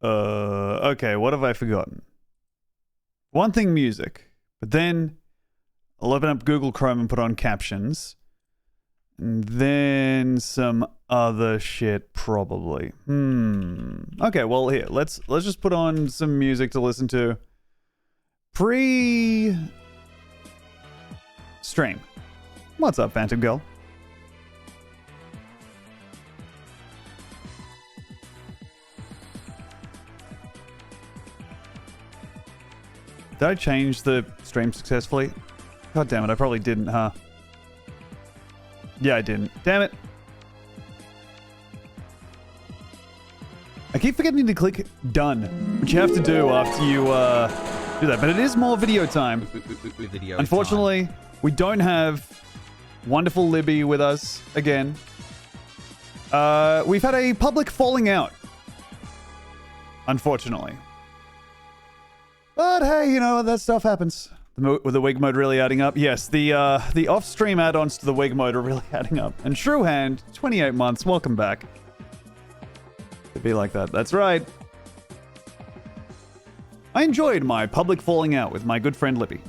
Okay, what have I forgotten? One thing, music. But then I'll open up Google Chrome and put on captions. And then some other shit, probably. Okay, well, here, let's just put on some music to listen to. Pre-stream. What's up, Phantom Girl? Did I change the stream successfully? God damn it, I probably didn't, huh? Yeah, I didn't. Damn it. I keep forgetting to click done, which you have to do after you do that. But it is more video time. Unfortunately, we don't have wonderful Libby with us again. We've had a public falling out. Unfortunately. But hey, you know, that stuff happens. With the wig mode really adding up. Yes, the off-stream add-ons to the wig mode are really adding up. And Truehand, 28 months, welcome back. It'd be like that. That's right. I enjoyed my public falling out with my good friend Libby.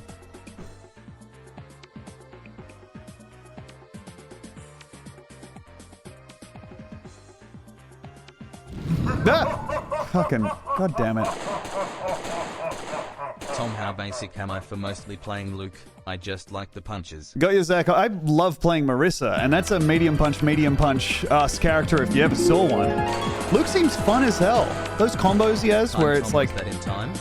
Ah! Fucking, god damn it. Tom, how basic am I for mostly playing Luke? I just like the punches. Got you, Zach. I love playing Marissa, and that's a medium punch character if you ever saw one. Luke seems fun as hell. Those combos he has where it's like... that in time?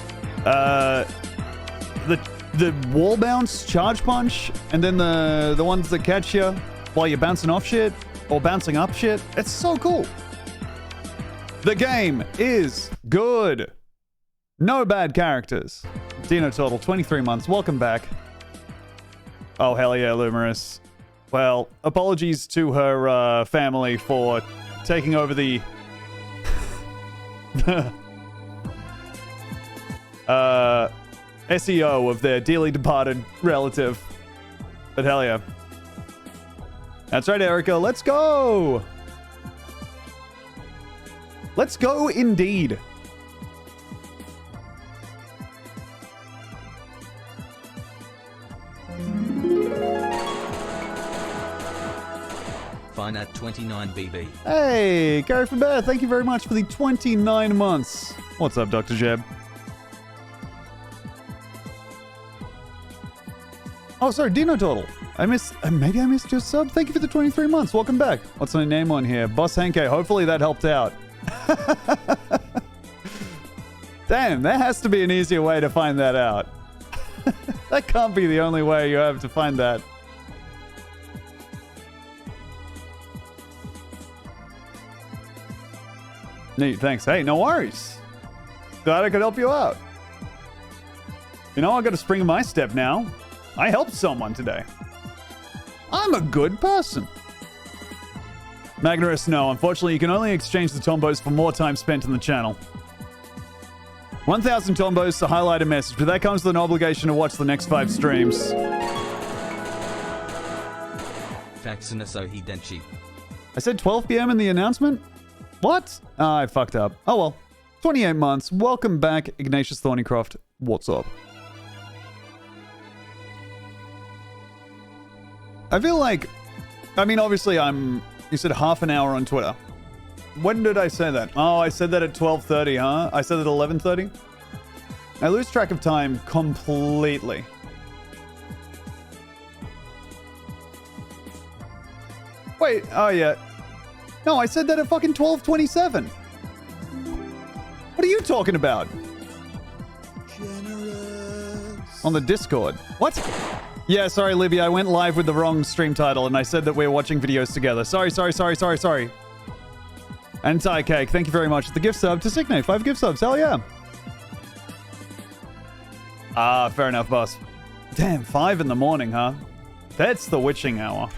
The wall bounce, charge punch, and then the ones that catch you while you're bouncing off shit, or bouncing up shit. It's so cool. The game is good. No bad characters. Dino Turtle, 23 months. Welcome back. Oh, hell yeah, Lumerous. Well, apologies to her family for taking over the... SEO of their dearly departed relative. But hell yeah. That's right, Erica. Let's go! Let's go indeed. Fine at 29 BB. Hey, Gary from Bear, thank you very much for the 29 months. What's up, Dr. Jeb? Oh, sorry, Dino Total. Maybe I missed your sub. Thank you for the 23 months. Welcome back. What's my name on here? Boss Henke. Hopefully that helped out. Damn, there has to be an easier way to find that out. That can't be the only way you have to find that. Neat, thanks. Hey, no worries. Glad I could help you out. You know, I got a spring in my step now. I helped someone today. I'm a good person. Magnus, no. Unfortunately, you can only exchange the tombos for more time spent in the channel. 1,000 tombos to highlight a message, but that comes with an obligation to watch the next 5 streams. Faxinasohi Denchi. I said 12 p.m. in the announcement? What? I fucked up. Oh well. 28 months. Welcome back, Ignatius Thornycroft. What's up? I feel like... I mean, obviously, you said half an hour on Twitter. When did I say that? Oh, I said that at 12:30, huh? I said it at 11:30? I lose track of time completely. Wait, oh yeah. No, I said that at fucking 12:27. What are you talking about? Generous. On the Discord. What? Yeah, sorry, Libby. I went live with the wrong stream title and I said that we're watching videos together. Sorry. Anti-Cake, thank you very much. The gift sub to Signate. 5 gift subs. Hell yeah. Ah, fair enough, boss. Damn, 5 in the morning, huh? That's the witching hour.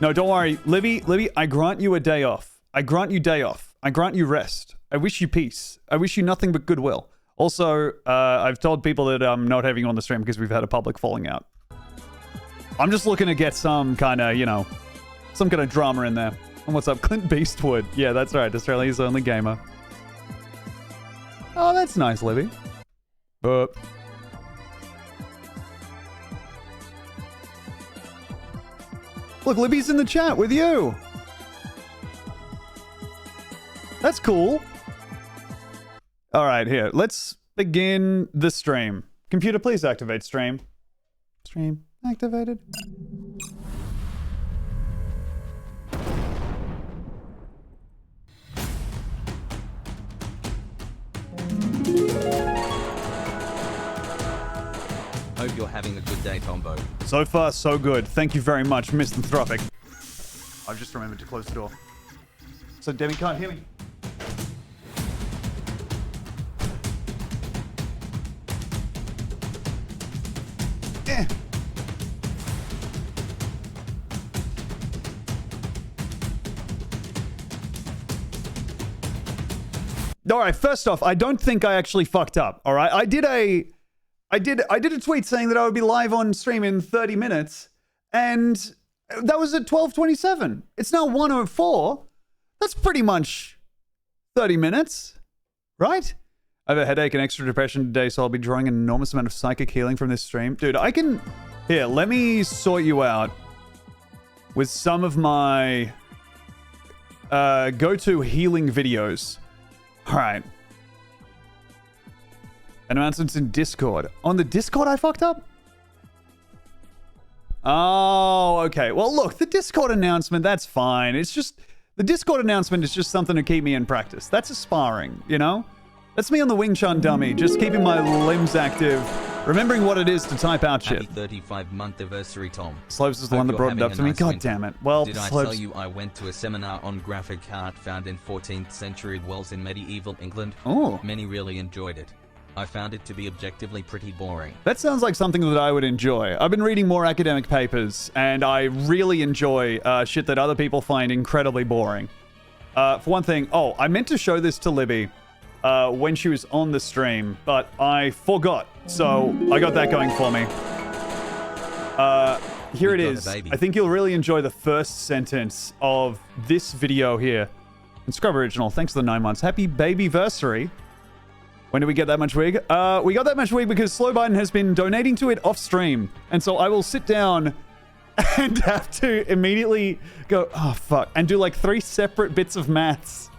No, don't worry. Libby, I grant you a day off. I grant you day off. I grant you rest. I wish you peace. I wish you nothing but goodwill. Also, I've told people that I'm not having you on the stream because we've had a public falling out. I'm just looking to get some kind of, you know, some kind of drama in there. And what's up, Clint Beastwood? Yeah, that's right. Australia's only gamer. Oh, that's nice, Libby. But look, Libby's in the chat with you. That's cool. All right, here. Let's begin the stream. Computer, please activate stream. Stream activated. Hope you're having a good day, Tombo. So far, so good. Thank you very much, Misanthropic. I've just remembered to close the door. So Demi can't hear me. Eh. All right, first off, I don't think I actually fucked up. All right, I did a tweet saying that I would be live on stream in 30 minutes, and that was at 12:27. It's now 1:04. That's pretty much 30 minutes, right? I have a headache and extra depression today, so I'll be drawing an enormous amount of psychic healing from this stream. Dude, I can... Here, let me sort you out with some of my go-to healing videos. All right. Announcements in Discord. On the Discord, I fucked up? Oh, okay. Well, look, the Discord announcement, that's fine. It's just... The Discord announcement is just something to keep me in practice. That's a sparring, you know? That's me on the Wing Chun dummy, just keeping my limbs active, remembering what it is to type out shit. Happy 35-month anniversary, Tom. Slopes is the one that brought it up to me. God damn it. Well, did I tell you I went to a seminar on graphic art found in 14th century Wells in medieval England? Oh. Many really enjoyed it. I found it to be objectively pretty boring. That sounds like something that I would enjoy. I've been reading more academic papers, and I really enjoy shit that other people find incredibly boring. For one thing, I meant to show this to Libby when she was on the stream, but I forgot. So I got that going for me. Here it is. I think you'll really enjoy the first sentence of this video here. And Scrub Original, thanks for the 9 months. Happy babyversary. When did we get that much wig? We got that much wig because Slow Biden has been donating to it off stream. And so I will sit down and have to immediately go, oh, fuck, and do like 3 separate bits of maths.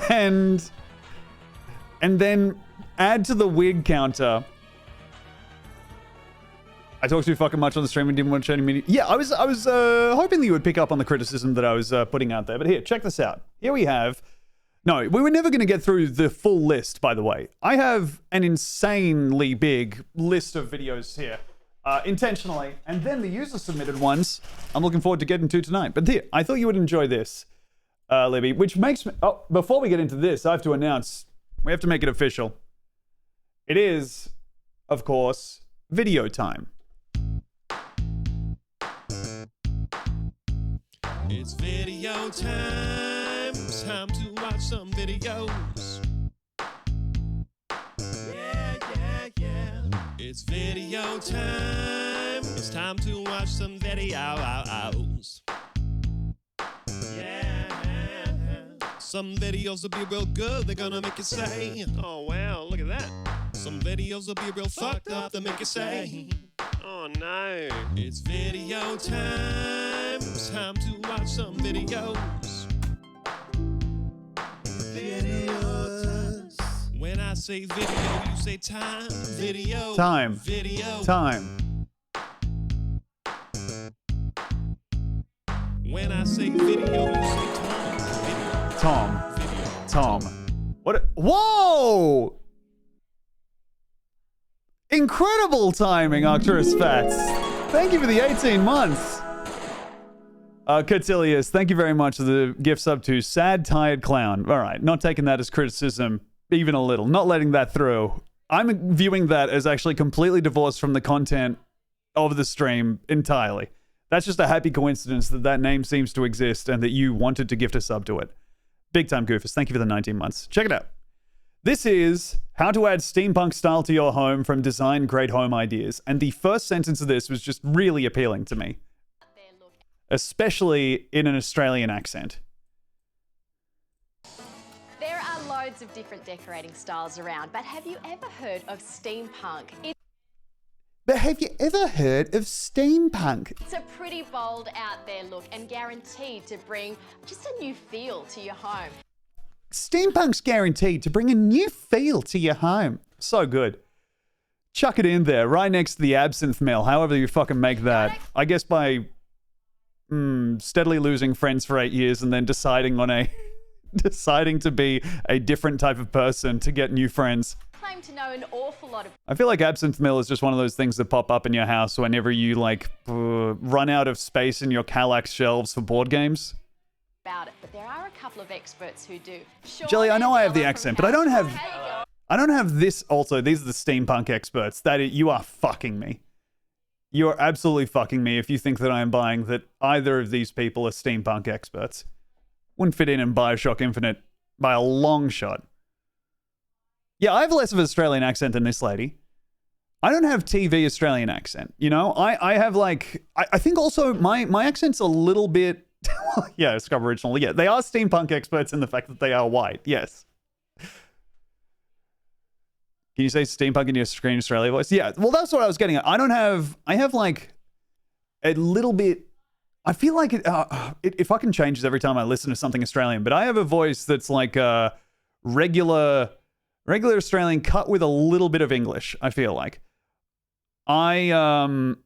And then add to the wig counter. I talked too fucking much on the stream and didn't want to show any media. Yeah, I was hoping that you would pick up on the criticism that I was putting out there. But here, check this out. Here we have... No, we were never going to get through the full list, by the way. I have an insanely big list of videos here, intentionally. And then the user-submitted ones, I'm looking forward to getting to tonight. But here, I thought you would enjoy this, Libby, which makes me... Oh, before we get into this, I have to announce, we have to make it official. It is, of course, video time. It's video time. It's time to watch some videos. Yeah. It's video time. It's time to watch some videos. Yeah. Some videos will be real good. They're gonna make you say, oh wow, look at that. Some videos will be real fucked up. They make you say, oh no. It's video time. It's time to watch some videos. Videos. When I say video, you say time. Video. Time. Video. Time. When I say video, you say Tom. Video. Tom. Video. Tom. What? Whoa! Incredible timing, Arcturus Fats. Thank you for the 18 months. Cotillius, thank you very much for the gift sub to Sad Tired Clown. All right, not taking that as criticism, even a little. Not letting that through. I'm viewing that as actually completely divorced from the content of the stream entirely. That's just a happy coincidence that that name seems to exist and that you wanted to gift a sub to it. Big time, Goofus. Thank you for the 19 months. Check it out. This is how to add steampunk style to your home from Design Great Home Ideas. And the first sentence of this was just really appealing to me. Especially in an Australian accent. There are loads of different decorating styles around, but have you ever heard of steampunk? But have you ever heard of steampunk? It's a pretty bold, out there look and guaranteed to bring just a new feel to your home. Steampunk's guaranteed to bring a new feel to your home. So good. Chuck it in there, right next to the absinthe mill, however you fucking make that. I guess by steadily losing friends for 8 years and then deciding to be a different type of person to get new friends. Claim to know an awful lot I feel like absinthe mill is just one of those things that pop up in your house whenever you run out of space in your Kallax shelves for board games. about it, but there are a couple of experts who do. Jelly, I know I have the accent, but I don't have this also. These are the steampunk experts. You are fucking me. You are absolutely fucking me if you think that I am buying that either of these people are steampunk experts. Wouldn't fit in Bioshock Infinite by a long shot. Yeah, I have less of an Australian accent than this lady. I don't have TV Australian accent, you know? I have I think also my accent's a little bit... yeah, Scrub Original. Yeah, they are steampunk experts in the fact that they are white. Yes. Can you say steampunk in your Screen Australia voice? Yeah, well, that's what I was getting at. I have a little bit... I feel like it fucking changes every time I listen to something Australian, but I have a voice that's like a regular Australian cut with a little bit of English, I feel like. And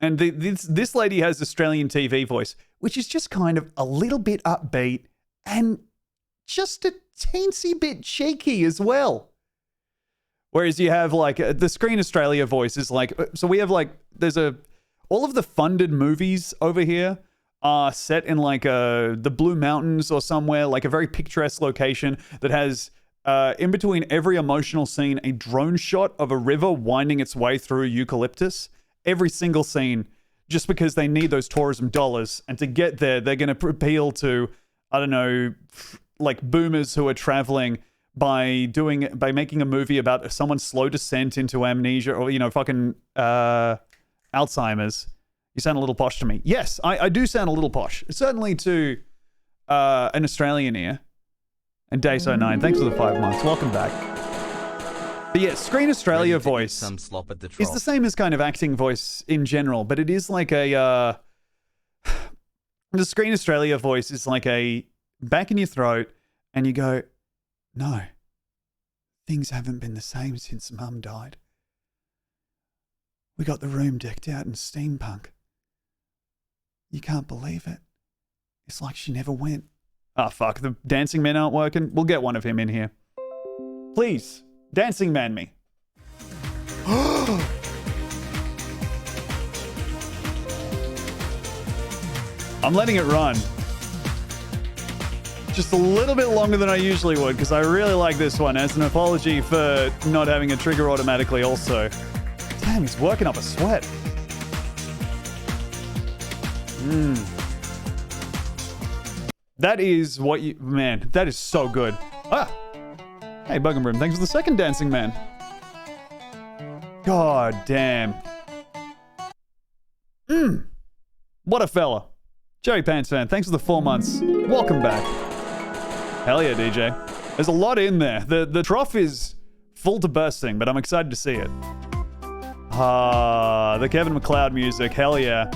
this lady has Australian TV voice, which is just kind of a little bit upbeat and just a teensy bit cheeky as well. Whereas you have the Screen Australia voice is so we have all of the funded movies over here are set in the Blue Mountains or somewhere, like a very picturesque location that has in between every emotional scene a drone shot of a river winding its way through eucalyptus. Every single scene, just because they need those tourism dollars. And to get there, they're going to appeal to, I don't know, boomers who are traveling by making a movie about someone's slow descent into amnesia or, fucking Alzheimer's. You sound a little posh to me. Yes, I do sound a little posh. Certainly to an Australian ear. And Day09, thanks for the 5 months. Welcome back. But yeah, Screen Australia voice some slop at the is trough. the same as kind of acting voice in general, but it is like the Screen Australia voice is like a back in your throat and you go, no, things haven't been the same since Mum died. We got the room decked out in steampunk. You can't believe it. It's like she never went. Ah, fuck, the dancing men aren't working. We'll get one of him in here. Please, dancing man me. I'm letting it run. Just a little bit longer than I usually would, because I really like this one as an apology for not having a trigger automatically also. Damn, he's working up a sweat. That is what you... Man, that is so good. Ah! Hey, Bug and Broom, thanks for the second dancing man. God damn. What a fella. Joey Pants fan, thanks for the 4 months. Welcome back. Hell yeah, DJ. There's a lot in there. The trough is full to bursting, but I'm excited to see it. Ah, the Kevin MacLeod music. Hell yeah.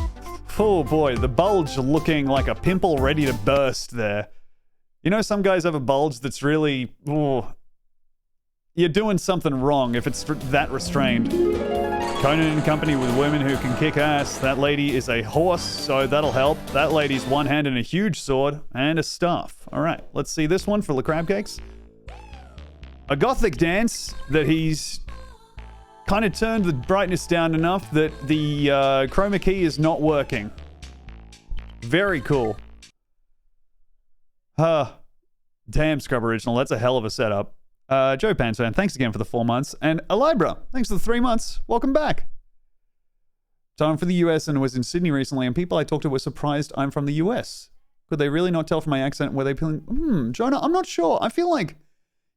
Oh boy, the bulge looking like a pimple ready to burst there. You know, some guys have a bulge that's really... Ooh, you're doing something wrong if it's that restrained. Conan and company with women who can kick ass. That lady is a horse, so that'll help. That lady's one hand and a huge sword and a staff. All right, let's see this one for the crab cakes. A gothic dance that he's kind of turned the brightness down enough that the chroma key is not working. Very cool. Damn, Scrub Original. That's a hell of a setup. Joe Pansfan, thanks again for the 4 months. And Alibra, thanks for the 3 months. Welcome back. So I'm from the US and was in Sydney recently, and people I talked to were surprised I'm from the US. Could they really not tell from my accent? Were they feeling, Jonah, I'm not sure. I feel like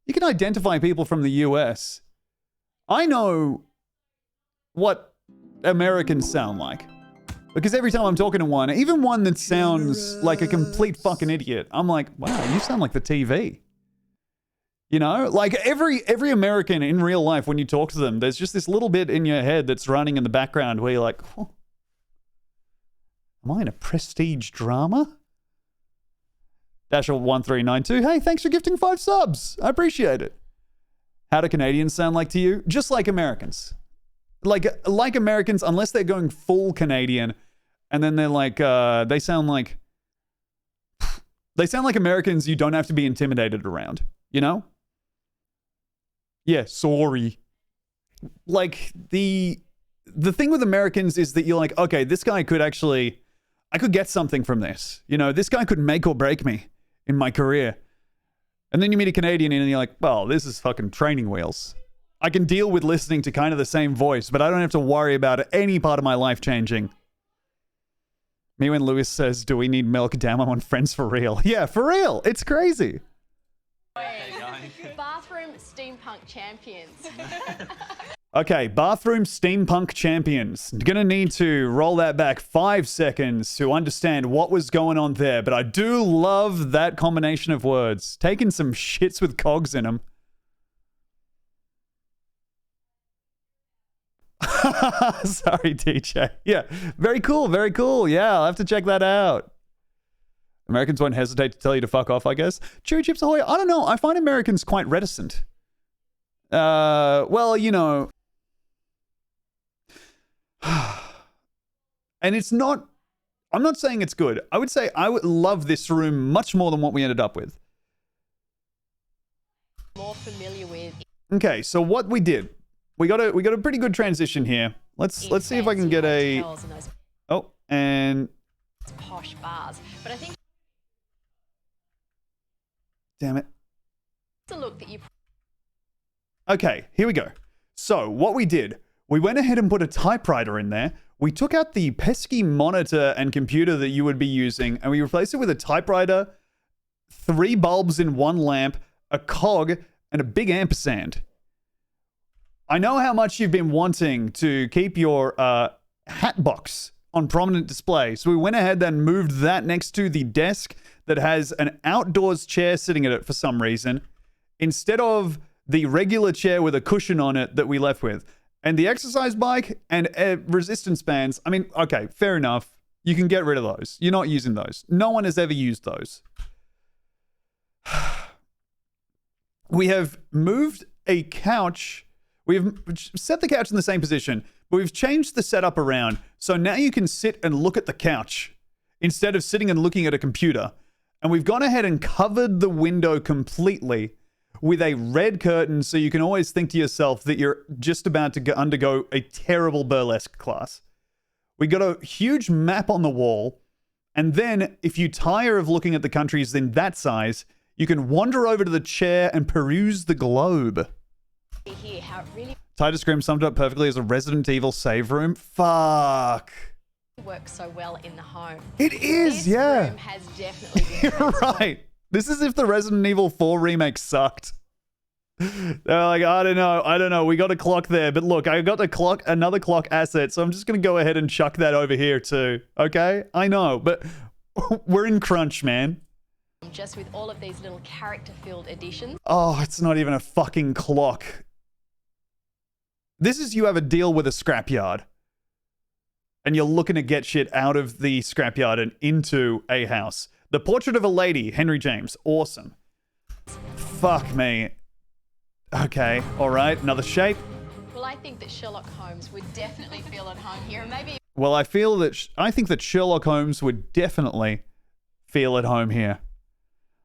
you can identify people from the US. I know what Americans sound like. Because every time I'm talking to one, even one that sounds like a complete fucking idiot, I'm like, wow, you sound like the TV. You know, like every American in real life, when you talk to them, there's just this little bit in your head that's running in the background where you're like, oh, am I in a prestige drama? Dasher1392, hey, thanks for gifting 5 subs. I appreciate it. How do Canadians sound like to you? Just like Americans. Like Americans, unless they're going full Canadian, and then they're like, they sound like Americans you don't have to be intimidated around, you know? Yeah, sorry. Like, the thing with Americans is that you're like, okay, this guy could actually, I could get something from this. You know, this guy could make or break me in my career. And then you meet a Canadian and you're like, well, this is fucking training wheels. I can deal with listening to kind of the same voice, but I don't have to worry about any part of my life changing. Me when Lewis says, do we need milk? Damn, I'm on Friends for real. Yeah, for real. It's crazy. Bathroom steampunk champions. Okay, bathroom steampunk champions. Gonna need to roll that back 5 seconds to understand what was going on there, but I do love that combination of words. Taking some shits with cogs in them. Sorry, DJ. Yeah, very cool, very cool. Yeah, I'll have to check that out. Americans won't hesitate to tell you to fuck off, I guess. Chewy Chips Ahoy, I don't know. I find Americans quite reticent. Well, you know. And it's not, I'm not saying it's good. I would say I would love this room much more than what we ended up with. More familiar with. Okay, so what we did, we got a pretty good transition here. Let's see if I can get a, oh, and Posh bars, but I think damn it. it's a look that you. Okay, here we go. So what we did, we went ahead and put a typewriter in there. We took out the pesky monitor and computer that you would be using, and we replaced it with a typewriter, 3 bulbs in 1 lamp, a cog, and a big ampersand. I know how much you've been wanting to keep your hat box on prominent display, so we went ahead and moved that next to the desk that has an outdoors chair sitting at it for some reason, instead of the regular chair with a cushion on it that we left with. And the exercise bike and resistance bands, I mean, okay, fair enough. You can get rid of those. You're not using those. No one has ever used those. We have moved a couch. We've set the couch in the same position, but we've changed the setup around. So now you can sit and look at the couch instead of sitting and looking at a computer. And we've gone ahead and covered the window completely with a red curtain, so you can always think to yourself that you're just about to undergo a terrible burlesque class. We got a huge map on the wall, and then if you tire of looking at the countries in that size, you can wander over to the chair and peruse the globe. Here, how it really Titus Grimm summed it up perfectly as a Resident Evil save room. Fuck. works so well in the home. It is, This yeah. room has definitely been You're transformed. right. This is if the Resident Evil 4 remake sucked. They're like, I don't know. We got a clock there, but look, I got another clock asset, so I'm just gonna go ahead and chuck that over here too. Okay? I know, but we're in crunch, man. Just with all of these little character-filled additions. Oh, it's not even a fucking clock. This is you have a deal with a scrapyard. And you're looking to get shit out of the scrapyard and into a house. The Portrait of a Lady, Henry James. Awesome. Fuck me. Okay, alright, another shape. Well, I think that Sherlock Holmes would definitely feel at home here, and maybe Well, I think that Sherlock Holmes would definitely feel at home here.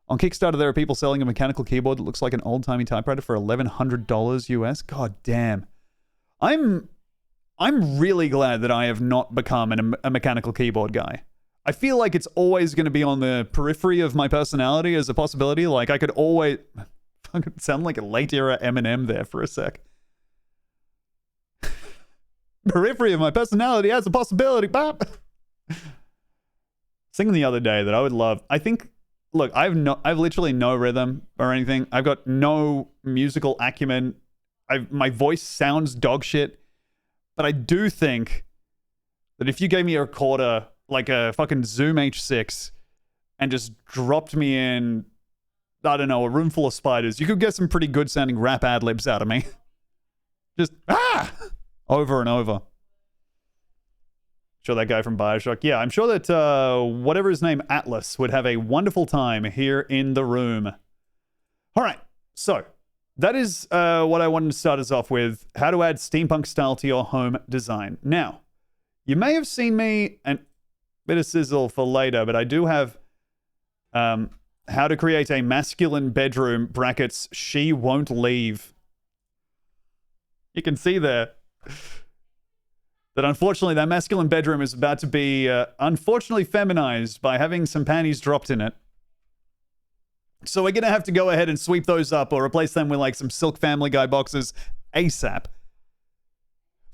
On Kickstarter, there are people selling a mechanical keyboard that looks like an old-timey typewriter for $1,100 US. God damn. I'm really glad that I have not become a mechanical keyboard guy. I feel like it's always going to be on the periphery of my personality as a possibility. Like, I could always... fucking sound like a late-era Eminem there for a sec. Periphery of my personality as a possibility. Bop. Singing the other day that I would love... I think... Look, I've literally no rhythm or anything. I've got no musical acumen. My voice sounds dog shit. But I do think that if you gave me a recorder, like a fucking Zoom H6, and just dropped me in I don't know, a room full of spiders, you could get some pretty good sounding rap ad libs out of me. Just, over and over. Sure, that guy from Bioshock. Yeah, I'm sure that whatever his name, Atlas, would have a wonderful time here in the room. All right, so that is what I wanted to start us off with. How to add steampunk style to your home design. Now, you may have seen me, and bit of sizzle for later, but I do have how to create a masculine bedroom, brackets, she won't leave. You can see there that unfortunately that masculine bedroom is about to be unfortunately feminized by having some panties dropped in it. So we're going to have to go ahead and sweep those up or replace them with like some Silk Family Guy boxes ASAP.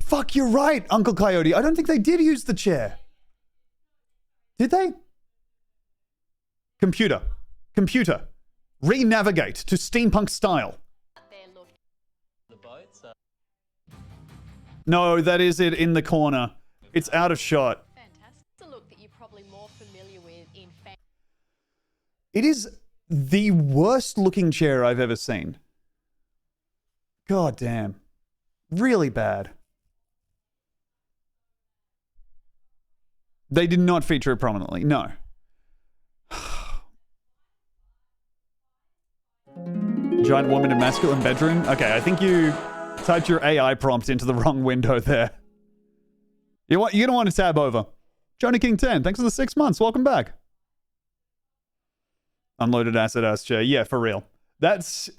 Fuck, you're right, Uncle Coyote. I don't think they did use the chair. Did they? Computer. Re-navigate to steampunk style. No, that is it in the corner. It's out of shot. Fantastic. It's a look that you're probably more familiar with in It is the worst looking chair I've ever seen. God damn. Really bad. They did not feature it prominently, no. Giant woman in masculine bedroom? Okay, I think you typed your AI prompt into the wrong window there. You're gonna want to tab over. Johnny King 10, thanks for the 6 months. Welcome back. Unloaded acid ass chair. Yeah, for real. That's,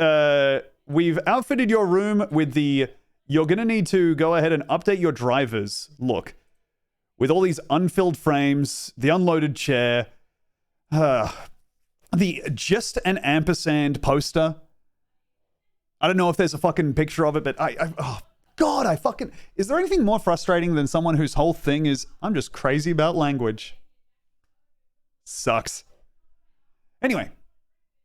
we've outfitted your room with the, you're gonna need to go ahead and update your drivers look. With all these unfilled frames, the unloaded chair, the just an ampersand poster. I don't know if there's a fucking picture of it, but oh God, is there anything more frustrating than someone whose whole thing is, I'm just crazy about language? Sucks. Anyway,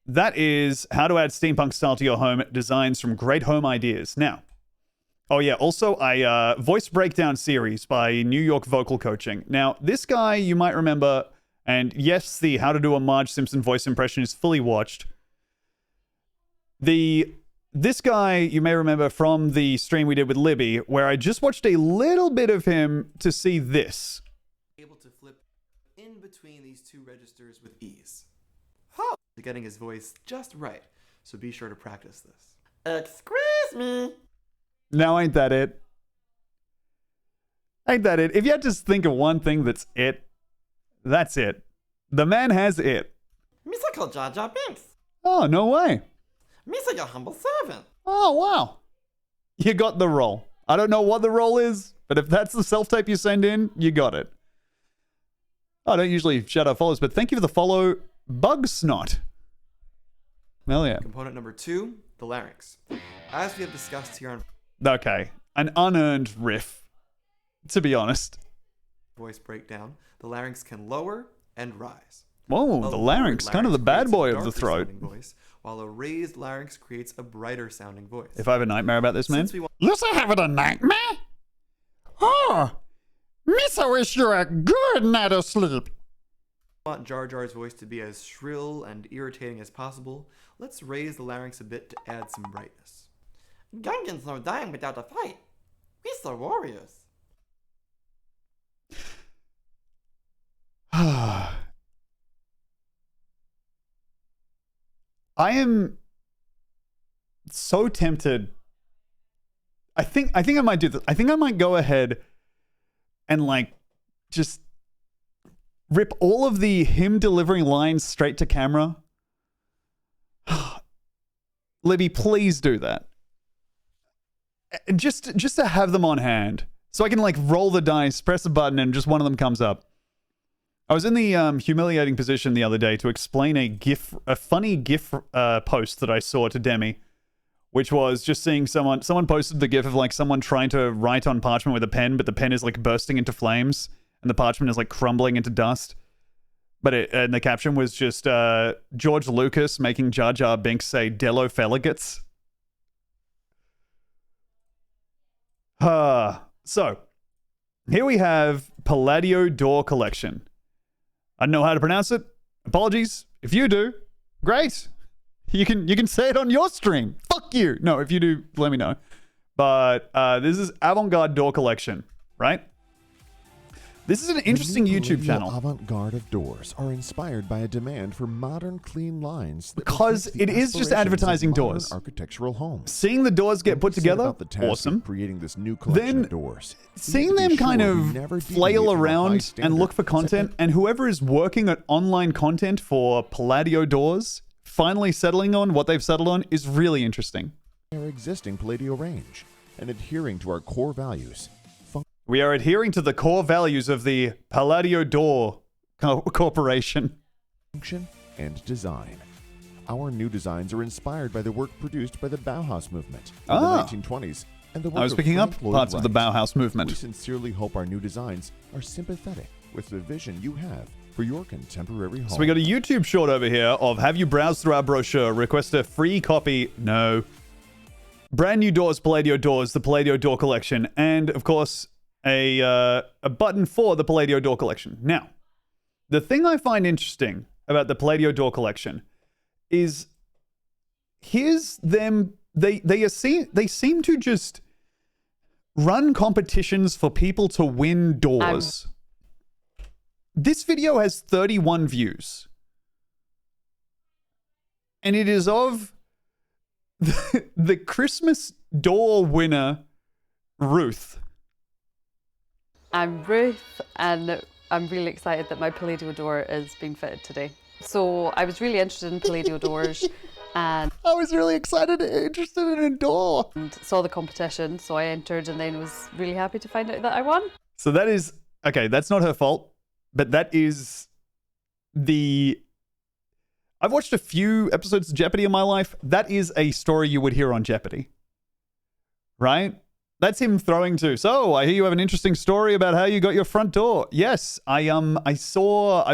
that is how to add steampunk style to your home, designs from great home ideas. Now, oh yeah, also a voice breakdown series by New York Vocal Coaching. Now, this guy you might remember, and yes, the how to do a Marge Simpson voice impression is fully watched. This guy you may remember from the stream we did with Libby, where I just watched a little bit of him to see this. Able to flip in between these two registers with ease. Huh. Getting his voice just right, so be sure to practice this. Excuse me. Now ain't that it? Ain't that it? If you had to think of one thing that's it, that's it. The man has it. Misa called Jar Jar Binks. Oh, no way. Misa, your humble servant. Oh, wow. You got the role. I don't know what the role is, but if that's the self-tape you send in, you got it. I don't usually shout out follows, but thank you for the follow, Bugsnot. Hell yeah. Component number 2, the larynx. As we have discussed here on Okay, an unearned riff, to be honest. voice breakdown, the larynx can lower and rise. Whoa, the larynx, kind of the bad boy of the throat. Voice, while a raised larynx creates a brighter sounding voice. If I have a nightmare about this, man. Yes, I have a nightmare? Oh, miss, I wish you a good night of sleep. Want Jar Jar's voice to be as shrill and irritating as possible, let's raise the larynx a bit to add some brightness. Gungan's no dying without a fight. We are warriors. I am so tempted. I think I might do this. I think I might go ahead and like just rip all of the him delivering lines straight to camera. Libby, please do that. Just to have them on hand. So I can like roll the dice, press a button, and just one of them comes up. I was in the humiliating position the other day to explain a funny GIF post that I saw to Demi, which was just seeing someone posted the GIF of like someone trying to write on parchment with a pen, but the pen is like bursting into flames and the parchment is like crumbling into dust. And the caption was just George Lucas making Jar Jar Binks say Dello Felagates. So, here we have Palladio Door Collection. I don't know how to pronounce it. Apologies. If you do, great. You can say it on your stream. Fuck you. No, if you do, let me know. But this is Avant-Garde Door Collection, right? This is an interesting YouTube channel. Avant-garde of doors are inspired by a demand for modern, clean lines. Because it is just advertising doors. Architectural homes. Seeing the doors get put together, awesome. Creating this new collection of doors. Seeing them kind of flail around and look for content, and whoever is working at online content for Palladio doors, finally settling on what they've settled on is really interesting. Our existing Palladio range and adhering to our core values. We are adhering to the core values of the Palladio Door Corporation. Function and design. Our new designs are inspired by the work produced by the Bauhaus movement in the 1920s. And the work I was of picking up Frank Lloyd parts of the Wright. Bauhaus movement. We sincerely hope our new designs are sympathetic with the vision you have for your contemporary home. So we got a YouTube short over here of have you browsed through our brochure, request a free copy. No. Brand new doors, Palladio doors, the Palladio Door Collection, and of course a button for the Palladio Door Collection. Now, the thing I find interesting about the Palladio Door Collection is here's them. They seem to just run competitions for people to win doors. This video has 31 views. And it is of the Christmas door winner, Ruth. I'm Ruth, and I'm really excited that my Palladio door is being fitted today. So I was really interested in Palladio doors, and I was really interested in a door. And saw the competition, so I entered, and then was really happy to find out that I won. So that is, okay, that's not her fault, but that is I've watched a few episodes of Jeopardy in my life. That is a story you would hear on Jeopardy. Right? That's him throwing to, so I hear you have an interesting story about how you got your front door. Yes, I've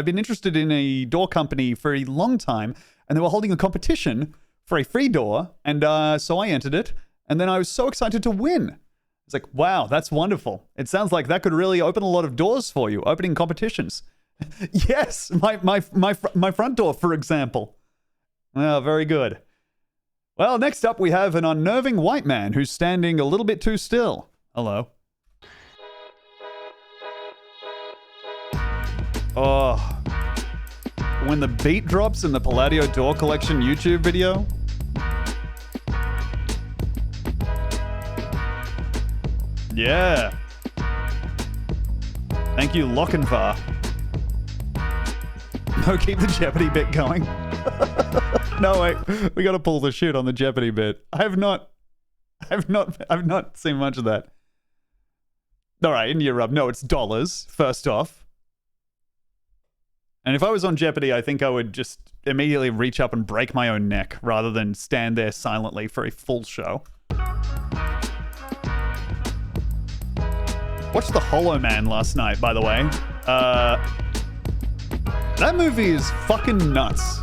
been interested in a door company for a long time, and they were holding a competition for a free door, and so I entered it, and then I was so excited to win. It's like, wow, that's wonderful. It sounds like that could really open a lot of doors for you, opening competitions. Yes, my front door, for example. Well, very good. Well, next up we have an unnerving white man who's standing a little bit too still. Hello. Oh. When the beat drops in the Palladio Door Collection YouTube video. Yeah. Thank you, Lochinvar. No, keep the Jeopardy bit going. No, wait. We got to pull the shit on the Jeopardy bit. I've not seen much of that. All right, India rub. No, it's dollars, first off. And if I was on Jeopardy, I think I would just immediately reach up and break my own neck rather than stand there silently for a full show. Watched The Hollow Man last night, by the way. That movie is fucking nuts.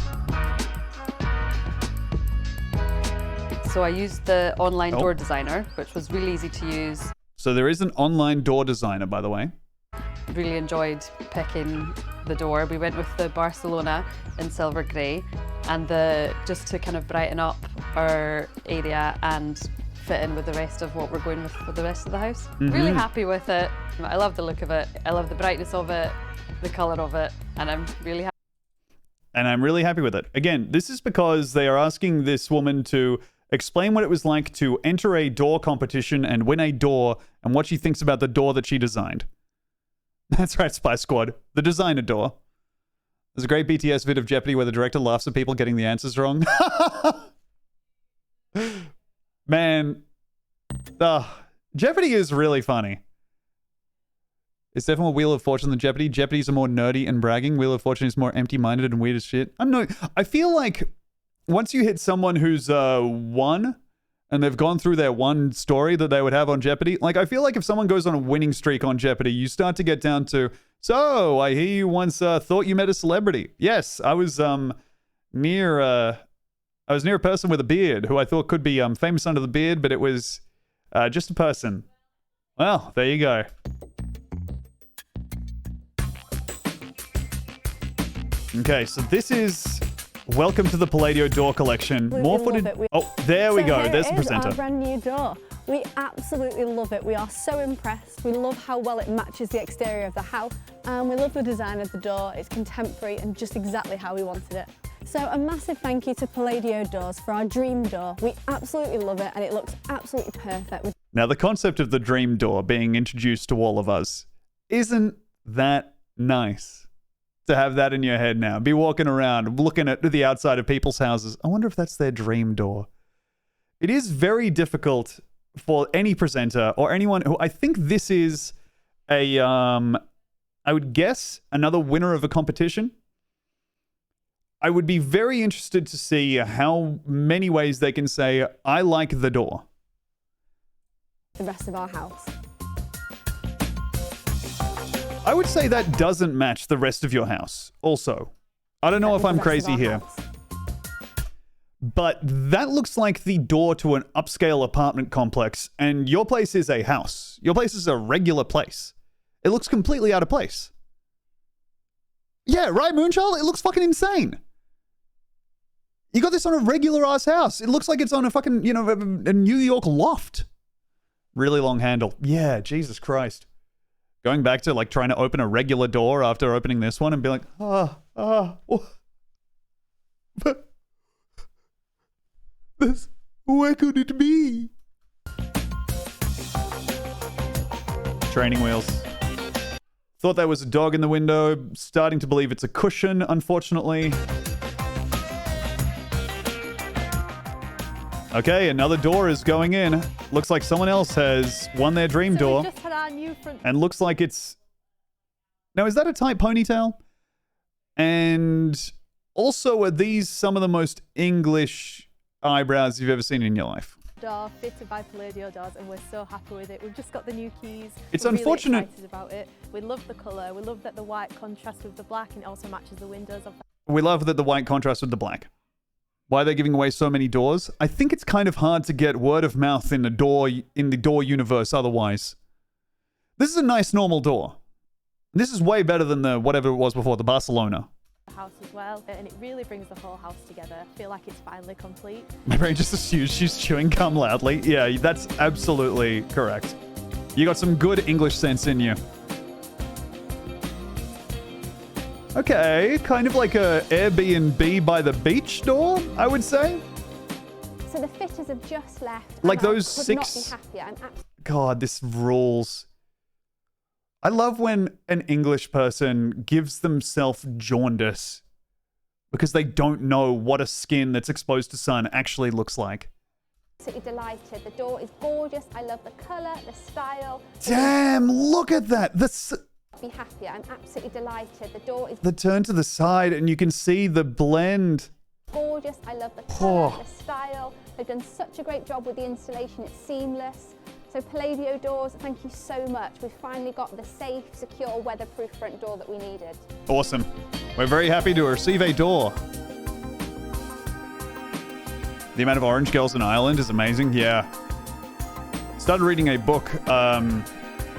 So I used the online door designer, which was really easy to use. So there is an online door designer, by the way. Really enjoyed picking the door. We went with the Barcelona in silver grey, and just to kind of brighten up our area and fit in with the rest of what we're going with for the rest of the house. Mm-hmm. Really happy with it. I love the look of it. I love the brightness of it, the colour of it, and I'm really happy. And I'm really happy with it. Again, this is because they are asking this woman to explain what it was like to enter a door competition and win a door, and what she thinks about the door that she designed. That's right, Spy Squad. The designer door. There's a great BTS vid of Jeopardy where the director laughs at people getting the answers wrong. Man. Jeopardy is really funny. It's definitely Wheel of Fortune than Jeopardy. Jeopardy's are more nerdy and bragging. Wheel of Fortune is more empty-minded and weird as shit. I don't know. I feel like once you hit someone who's won and they've gone through their one story that they would have on Jeopardy, like I feel like if someone goes on a winning streak on Jeopardy, you start to get down to, so I hear you once thought you met a celebrity. Yes, I was near a person with a beard who I thought could be famous under the beard, but it was just a person. Well, there you go. Okay, so this is Welcome to the Palladio door collection. More footage. Oh, there we go. There's the presenter. Our brand new door. We absolutely love it. We are so impressed. We love how well it matches the exterior of the house. And we love the design of the door. It's contemporary and just exactly how we wanted it. So a massive thank you to Palladio Doors for our dream door. We absolutely love it and it looks absolutely perfect. Now, the concept of the dream door being introduced to all of us, isn't that nice? To have that in your head now. Be walking around, looking at the outside of people's houses. I wonder if that's their dream door. It is very difficult for any presenter or anyone who, I think this is a, I would guess, another winner of a competition. I would be very interested to see how many ways they can say, I like the door. The rest of our house. I would say that doesn't match the rest of your house. Also, I don't know if I'm crazy here, but that looks like the door to an upscale apartment complex, and your place is a house. Your place is a regular place. It looks completely out of place. Yeah, right, Moonchild? It looks fucking insane. You got this on a regular ass house. It looks like it's on a fucking, you know, a New York loft. Really long handle. Yeah, Jesus Christ. Going back to like trying to open a regular door after opening this one and be like, where could it be? Training wheels. Thought there was a dog in the window. Starting to believe it's a cushion, unfortunately. Okay, another door is going in. Looks like someone else has won their dream door. We just had our new front. And looks like it's... Now, is that a tight ponytail? And also, are these some of the most English eyebrows you've ever seen in your life? Door fitted by Palladio Doors, and we're so happy with it. We've just got the new keys. It's we're unfortunate. Really excited about it. We love the colour. We love that the white contrasts with the black, and it also matches the windows of the... We love that the white contrasts with the black. Why are they giving away so many doors? I think it's kind of hard to get word of mouth in the door universe otherwise. This is a nice normal door. This is way better than the whatever it was before, the Barcelona. House as well, and it really brings the whole house together. I feel like it's finally complete. My brain just assumes she's chewing gum loudly. Yeah, that's absolutely correct. You got some good English sense in you. Okay, kind of like a Airbnb by the beach door, I would say. So the fitters have just left. Like and those I could six... not be happier. God, this rules. I love when an English person gives themselves jaundice because they don't know what a skin that's exposed to sun actually looks like. Absolutely delighted. The door is gorgeous. I love the colour, the style. Damn, look at that. Be happier. I'm absolutely delighted. The door is the turn to the side and you can see the blend. Gorgeous. I love the colour, the style. They've done such a great job with the installation. It's seamless. So Palladio Doors, thank you so much. We've finally got the safe, secure, weatherproof front door that we needed. Awesome. We're very happy to receive a door. The amount of orange girls in Ireland is amazing. Yeah. Started reading a book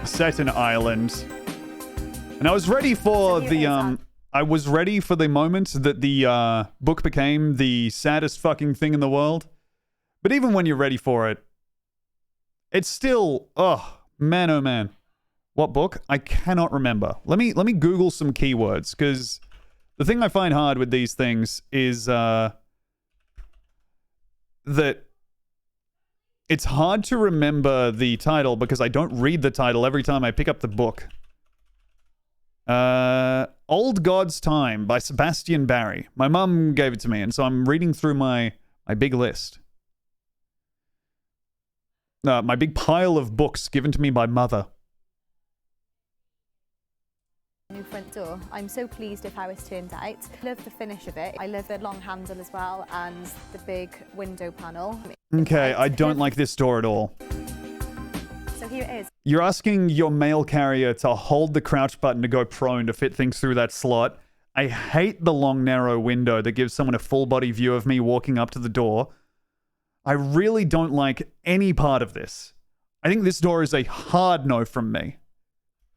set in Ireland. And I was ready for I was ready for the moment that the book became the saddest fucking thing in the world. But even when you're ready for it, it's still, oh man. What book? I cannot remember. Let me Google some keywords, because the thing I find hard with these things is that it's hard to remember the title because I don't read the title every time I pick up the book. Old God's Time by Sebastian Barry. My mum gave it to me, and so I'm reading through my big list. My big pile of books given to me by mother. New front door. I'm so pleased with how it's turned out. I love the finish of it. I love the long handle as well and the big window panel. Okay, I don't like this door at all. So here it is. You're asking your mail carrier to hold the crouch button to go prone to fit things through that slot. I hate the long, narrow window that gives someone a full body view of me walking up to the door. I really don't like any part of this. I think this door is a hard no from me.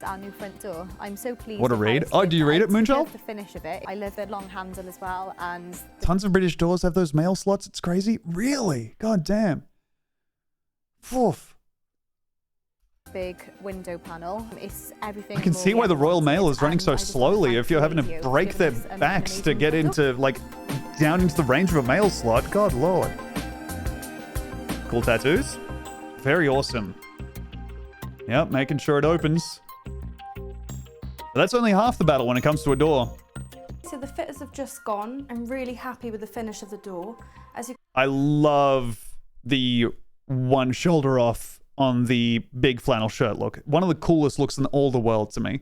Our new front door. I'm so pleased. What a with how read. it's Oh, turned do you read out. it, Moonchild? I love the finish of it. I love the long handle as well, and Tons of British doors have those mail slots. It's crazy. Really? God damn. Woof. big window panel. It's everything. I can see why the Royal Mail is running so slowly if you're having to break their backs to get into, like, down into the range of a mail slot. God lord. Cool tattoos. Very awesome. Yep, making sure it opens. But that's only half the battle when it comes to a door. So the fitters have just gone. I'm really happy with the finish of the door. I love the one shoulder off on the big flannel shirt look. One of the coolest looks in all the world to me.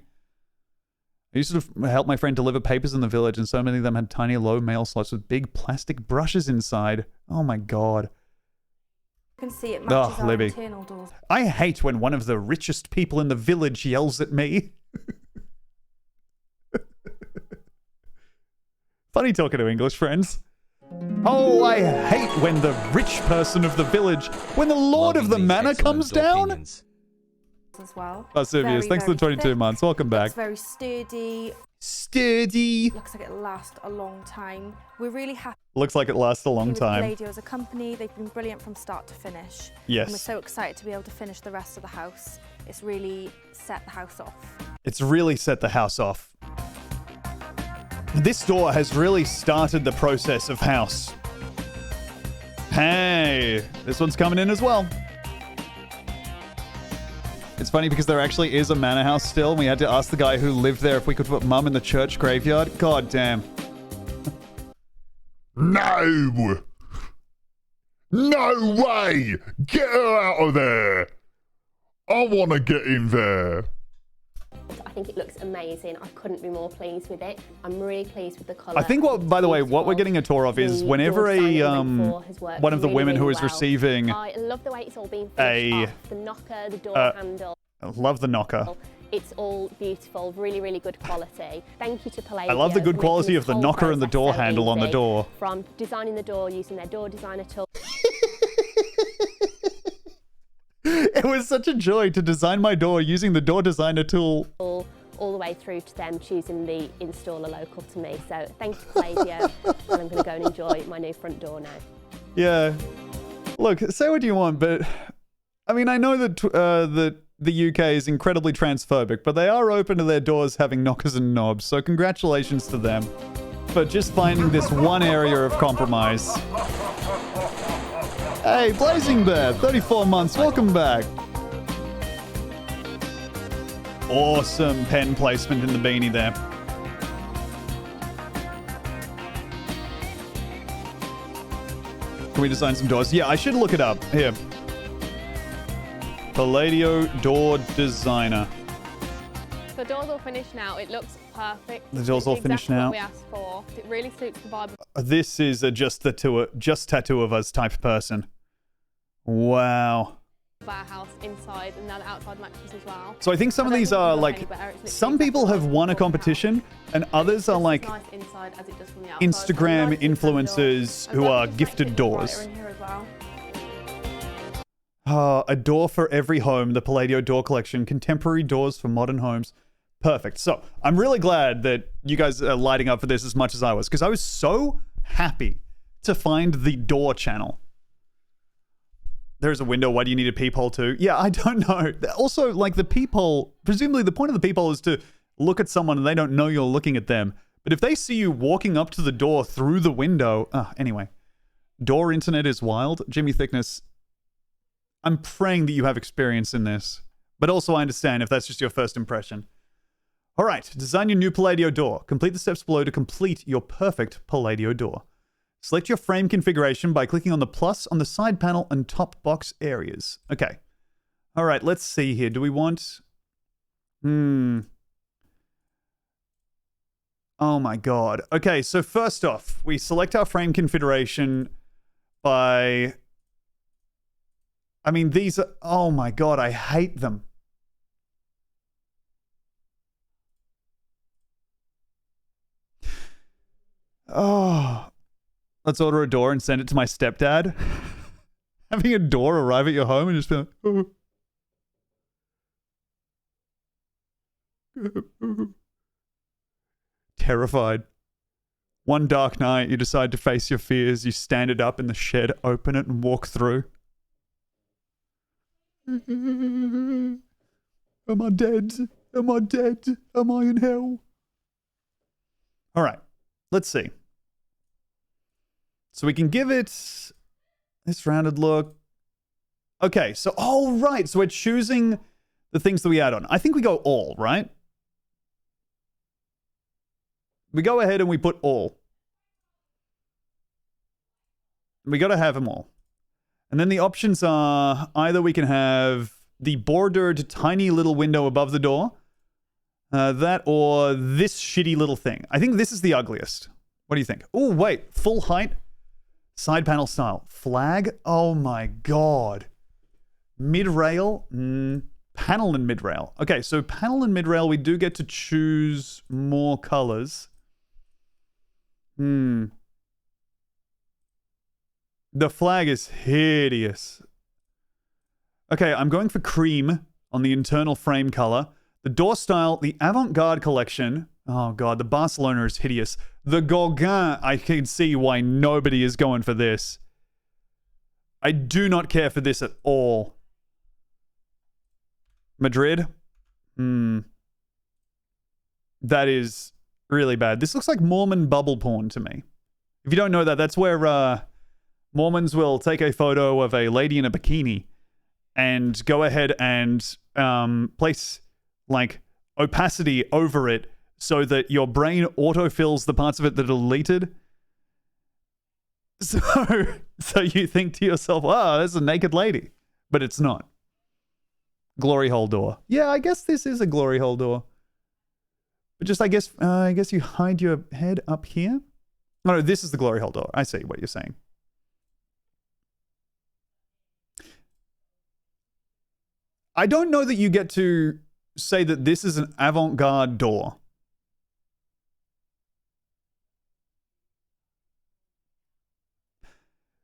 I used to help my friend deliver papers in the village, and so many of them had tiny low mail slots with big plastic brushes inside. Oh my god. You can see it matches our Libby. internal doors. I hate when one of the richest people in the village yells at me. Funny talking to English friends. Oh, I hate when the rich person of the village, when the lord of the manor comes down. As well. Oh, Silvius, thanks for the 22 months. Welcome back. It's very sturdy. Sturdy. Looks like it'll last a long time. We're really happy. Looks like it lasts a long with time. Palladio as a company. They've been brilliant from start to finish. Yes. And we're so excited to be able to finish the rest of the house. It's really set the house off. It's really set the house off. This door has really started the process of house. Hey, this one's coming in as well. It's funny because there actually is a manor house still, and we had to ask the guy who lived there if we could put mum in the church graveyard. God damn. No! No way! Get her out of there! I want to get in there. I think it looks amazing. I couldn't be more pleased with it. I'm really pleased with the colour. I think what, by the way, what we're getting a tour of is whenever one of the women who is receiving I love the way it's all been finished off. The knocker, the door handle. I love the knocker. It's all beautiful, really, really good quality. Thank you to Palladio. I love the good for quality making of the this knocker whole and the door process so handle on the easy. door. From designing the door using their door designer tool. It was such a joy to design my door using the door designer tool. All the way through to them choosing the installer local to me. So thank you, Palladio. And I'm going to go and enjoy my new front door now. Yeah. Look, say what you want, but I mean, I know that the UK is incredibly transphobic, but they are open to their doors having knockers and knobs. So congratulations to them for just finding this one area of compromise. Hey, Blazing Bear, 34 months, welcome back. Awesome pen placement in the beanie there. Can we design some doors? Yeah, I should look it up. Here. Palladio Door Designer. The door's all finished now. It looks perfect. The door's all finished now. What we asked for. It really suits the vibe. This is a just tattoo of us type person. Wow. Of our house inside and now the outside matches as well. So I think some of these are like, some people have won a competition and others are like nice inside as it does from the outside. Instagram influencers who are gifted doors. A door for every home, the Palladio Door Collection, contemporary doors for modern homes. Perfect. So I'm really glad that you guys are lighting up for this as much as I was, because I was so happy to find the door channel. There's a window. Why do you need a peephole too? Yeah, I don't know. Also, like the peephole, presumably the point of the peephole is to look at someone and they don't know you're looking at them. But if they see you walking up to the door through the window, anyway. Door internet is wild. Jimmy Thickness, I'm praying that you have experience in this. But also I understand if that's just your first impression. All right, design your new Palladio door. Complete the steps below to complete your perfect Palladio door. Select your frame configuration by clicking on the plus on the side panel and top box areas. Okay. All right, let's see here. Do we want... Oh my god. Okay, so first off, we select our frame configuration by... I mean, these are... Oh my god, I hate them. Oh... Let's order a door and send it to my stepdad. Having a door arrive at your home and just be like, oh. Terrified. One dark night, you decide to face your fears. You stand it up in the shed, open it, and walk through. Am I dead? Am I dead? Am I in hell? All right, let's see. So we can give it this rounded look. Okay, so, oh, right. So we're choosing the things that we add on. I think we go all, right? We go ahead and we put all. We got to have them all. And then the options are either we can have the bordered tiny little window above the door, that or this shitty little thing. I think this is the ugliest. What do you think? Oh, wait. Full height. Side panel style. Flag. Oh my God. Mid-rail. Panel and mid-rail. Okay, so panel and mid-rail, we do get to choose more colors. The flag is hideous. Okay, I'm going for cream on the internal frame color. The door style, the avant-garde collection. Oh God, the Barcelona is hideous. The Gauguin, I can see why nobody is going for this. I do not care for this at all. Madrid? That is really bad. This looks like Mormon bubble porn to me. If you don't know that, that's where Mormons will take a photo of a lady in a bikini and go ahead and place like opacity over it so that your brain autofills the parts of it that are deleted. So you think to yourself, wow, there's a naked lady. But it's not. Glory hole door. Yeah, I guess this is a glory hole door. But just, I guess you hide your head up here. No, this is the glory hole door. I see what you're saying. I don't know that you get to say that this is an avant-garde door.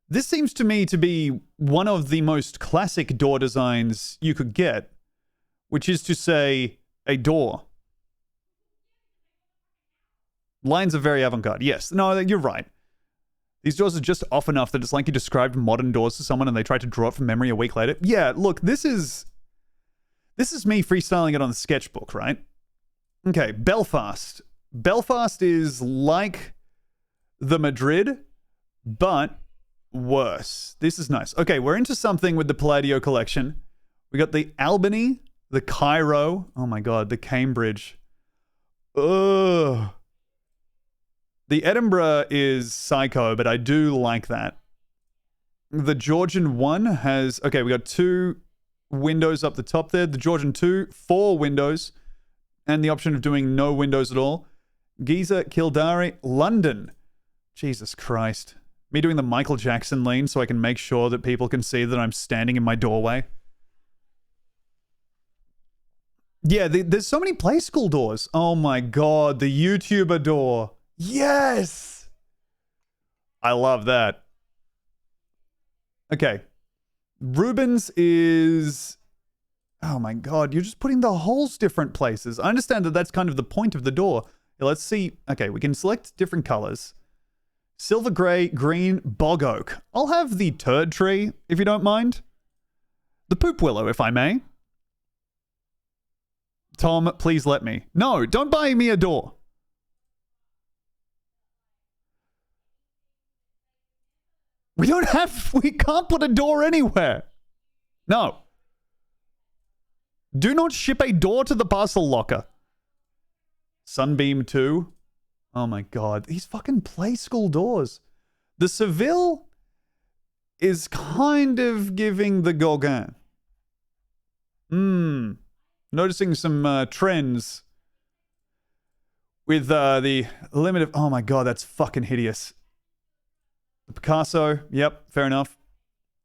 This seems to me to be one of the most classic door designs you could get, which is to say, a door. Lines are very avant-garde. Yes, no, you're right. These doors are just off enough that it's like you described modern doors to someone and they tried to draw it from memory a week later. Yeah, look, this is me freestyling it on the sketchbook, right? Okay, Belfast. Belfast is like the Madrid, but worse. This is nice. Okay, we're into something with the Palladio collection. We got the Albany, the Cairo. Oh my God, the Cambridge. Ugh. The Edinburgh is psycho, but I do like that. The Georgian 1 has... Okay, we got 2 windows up the top there. The Georgian 2, 4 windows. And the option of doing no windows at all. Giza, Kildare, London. Jesus Christ. Me doing the Michael Jackson lean so I can make sure that people can see that I'm standing in my doorway. Yeah, there's so many play school doors. Oh my God, the YouTuber door. Yes! I love that. Okay. Rubens is... Oh my God, you're just putting the holes different places. I understand that that's kind of the point of the door. Let's see. Okay, we can select different colors. Silver gray, green, bog oak. I'll have the turd tree, if you don't mind. The poop willow, if I may. Tom, please let me. No, don't buy me a door. We can't put a door anywhere. No. Do not ship a door to the parcel locker. Sunbeam 2. Oh my God. These fucking play school doors. The Seville is kind of giving the Gauguin. Noticing some trends with the limit of... Oh my God, that's fucking hideous. The Picasso, yep, fair enough.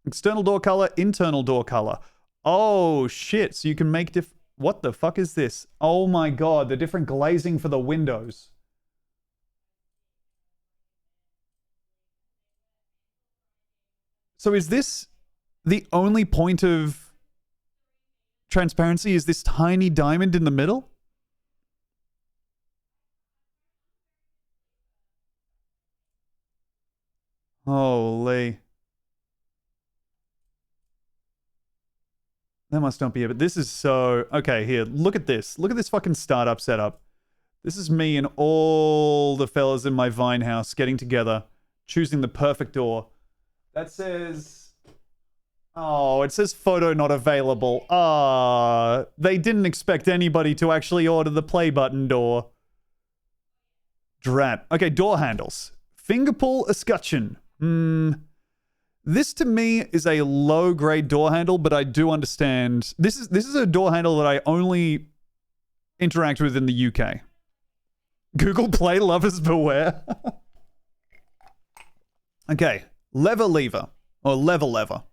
External door color, internal door color. Oh, shit, so you can make what the fuck is this? Oh my God, the different glazing for the windows. So is this the only point of transparency? Is this tiny diamond in the middle? Holy. That must not be it, but this is so... Okay, here, look at this. Look at this fucking startup setup. This is me and all the fellas in my Vine house getting together, choosing the perfect door. That says... Oh, it says photo not available. Ah, they didn't expect anybody to actually order the play button door. Drat. Okay, door handles. Finger pull escutcheon. This to me is a low-grade door handle, but I do understand. This is a door handle that I only interact with in the UK. Google Play lovers beware. Okay, lever. Or lever.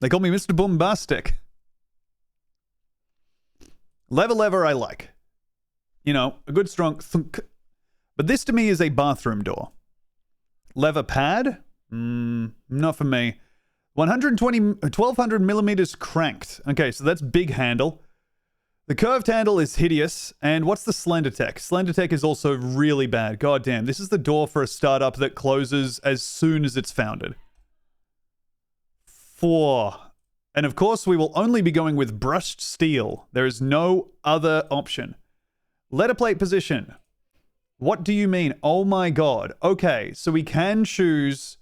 They call me Mr. Bombastic. Lever I like. You know, a good strong thunk. But this to me is a bathroom door. Lever pad? Not for me. 1200 millimeters cranked. Okay, so that's big handle. The curved handle is hideous. And what's the Slender Tech? Slender Tech is also really bad. God damn, this is the door for a startup that closes as soon as it's founded. 4. And of course, we will only be going with brushed steel. There is no other option. Letter plate position. What do you mean? Oh my god. Okay, so we can choose...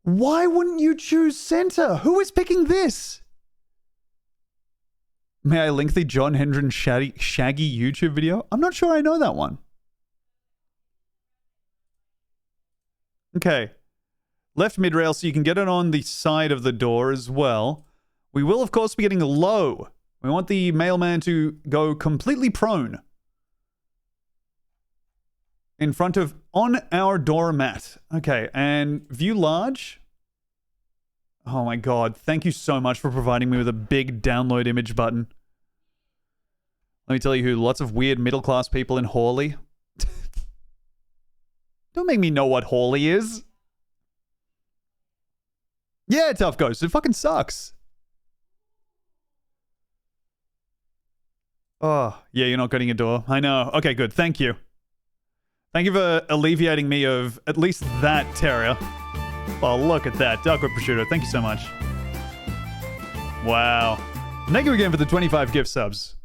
Why wouldn't you choose center? Who is picking this? May I link the John Hendren Shaggy YouTube video? I'm not sure I know that one. Okay. Left mid-rail, so you can get it on the side of the door as well. We will, of course, be getting low. We want the mailman to go completely prone. In front of, on our doormat. Okay, and view large. Oh my god, thank you so much for providing me with a big download image button. Let me tell you who, lots of weird middle-class people in Hawley. Don't make me know what Hawley is. Yeah, Tough Ghost, it fucking sucks. Oh, yeah, you're not getting a door. I know. Okay, good, thank you. Thank you for alleviating me of at least that terror. Oh, look at that. Dark Whip Prosciutto. Thank you so much. Wow. Thank you again for the 25 gift subs.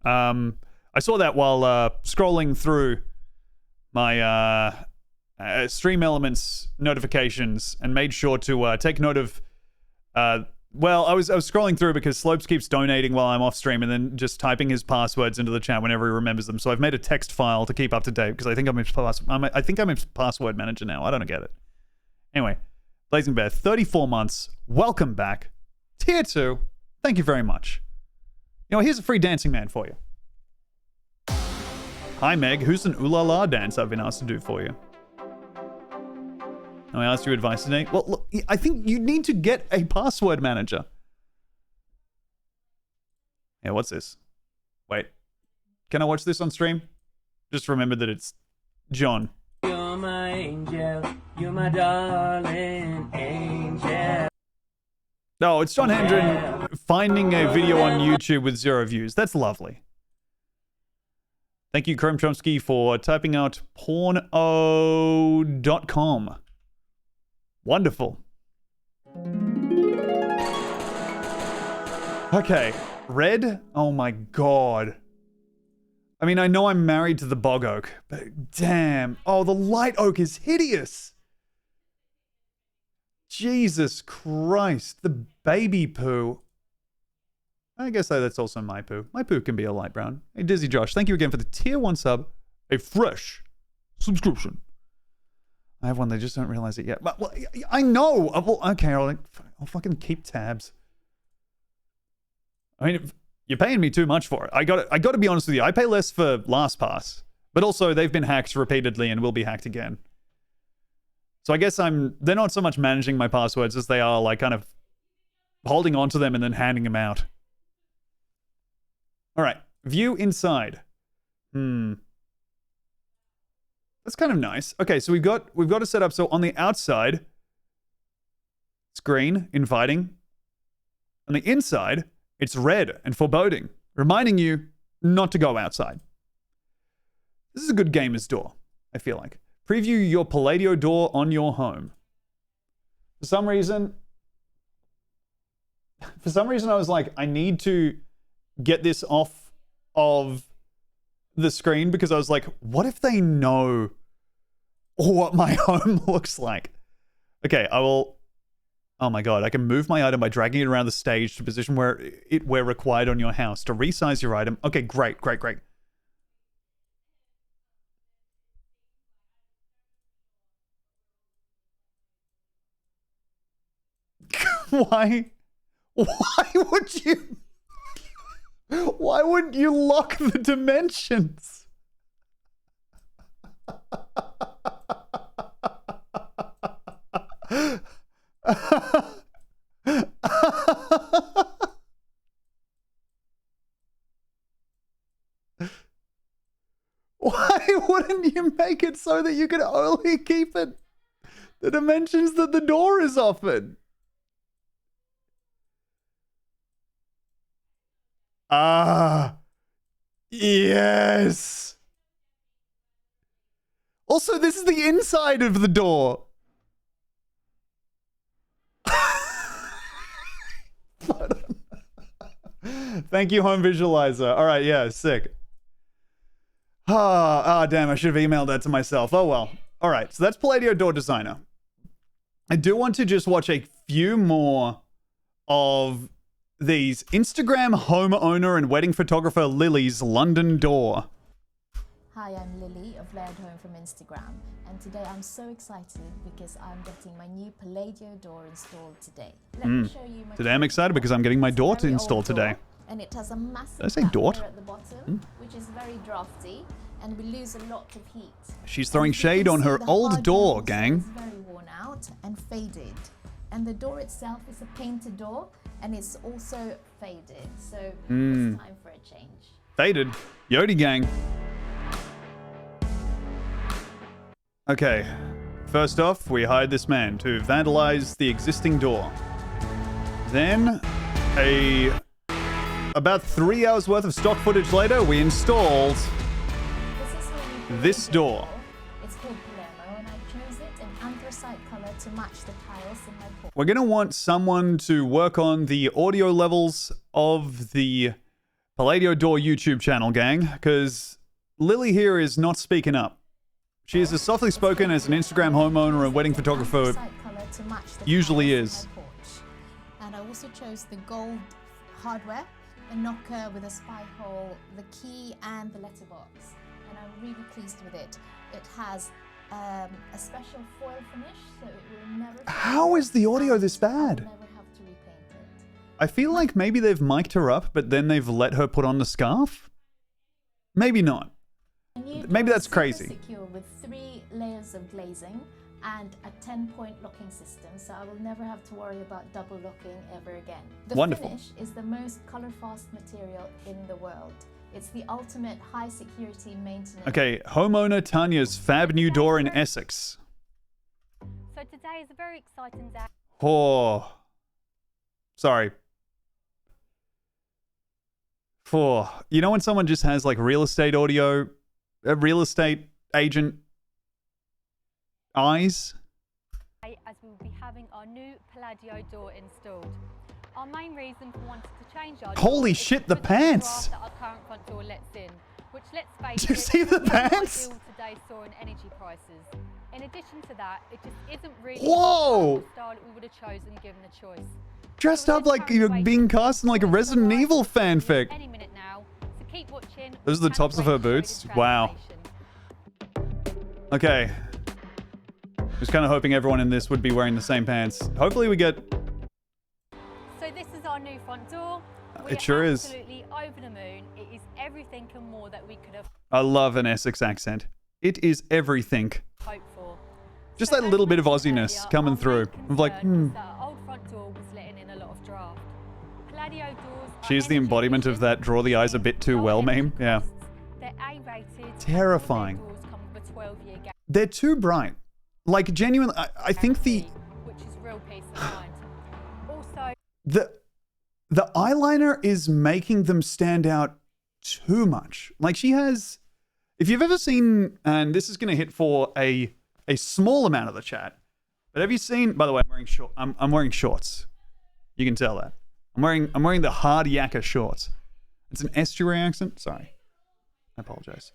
I saw that while scrolling through my Stream Elements notifications and made sure to take note of... well, I was scrolling through because Slopes keeps donating while I'm off stream and then just typing his passwords into the chat whenever he remembers them. So I've made a text file to keep up to date because I think I'm his password manager now. I don't get it. Anyway, Blazing Bear, 34 months. Welcome back. Tier 2. Thank you very much. You know, here's a free dancing man for you. Hi, Meg. Who's an ooh la la dance I've been asked to do for you? I asked you advice today. Well, look, I think you need to get a password manager. Yeah, what's this? Wait. Can I watch this on stream? Just remember that it's John. You're my angel. You're my darling angel. No, it's John Hendren finding a video on YouTube with 0 views. That's lovely. Thank you, Chrome Chomsky, for typing out porno.com. Wonderful. Okay, red? Oh my god. I mean, I know I'm married to the bog oak, but damn. Oh, the light oak is hideous. Jesus Christ, the baby poo. I guess that's also my poo. My poo can be a light brown. Hey, Dizzy Josh, thank you again for the tier 1 sub. A fresh subscription. I have one, they just don't realize it yet. But, well, I know. Okay, I'll fucking keep tabs. I mean, you're paying me too much for it. I got to be honest with you. I pay less for LastPass, but also they've been hacked repeatedly and will be hacked again. So I guess they're not so much managing my passwords as they are like kind of holding on to them and then handing them out. All right, view inside. That's kind of nice. Okay, so we've got a setup. So on the outside, it's green, inviting. On the inside, it's red and foreboding, reminding you not to go outside. This is a good gamer's door, I feel like. Preview your Palladio door on your home. For some reason, I was like, I need to get this off of the screen because I was like, what if they know what my home looks like? Okay, I will... Oh my god, I can move my item by dragging it around the stage to position where required on your house. To resize your item. Okay, great. Why would you... Why wouldn't you lock the dimensions? Why wouldn't you make it so that you could only keep it the dimensions that the door is offered? Ah, yes. Also, this is the inside of the door. Thank you, Home Visualizer. All right, yeah, sick. Damn, I should have emailed that to myself. Oh, well. All right, so that's Palladio Door Designer. I do want to just watch a few more of these. Instagram homeowner and wedding photographer Lily's London door. Hi, I'm Lily of Laird Home from Instagram, and today I'm so excited because I'm getting my new Palladio door installed today. Let me show you my Today I'm excited because I'm getting my door installed today. And it has a massive Did I say dort? at the bottom, which is very drafty, and we lose a lot of heat. She's throwing shade on her old door, gang. It's very worn out and faded. And the door itself is a painted door, and it's also faded. So it's time for a change. Faded. Yodi gang. Okay. First off, we hired this man to vandalize the existing door. Then, about 3 hours worth of stock footage later, we installed this door. It's called Palermo, and I chose it in anthracite color to match the tiles in my porch. We're going to want someone to work on the audio levels of the Palladio Door YouTube channel, gang, because Lily here is not speaking up. She is as softly spoken as an Instagram homeowner and wedding photographer usually is. And I also chose the gold hardware, the knocker with a spy hole, the key, and the letterbox. And I'm really pleased with it. It has a special foil finish, so it will never... How is the audio this bad? Never have to repaint it. I feel like maybe they've mic'd her up, but then they've let her put on the scarf? Maybe not. Maybe that's crazy. Secure with 3 layers of glazing and a 10-point locking system, so I will never have to worry about double locking ever again. The Wonderful. finish is the most color-fast material in the world. It's the ultimate high-security maintenance. Okay, homeowner Tanya's fab new door in Essex. So today is a very exciting day. Oh, sorry. You know when someone just has like real estate audio, a real estate agent eyes? As we will be having our new Palladio door installed. Our main reason for wanting to change our Holy door shit, is the because of pants! draft that our current front door lets in, which let's face Do you it, see the is not pants? ideal today's soaring energy prices. In addition to that, it just isn't really Whoa! the style that we would have chosen given a choice. Dressed up like you're being cast in like a Resident Evil fanfic. Any minute now, so keep watching. Those are the tops of her boots? Wow. Okay. Just kind of hoping everyone in this would be wearing the same pants. Hopefully we get... So this is our new front door. It sure is. Absolutely over the moon. It is everything and more that we could have I love an Essex accent. It is everything. hoped for. Just that little bit of Aussiness coming through. Of like, That our old front door was letting in a lot of draft. Palladio doors are she's the embodiment of that draw the eyes a bit too well meme. Yeah. They're A-rated. Terrifying. Doors come with a 12-year guarantee, They're too bright. Like, genuinely, I think which is real peace of mind. Also, the eyeliner is making them stand out too much. Like, she has If you've ever seen, and this is going to hit for a small amount of the chat, but have you seen? By the way, I'm wearing shorts. You can tell that. I'm wearing the hard yakka shorts. It's an estuary accent. Sorry, I apologize.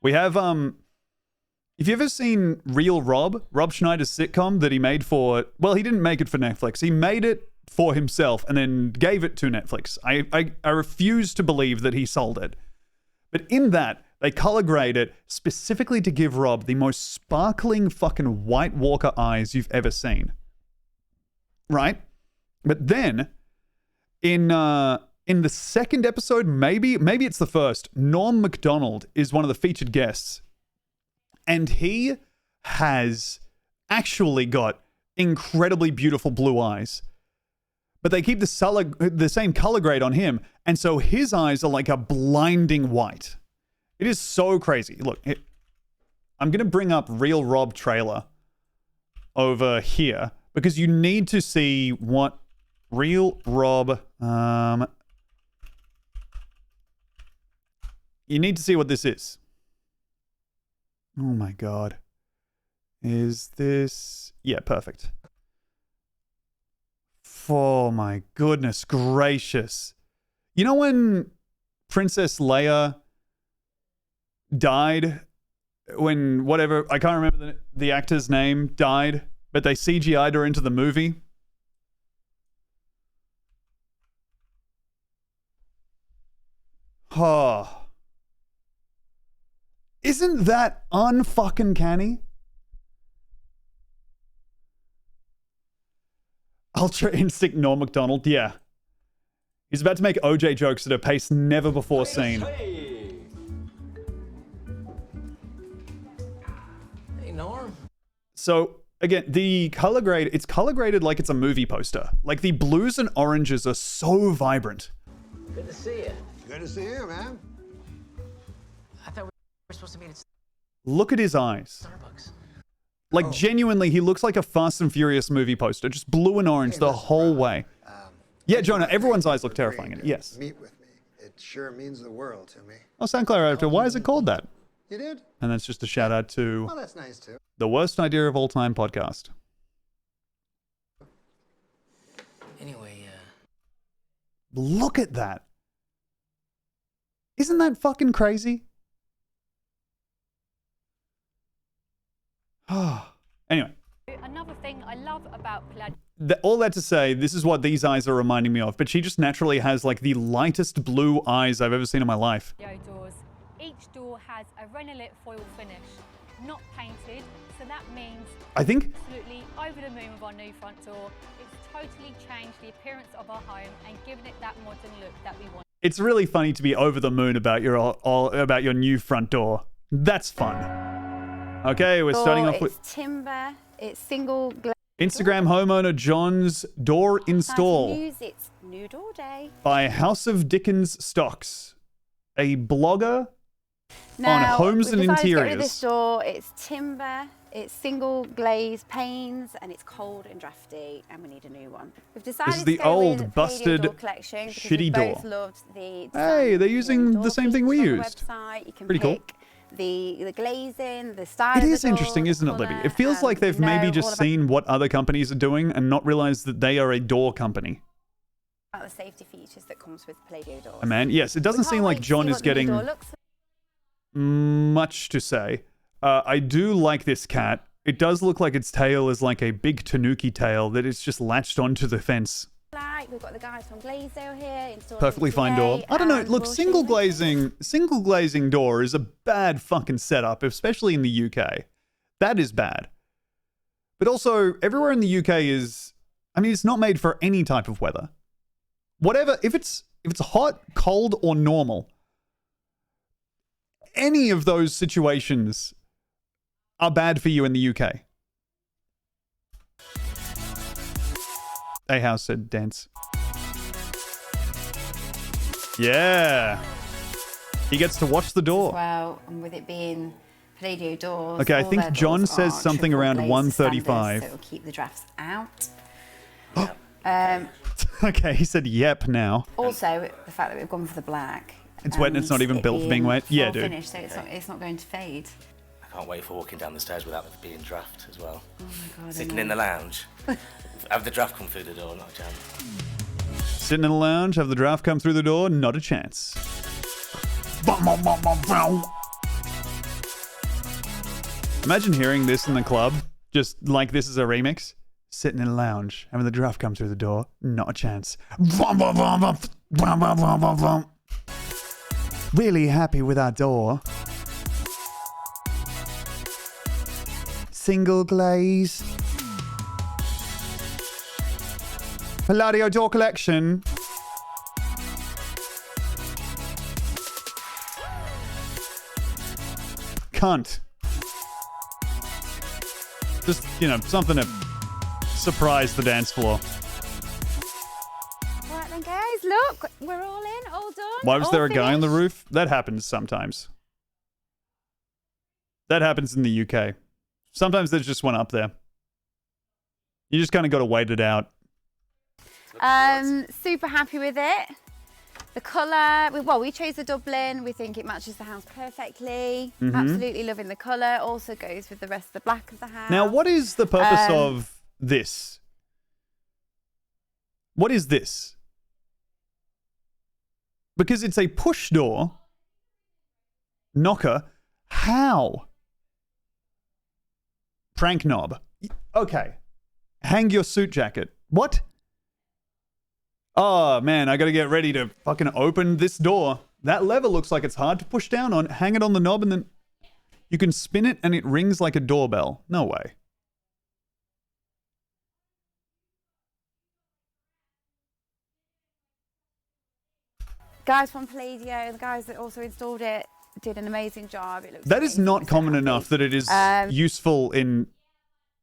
We have If you ever seen Real Rob Schneider's sitcom that he made for, well, he didn't make it for Netflix. He made it for himself and then gave it to Netflix. I refuse to believe that he sold it. But in that, they color grade it specifically to give Rob the most sparkling fucking White Walker eyes you've ever seen. Right? But then, in the second episode, maybe it's the first, Norm Macdonald is one of the featured guests. And he has actually got incredibly beautiful blue eyes. But they keep the same color grade on him. And so his eyes are like a blinding white. It is so crazy. Look, I'm going to bring up Real Rob trailer over here because you need to see what Real Rob... you need to see what this is. Oh my God. Is this... Yeah, perfect. Oh my goodness gracious. You know when Princess Leia died? When whatever, I can't remember the actor's name, died, but they CGI'd her into the movie? Oh. Isn't that unfucking canny? Ultra Instinct Norm Macdonald, yeah. He's about to make OJ jokes at a pace never before seen. Hey, Norm. So, again, the color grade, it's color graded like it's a movie poster. Like the blues and oranges are so vibrant. Good to see you. Good to see you, man. I thought we were supposed to meet at Look at his eyes. Starbucks. Like, genuinely, he looks like a Fast and Furious movie poster. Just blue and orange the whole way. Yeah, Jonah, everyone's eyes look terrifying in it. Yes. Meet with me. It sure means the world to me. Oh, SoundCloud Raptor, why is it called that? You did? And that's just a shout out to Well, that's nice too. the worst idea of all time podcast. Anyway, Look at that. Isn't that fucking crazy? Anyway. Another thing I love about All that to say, this is what these eyes are reminding me of, but she just naturally has like the lightest blue eyes I've ever seen in my life. doors. Each door has a Renalit foil finish, not painted, so that means I think absolutely over the moon with our new front door. It's totally changed the appearance of our home and given it that modern look that we want. it's really funny to be over the moon about your new front door. That's fun. Okay, we're starting off with timber. It's single glaze. Instagram homeowner John's door install It's new door day. by House of Dickens Stocks, a blogger Now, on homes and we decided to get rid of interiors. this door. It's timber. It's single glaze panes, and it's cold and drafty, and we need a new one. We've decided This is the to go old, with busted, door collection because shitty we both door. loved the Hey, they're using the same thing we on the used. website. You can Pretty cool. pick the glazing, the style. It of the is interesting, door, isn't the it, Libby? colour, It feels like they've know maybe all just about seen what other companies are doing and not realized that they are a door company. the safety features that comes with Palladio doors. Oh, man, yes, it doesn't seem like John is getting Door looks much to say. I do like this cat. It does look like its tail is like a big tanuki tail that is just latched onto the fence. like. We've got the guys from Glazo here. Perfectly fine door. I don't know. Look, single glazing door is a bad fucking setup, especially in the UK. That is bad. But also, everywhere in the UK is, I mean, it's not made for any type of weather. Whatever, if it's hot, cold, or normal, any of those situations are bad for you in the UK. A House said dance. Yeah. He gets to watch the door. Well, and with it being Palladio doors. Okay, I all think their John doors says are something triple around glazed 135. standards, so it'll keep the drafts out. Okay, he said yep now. Also, the fact that we've gone for the black It's wet and it's not even built for being wet. Yeah, dude. Finished, so it's not going to fade. I can't wait for walking down the stairs without it being draft as well. Oh my god. Sitting in the lounge. Have the draft come through the door, not a chance. Sitting in the lounge, have the draft come through the door, not a chance. Imagine hearing this in the club, just like this is a remix. Sitting in a lounge, having the draft come through the door, not a chance. Really happy with our door. Single glaze. Palladio door collection. Cunt. Just, you know, something to surprise the dance floor. All right then, guys, look, we're all in, all done. Why was all there a guy on the finished. roof? That happens sometimes. That happens in the UK. Sometimes there's just one up there. You just kind of got to wait it out. Super happy with it. The colour, we chose the Dublin. We think it matches the house perfectly. Mhm. Absolutely loving the colour. Also goes with the rest of the black of the house. Now, what is the purpose of this? What is this? Because it's a push door. Knocker. How? Prank knob. Okay. Hang your suit jacket. What? Oh, man, I gotta get ready to fucking open this door. That lever looks like it's hard to push down on. Hang it on the knob and then you can spin it and it rings like a doorbell. No way. Guys from Palladio, the guys that also installed it, did an amazing job. It looks That is amazing. not common enough that it is useful in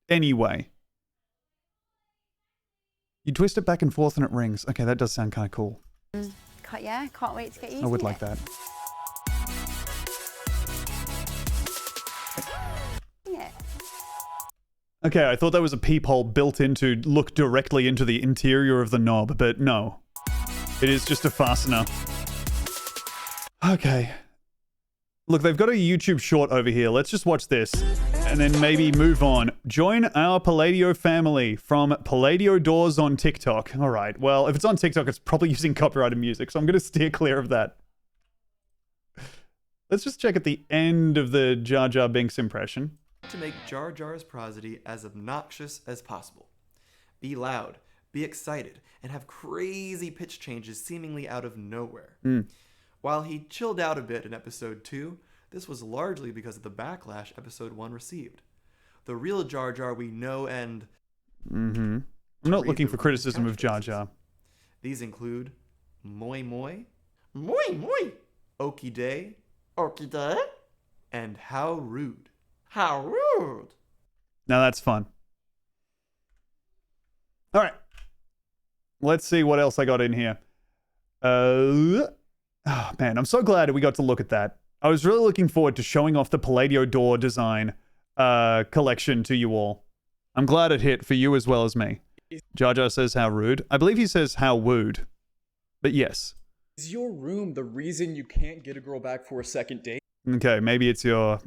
any way. You twist it back and forth and it rings. Okay, that does sound kind of cool. Yeah, can't wait to get used I would to like it. that. Yeah. Okay, I thought that was a peephole built in to look directly into the interior of the knob, but no. It is just a fastener. Okay. Look, they've got a YouTube short over here. Let's just watch this and then maybe move on. Join our Palladio family from Palladio Doors on TikTok. All right. Well, if it's on TikTok, it's probably using copyrighted music, so I'm going to steer clear of that. Let's just check at the end of the Jar Jar Binks impression. To make Jar Jar's prosody as obnoxious as possible. Be loud, be excited, and have crazy pitch changes seemingly out of nowhere. While he chilled out a bit in episode 2, this was largely because of the backlash episode 1 received. The real Jar Jar we know and... I'm not looking for criticism of Jar Jar. These include Moi Moi, Moi Moi, Okie Day, Okie day. and How Rude. How rude. Now that's fun. All right. Let's see what else I got in here. Oh, man, I'm so glad we got to look at that. I was really looking forward to showing off the Palladio door design collection to you all. I'm glad it hit for you as well as me. Jar Jar says how rude. I believe he says how wooed. But yes. Is your room the reason you can't get a girl back for a second date? Okay, maybe it's your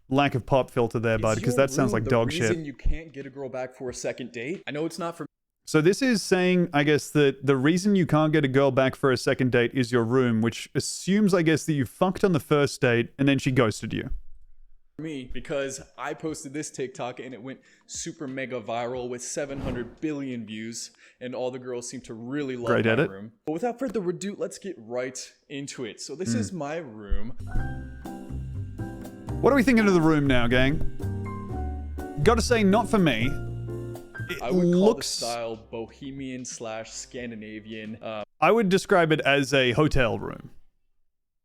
lack of pop filter there, bud, because that sounds like dog shit. The reason you can't get a girl back for a second date? I know it's not for So this is saying, I guess, that the reason you can't get a girl back for a second date is your room, which assumes, I guess, that you fucked on the first date and then she ghosted you. me, because I posted this TikTok and it went super mega viral with 700 billion views, and all the girls seem to really love Great my edit. room. But without further ado, let's get right into it. So this is my room. What are we thinking of the room now, gang? Gotta say, not for me. It I would call looks... the style bohemian / Scandinavian. I would describe it as a hotel room.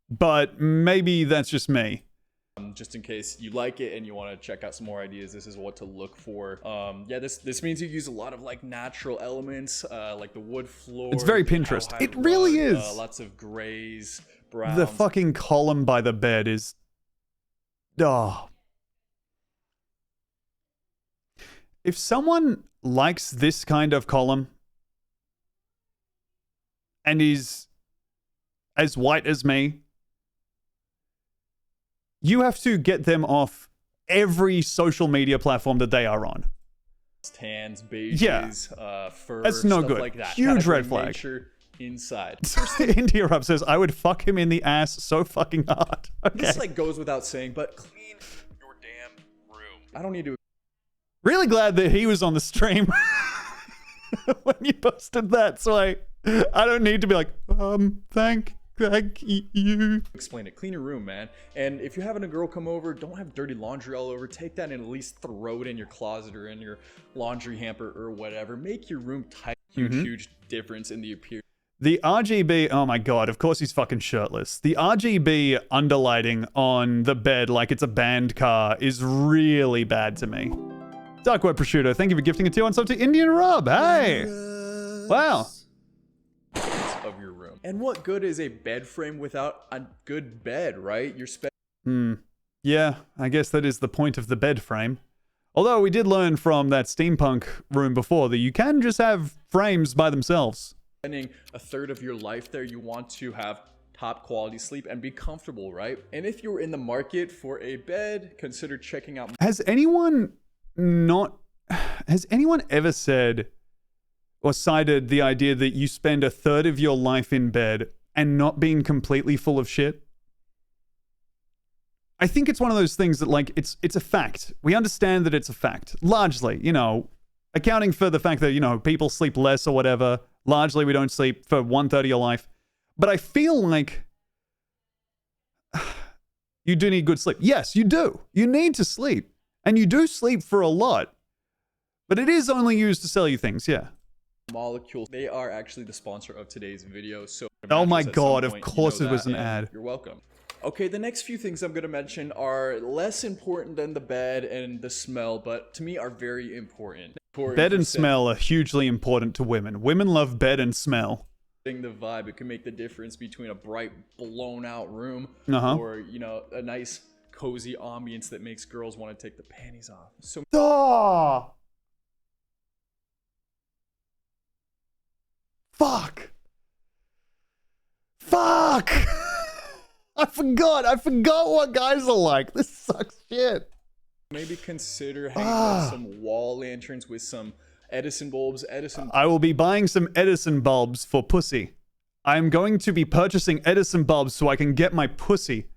But maybe that's just me. Just in case you like it and you want to check out some more ideas, this is what to look for. Yeah, this means you use a lot of like natural elements, like the wood floor. It's very Pinterest. It really is. Lots of grays, browns. The fucking column by the bed is... Oh. If someone likes this kind of column and is as white as me, you have to get them off every social media platform that they are on. Tans, beiges, fur, that's no stuff good. like that. Huge Kinda red bring flag. nature inside. India Rub says, I would fuck him in the ass so fucking hard. Okay. This like goes without saying, but clean your damn room. I don't need to. Really glad that he was on the stream when you posted that, so I don't need to be like, thank you. Explain it. Clean your room, man. And if you're having a girl come over, don't have dirty laundry all over. Take that and at least throw it in your closet or in your laundry hamper or whatever. Make your room tight. Huge difference in the appearance. The RGB, oh my god, of course he's fucking shirtless. The RGB underlighting on the bed like it's a band car is really bad to me. Dark Web Prosciutto, thank you for gifting a tier 1 sub to Indian Rub. Hey! Wow. Of your room. And what good is a bed frame without a good bed, right? You're Yeah, I guess that is the point of the bed frame. Although we did learn from that steampunk room before that you can just have frames by themselves. spending a third of your life there. You want to have top quality sleep and be comfortable, right? And if you're in the market for a bed, consider checking out. Has anyone ever said or cited the idea that you spend a third of your life in bed and not being completely full of shit? I think it's one of those things that, like, it's a fact. We understand that it's a fact. Largely, you know, accounting for the fact that, you know, people sleep less or whatever. Largely, we don't sleep for 1/3 of your life. But I feel like you do need good sleep. Yes, you do. You need to sleep. And you do sleep for a lot. But it is only used to sell you things, yeah. Molecules, they are actually the sponsor of today's video. So oh my god, of course it was an ad. You're welcome. Okay, the next few things I'm going to mention are less important than the bed and the smell, but to me are very important. Bed and smell are hugely important to women. Women love bed and smell. The vibe, it can make the difference between a bright, blown out room or, you know, a nice, cozy ambience that makes girls want to take the panties off. So Fuck! I forgot what guys are like. This sucks shit. Maybe consider hanging up some wall lanterns with some Edison bulbs. I will be buying some Edison bulbs for pussy. I'm going to be purchasing Edison bulbs so I can get my pussy.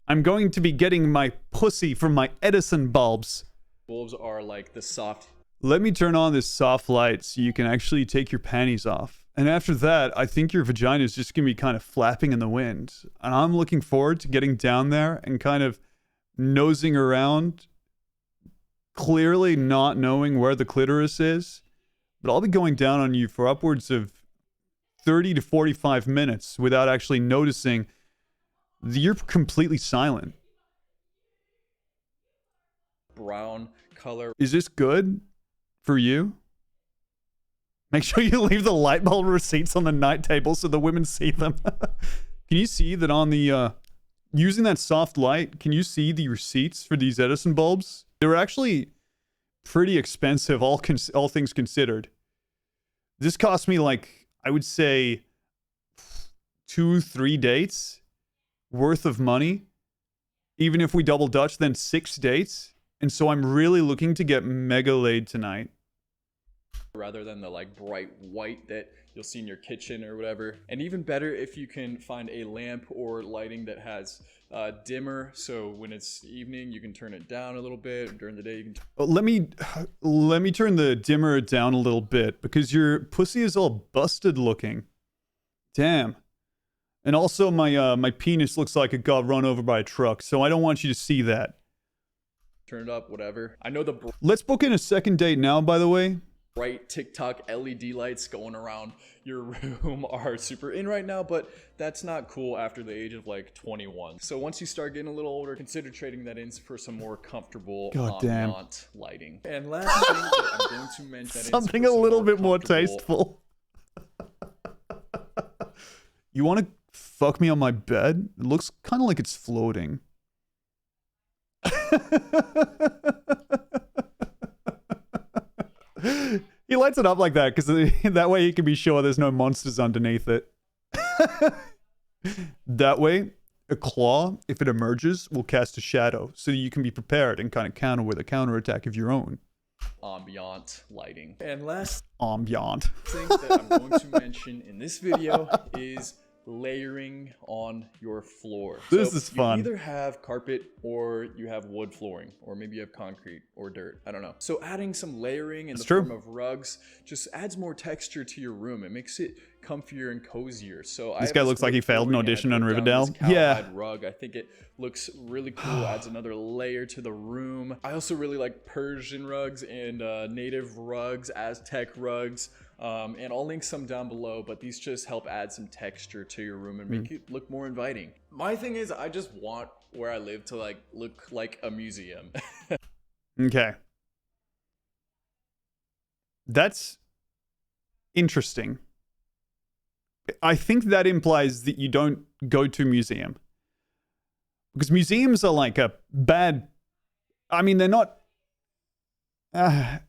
I'm going to be getting my pussy from my Edison bulbs. Bulbs are like the soft. Let me turn on this soft light so you can actually take your panties off. And after that, I think your vagina is just going to be kind of flapping in the wind. And I'm looking forward to getting down there and kind of nosing around, clearly not knowing where the clitoris is. But I'll be going down on you for upwards of 30 to 45 minutes without actually noticing that you're completely silent. Brown color. Is this good for you? Make sure you leave the light bulb receipts on the night table so the women see them. Can you see that on the, using that soft light, can you see the receipts for these Edison bulbs? They were actually pretty expensive, all things considered. This cost me, like, I would say 2-3 dates worth of money. Even if we double Dutch, then 6 dates. And so I'm really looking to get mega laid tonight. Rather than the like bright white that you'll see in your kitchen or whatever. And even better if you can find a lamp or lighting that has dimmer, so when it's evening you can turn it down a little bit. During the day you can let me turn the dimmer down a little bit because your pussy is all busted looking. Damn. And also my penis looks like it got run over by a truck, so I don't want you to see that. Turn it up, whatever. I know the let's book in a second date now, by the way. Bright TikTok LED lights going around your room are super in right now, but that's not cool after the age of like 21. So once you start getting a little older, consider trading that in for some more comfortable ambient lighting. And last thing that I'm going to mention something a little bit more tasteful. You want to fuck me on my bed? It looks kind of like it's floating. He lights it up like that because that way he can be sure there's no monsters underneath it. That way, a claw, if it emerges, will cast a shadow so that you can be prepared and kind of counter with a counterattack of your own. Ambient lighting. And last Ambient. thing that I'm going to mention in this video is layering on your floor. This is fun. You either have carpet or you have wood flooring, or maybe you have concrete or dirt. I don't know. So adding some layering in the form of rugs just adds more texture to your room. It makes it comfier and cozier. So This guy looks like he failed an audition on Riverdale. Yeah. Rug. I think it looks really cool. Adds another layer to the room. I also really like Persian rugs and native rugs, Aztec rugs. And I'll link some down below, but these just help add some texture to your room and make it look more inviting. My thing is, I just want where I live to like look like a museum. Okay. That's interesting. I think that implies that you don't go to a museum. Because museums are like a bad... I mean, they're not... I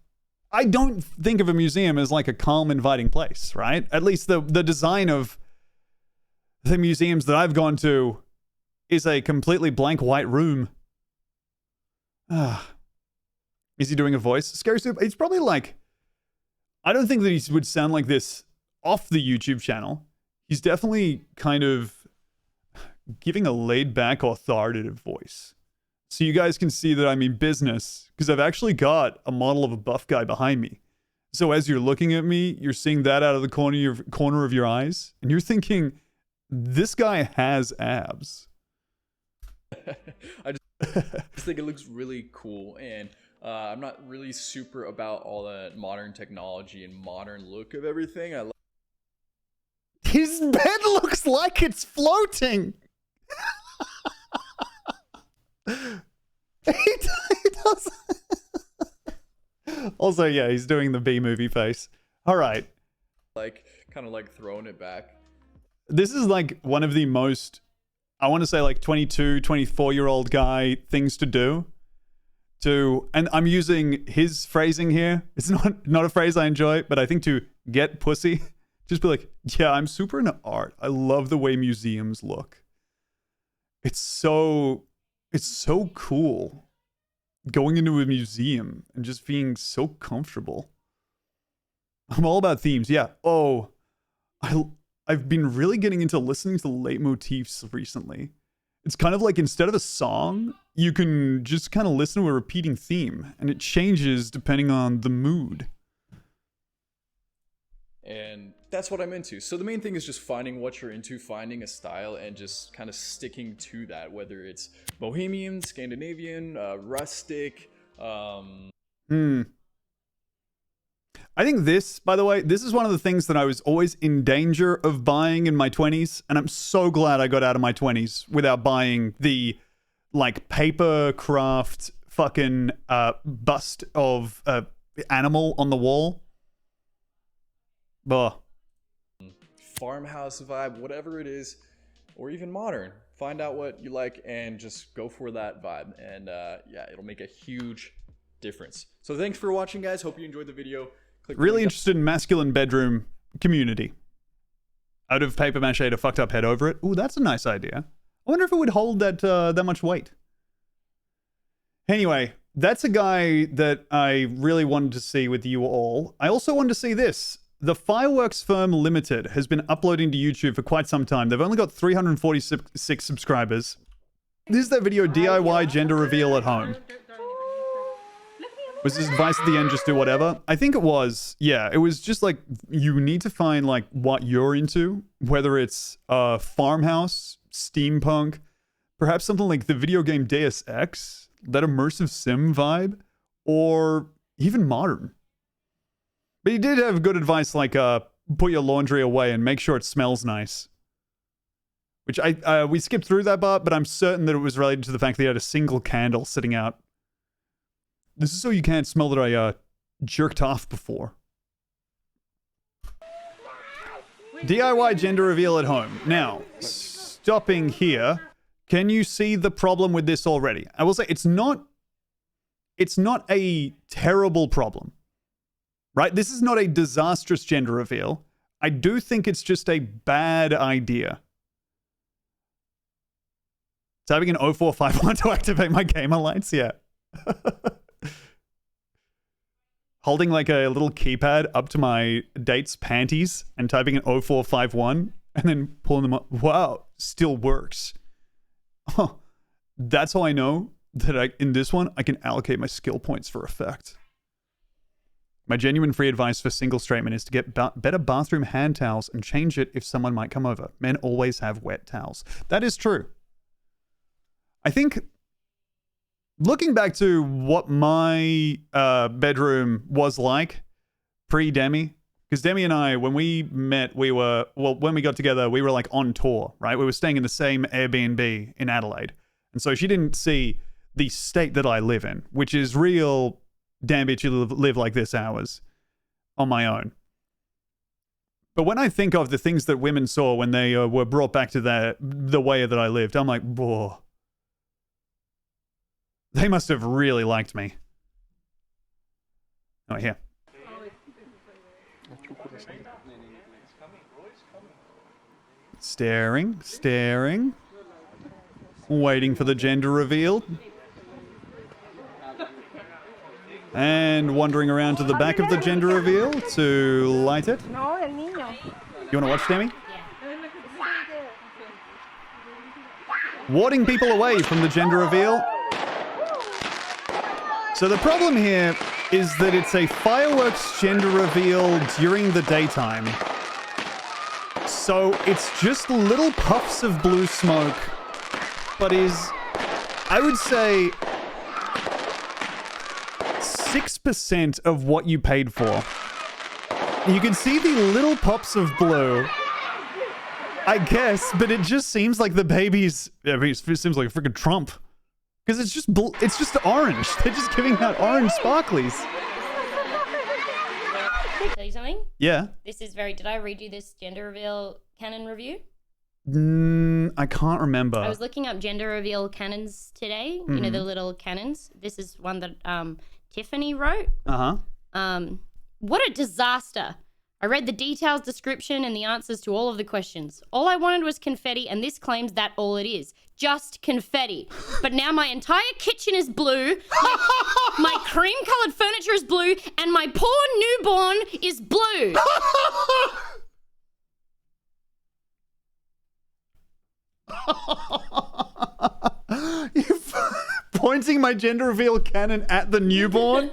don't think of a museum as like a calm, inviting place, right? At least the design of the museums that I've gone to is a completely blank white room. Is he doing a voice? Scary Soup? It's probably like... I don't think that he would sound like this off the YouTube channel. He's definitely kind of giving a laid-back, authoritative voice. So you guys can see that I mean business, because I've actually got a model of a buff guy behind me. So as you're looking at me, you're seeing that out of the corner of your eyes, and you're thinking, this guy has abs. I just think it looks really cool, and I'm not really super about all that modern technology and modern look of everything. His bed looks like it's floating. He does. Also, yeah, he's doing the B-movie face. All right. Like, kind of like throwing it back. This is like one of the most, I want to say like 22, 24-year-old guy things to do. And I'm using his phrasing here. It's not a phrase I enjoy, but I think to get pussy, just be like, yeah, I'm super into art. I love the way museums look. It's so cool going into a museum and just being so comfortable. I'm all about themes. Yeah. Oh, I've been really getting into listening to leitmotifs recently. It's kind of like instead of a song, you can just kind of listen to a repeating theme, and it changes depending on the mood. And that's what I'm into. So the main thing is just finding what you're into, finding a style, and just kind of sticking to that, whether it's bohemian, Scandinavian, rustic. I think this, by the way, this is one of the things that I was always in danger of buying in my 20s, and I'm so glad I got out of my 20s without buying the, like, paper craft fucking bust of animal on the wall. Bah. Farmhouse vibe, whatever it is, or even modern. Find out what you like and just go for that vibe. And yeah, it'll make a huge difference. So thanks for watching, guys. Hope you enjoyed the video. Really interested in masculine bedroom community. Out of paper mache a fucked up head over it. Ooh, that's a nice idea. I wonder if it would hold that much weight. Anyway, that's a guy that I really wanted to see with you all. I also wanted to see this. The Fireworks Firm Limited has been uploading to YouTube for quite some time. They've only got 346 subscribers. This is their video, DIY Gender Reveal at Home. Was his advice at the end just do whatever? I think it was. Yeah, it was just like, you need to find like what you're into, whether it's a farmhouse, steampunk, perhaps something like the video game Deus Ex, that immersive sim vibe, or even modern. But he did have good advice like put your laundry away and make sure it smells nice. Which we skipped through that part, but I'm certain that it was related to the fact that he had a single candle sitting out. This is so you can't smell that I jerked off before. DIY gender reveal at home. Now, stopping here, can you see the problem with this already? I will say it's not a terrible problem. Right? This is not a disastrous gender reveal. I do think it's just a bad idea. Typing in 0451 to activate my gamer lights, yeah. Holding like a little keypad up to my date's panties and typing in 0451 and then pulling them up. Wow, still works. Oh, that's how I know that in this one, I can allocate my skill points for effect. My genuine free advice for single straight men is to get better bathroom hand towels and change it if someone might come over. Men always have wet towels. That is true. I think, looking back to what my bedroom was like pre-Demi, because Demi and I, when we met, when we got together, we were like on tour, right? We were staying in the same Airbnb in Adelaide. And so she didn't see the state that I live in, which is real... damn bitch, you live like this hours on my own. But when I think of the things that women saw when they were brought back to the way that I lived, I'm like, whoa. They must have really liked me. Oh, here. Staring, staring. Waiting for the gender reveal. And wandering around to the back of the gender reveal to light it. No, el niño. You want to watch, Demi? Warding people away from the gender reveal. So the problem here is that it's a fireworks gender reveal during the daytime. So it's just little puffs of blue smoke, but is, I would say, 6% of what you paid for. You can see the little pops of blue, I guess, but it just seems like the baby's, it seems like a freaking Trump. Because it's just orange. They're just giving out orange sparklies. Tell you something? Yeah. This is did I read you this gender reveal canon review? I can't remember. I was looking up gender reveal canons today. You know, the little canons. This is one that Tiffany wrote. What a disaster. I read the details, description, and the answers to all of the questions. All I wanted was confetti, and this claims that all it is. Just confetti. But now my entire kitchen is blue, my cream-coloured furniture is blue, and my poor newborn is blue. You're pointing my gender reveal cannon at the newborn?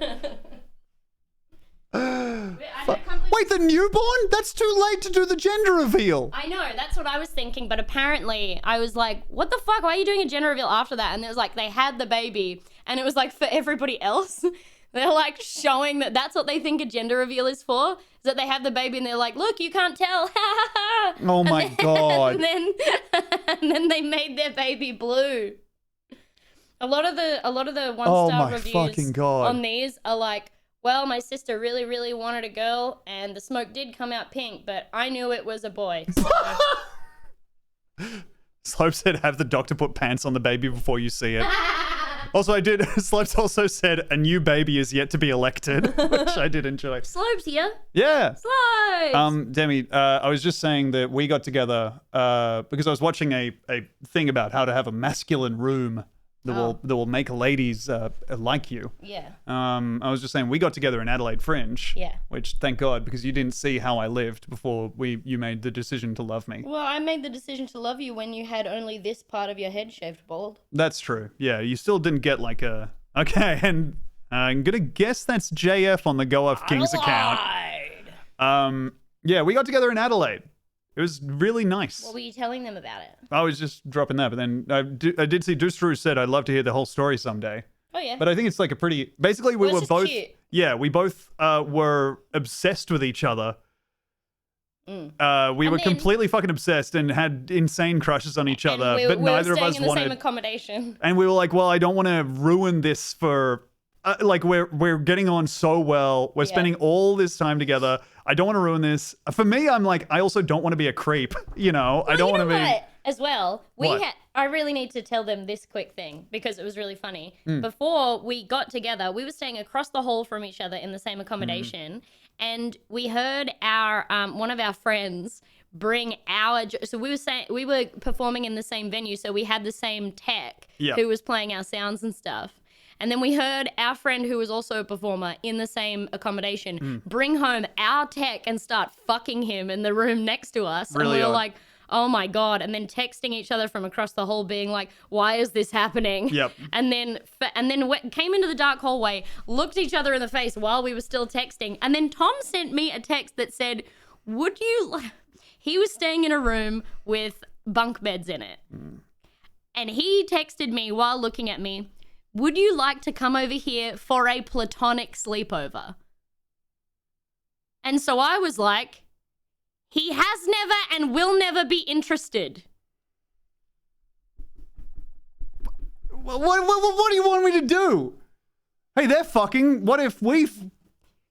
Wait, the newborn? That's too late to do the gender reveal. I know, that's what I was thinking, but apparently I was like, what the fuck? Why are you doing a gender reveal after that? And it was like, they had the baby, and it was like for everybody else. They're like showing that that's what they think a gender reveal is for, is that they have the baby and they're like, look, you can't tell. Oh my God. And then they made their baby blue. A lot of the one-star reviews on these are like, well, my sister really, really wanted a girl, and the smoke did come out pink, but I knew it was a boy. So. Slope said, have the doctor put pants on the baby before you see it. Also, Slopes also said, a new baby is yet to be elected, which I did enjoy. Slopes here. Yeah. Slopes. Demi, I was just saying that we got together because I was watching a thing about how to have a masculine room that will make ladies like you. Yeah. I was just saying we got together in Adelaide Fringe. Yeah. Which, thank God, because you didn't see how I lived before you made the decision to love me. Well, I made the decision to love you when you had only this part of your head shaved bald. That's true. Yeah, you still didn't get like a... Okay, and I'm going to guess that's JF on the Go Off Kings account. Yeah, we got together in Adelaide. It was really nice. What were you telling them about it? I was just dropping that, but then I did see Dustru said I'd love to hear the whole story someday. Oh, yeah. But I think it's like a pretty... Basically, we were both... Cute. Yeah, we both were obsessed with each other. We were completely fucking obsessed and had insane crushes on each other, but neither of us wanted... We were staying in the same accommodation. And we were like, well, I don't want to ruin this for... like, we're getting on so well. We're spending all this time together. I don't want to ruin this. For me, I'm like, I also don't want to be a creep. You know, I don't want to be... What? As well, I really need to tell them this quick thing because it was really funny. Before we got together, we were staying across the hall from each other in the same accommodation, and we heard our one of our friends bring our, so we were performing in the same venue, so we had the same tech who was playing our sounds and stuff. And then we heard our friend who was also a performer in the same accommodation bring home our tech and start fucking him in the room next to us. Really and we were odd. like, oh my God. And then texting each other from across the hall being like, why is this happening? Yep. And then came into the dark hallway, looked each other in the face while we were still texting. And then Tom sent me a text that said, would you... He was staying in a room with bunk beds in it. And he texted me while looking at me, would you like to come over here for a platonic sleepover? And so I was like, he has never and will never be interested. What do you want me to do? Hey, they're fucking. What if we...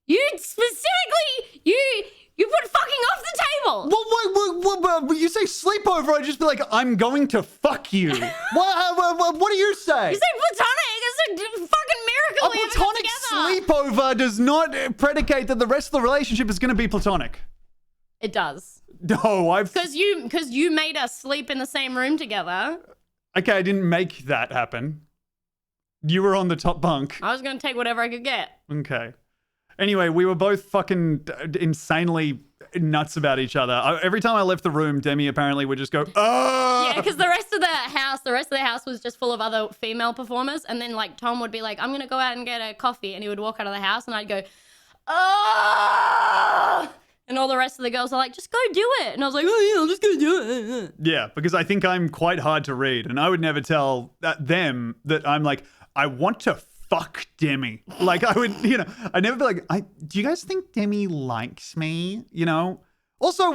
You specifically, you put fucking off the table. What, you say sleepover, I'd just be like, I'm going to fuck you. what do you say? You say platonic. It's a fucking miracle. A platonic sleepover does not predicate that the rest of the relationship is going to be platonic. It does. No, because you made us sleep in the same room together. Okay, I didn't make that happen. You were on the top bunk. I was going to take whatever I could get. Okay. Anyway, we were both fucking insanely nuts about each other. Every time I left the room, Demi apparently would just go, oh! Yeah, because the rest of the house was just full of other female performers. And then like Tom would be like, I'm going to go out and get a coffee. And he would walk out of the house and I'd go, oh! And all the rest of the girls are like, just go do it. And I was like, oh yeah, I'm just going to do it. Yeah, because I think I'm quite hard to read. And I would never tell them that I'm like, I want to fuck Demi. Like I would, I'd never be like, do you guys think Demi likes me? Also,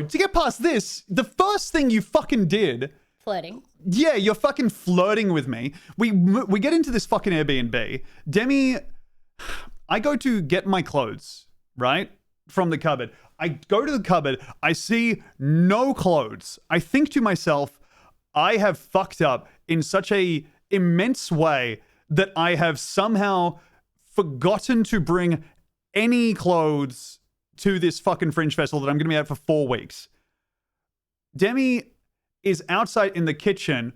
to get past this, the first thing you fucking did. Flirting. Yeah, you're fucking flirting with me. We get into this fucking Airbnb. Demi, I go to get my clothes, right? From the cupboard. I go to the cupboard. I see no clothes. I think to myself, I have fucked up in such a immense way that I have somehow forgotten to bring any clothes to this fucking Fringe Festival that I'm going to be at for 4 weeks. Demi is outside in the kitchen.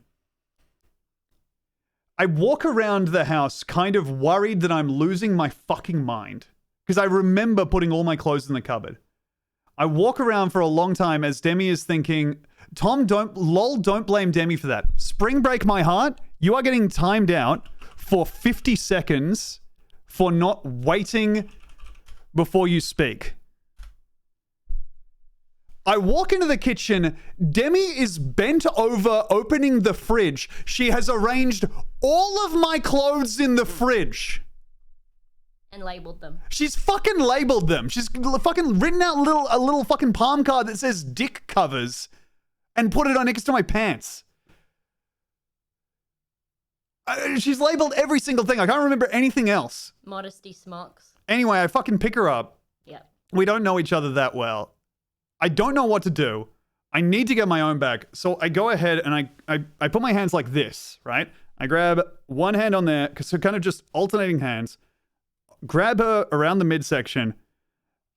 I walk around the house kind of worried that I'm losing my fucking mind because I remember putting all my clothes in the cupboard. I walk around for a long time as Demi is thinking, Tom, don't blame Demi for that. Spring break my heart. You are getting timed out for 50 seconds for not waiting before you speak. I walk into the kitchen. Demi is bent over opening the fridge. She has arranged all of my clothes in the fridge. And labeled them. She's fucking labeled them. She's fucking written out a little fucking palm card that says dick covers and put it on next to my pants. She's labeled every single thing. I can't remember anything else. Modesty smocks. Anyway, I fucking pick her up. Yeah. We don't know each other that well. I don't know what to do. I need to get my own bag. So I go ahead and I put my hands like this, right? I grab one hand on there, so kind of just alternating hands. Grab her around the midsection.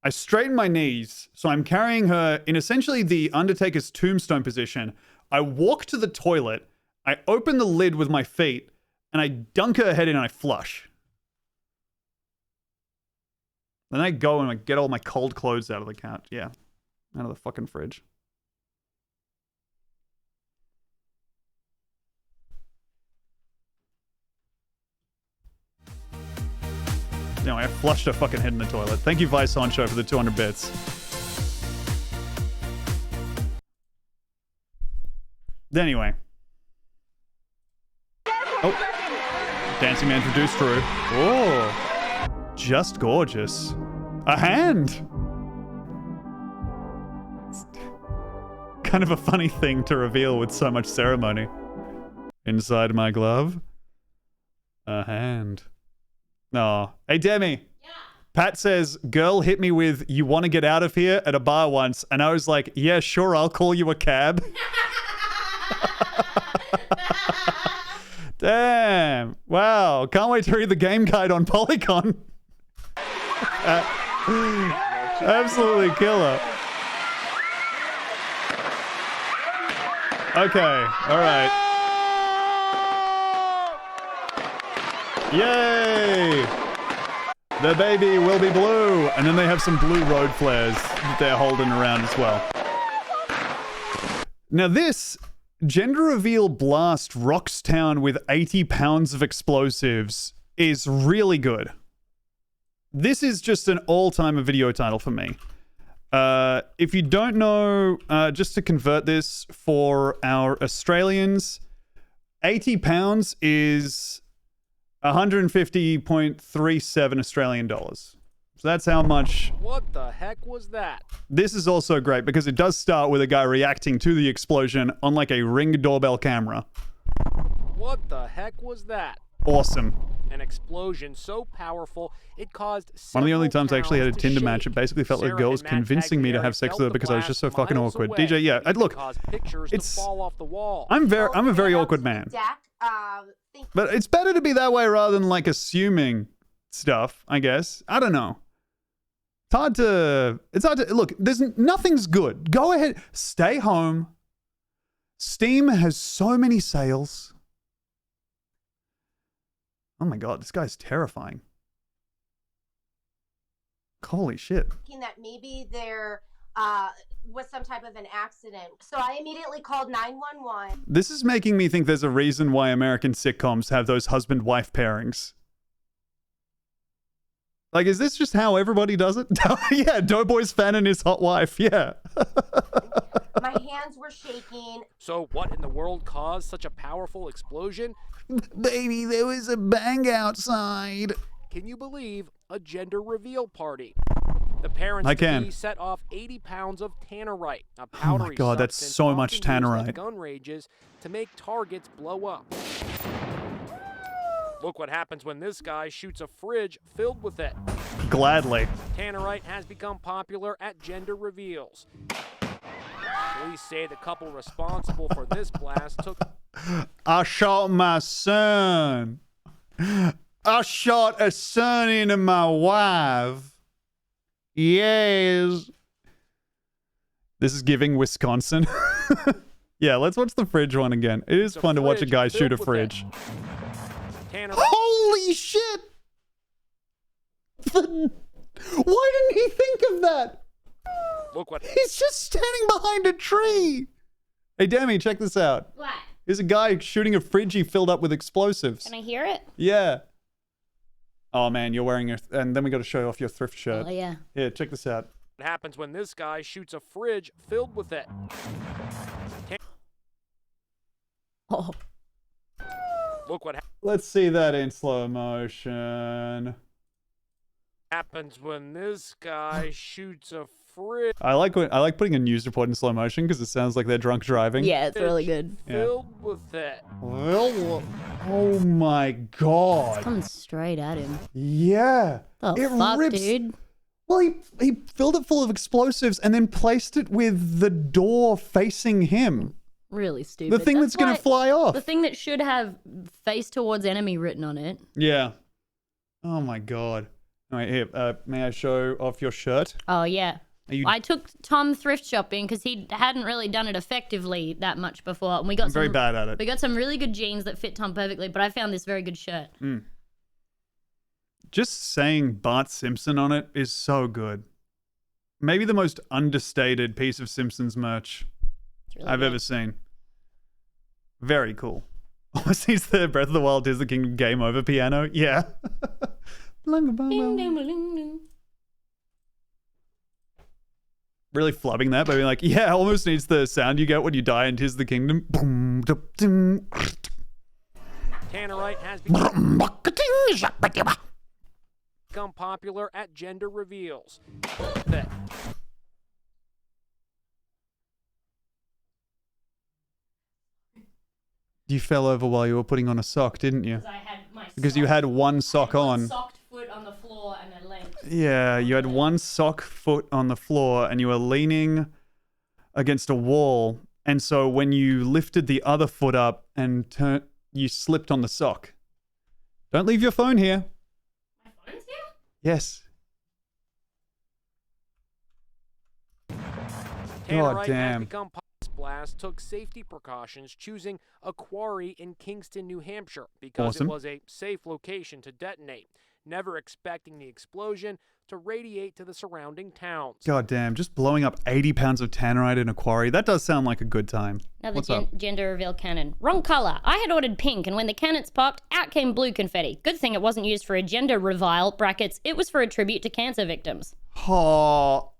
I straighten my knees, so I'm carrying her in essentially the Undertaker's tombstone position. I walk to the toilet. I open the lid with my feet, and I dunk her head in and I flush. Then I go and I get all my cold clothes out of the couch. Yeah, out of the fucking fridge. Anyway, I flushed her fucking head in the toilet. Thank you, Vice Sancho, for the 200 bits. Anyway. Oh. Dancing Man introduced Drew. Oh. Just gorgeous. A hand. It's kind of a funny thing to reveal with so much ceremony. Inside my glove. A hand. Oh. Hey, Demi. Yeah. Pat says, girl hit me with, you want to get out of here at a bar once. And I was like, yeah, sure, I'll call you a cab. Damn. Wow. Can't wait to read the game guide on Polygon. Absolutely killer. Okay, all right. Yay! The baby will be blue. And then they have some blue road flares that they're holding around as well. Now this gender reveal blast rocks town with 80 pounds of explosives is really good. This is just an all-time video title for me. If you don't know, just to convert this for our Australians, 80 pounds is 150.37 Australian dollars. So that's how much. What the heck was that? This is also great because it does start with a guy reacting to the explosion on like a Ring doorbell camera. What the heck was that? Awesome. An explosion so powerful it caused One of the only times I actually had a Tinder match, it basically felt like a girl was convincing me to have sex with her because I was just so fucking awkward. DJ, yeah, look, it's. I'm a very awkward man. But it's better to be that way rather than like assuming stuff, I guess. I don't know. It's hard to, look, nothing's good. Go ahead, stay home. Steam has so many sales. Oh my God, this guy's terrifying. Holy shit. Thinking that maybe there was some type of an accident. So I immediately called 911. This is making me think there's a reason why American sitcoms have those husband-wife pairings. Like, is this just how everybody does it? Yeah, Doughboy's fan and his hot wife, yeah. My hands were shaking. So what in the world caused such a powerful explosion? Baby, there was a bang outside. Can you believe a gender reveal party? The parents I can. set off 80 pounds of tannerite, a powdery Oh my God, that's substance so often much used at tannerite. gun ranges to make targets blow up. Look what happens when this guy shoots a fridge filled with it. Gladly. Tannerite has become popular at gender reveals. Police say the couple responsible for this blast took... I shot my son. I shot a son into my wife. Yes. This is giving Wisconsin. Yeah, let's watch the fridge one again. It is fun to watch a guy shoot a fridge. Holy shit! Why didn't he think of that? Look what... He's just standing behind a tree. Hey, Demi, check this out. What? There's a guy shooting a fridge he filled up with explosives. Can I hear it? Yeah. Oh, man, you're wearing your... And then we got to show off your thrift shirt. Oh, yeah. Yeah, check this out. What happens when this guy shoots a fridge filled with it? Oh. Look what Let's see that in slow motion. happens when this guy shoots a fridge I like putting a news report in slow motion because it sounds like they're drunk driving. Yeah, it's really good. filled with it. Well, oh my God. It's coming straight at him. Yeah. The it fuck, rips. dude? Well, he filled it full of explosives and then placed it with the door facing him. Really stupid. The thing that's going to fly off. The thing that should have face towards enemy written on it. Yeah. Oh my God. All right, here, may I show off your shirt? Oh, yeah. You... I took Tom thrift shopping because he hadn't really done it effectively that much before. And we got I'm very bad at it. We got some really good jeans that fit Tom perfectly, but I found this very good shirt. Mm. Just saying Bart Simpson on it is so good. Maybe the most understated piece of Simpsons merch really I've good. ever seen. Very cool. Almost needs the Breath of the Wild Tears of the Kingdom game over piano. Yeah. Really flubbing that by being like, yeah, almost needs the sound you get when you die in Tears of the Kingdom. Tannerite has become popular at gender reveals. You fell over while you were putting on a sock, didn't you? I had my Because you had one sock on. socked foot on the floor and a leg. Yeah, you had one sock foot on the floor and you were leaning against a wall. And so when you lifted the other foot up and you slipped on the sock. Don't leave your phone here. My phone's here? Yes. Tannerite has damn. become Blast took safety precautions, choosing a quarry in Kingston, New Hampshire, because Awesome. it was a safe location to detonate, never expecting the explosion to radiate to the surrounding towns. God damn, just blowing up 80 pounds of tannerite in a quarry. That does sound like a good time. Another What's up? gender reveal cannon. Wrong color. I had ordered pink, and when the cannons popped, out came blue confetti. Good thing it wasn't used for a gender reveal, brackets, it was for a tribute to cancer victims. Oh.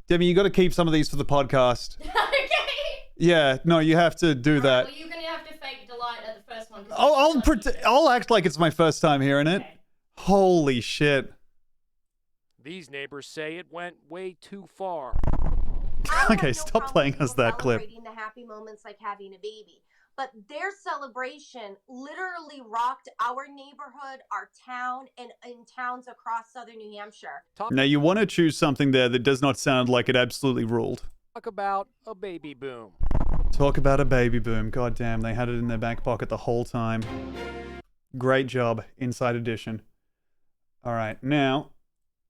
Demi, you got to keep some of these for the podcast. Okay. Yeah, no, you have to do that. Well, you're going to have to fake delight at the first one. I'll act like it's my first time hearing it. Holy shit. These neighbors say it went way too far. Okay, stop playing us that clip. Celebrating the happy moments like having a baby. But their celebration literally rocked our neighborhood, our town, and in towns across southern New Hampshire. Now, you want to choose something there that does not sound like it absolutely ruled. Talk about a baby boom. Talk about a baby boom. God damn, they had it in their back pocket the whole time. Great job, Inside Edition. All right, now,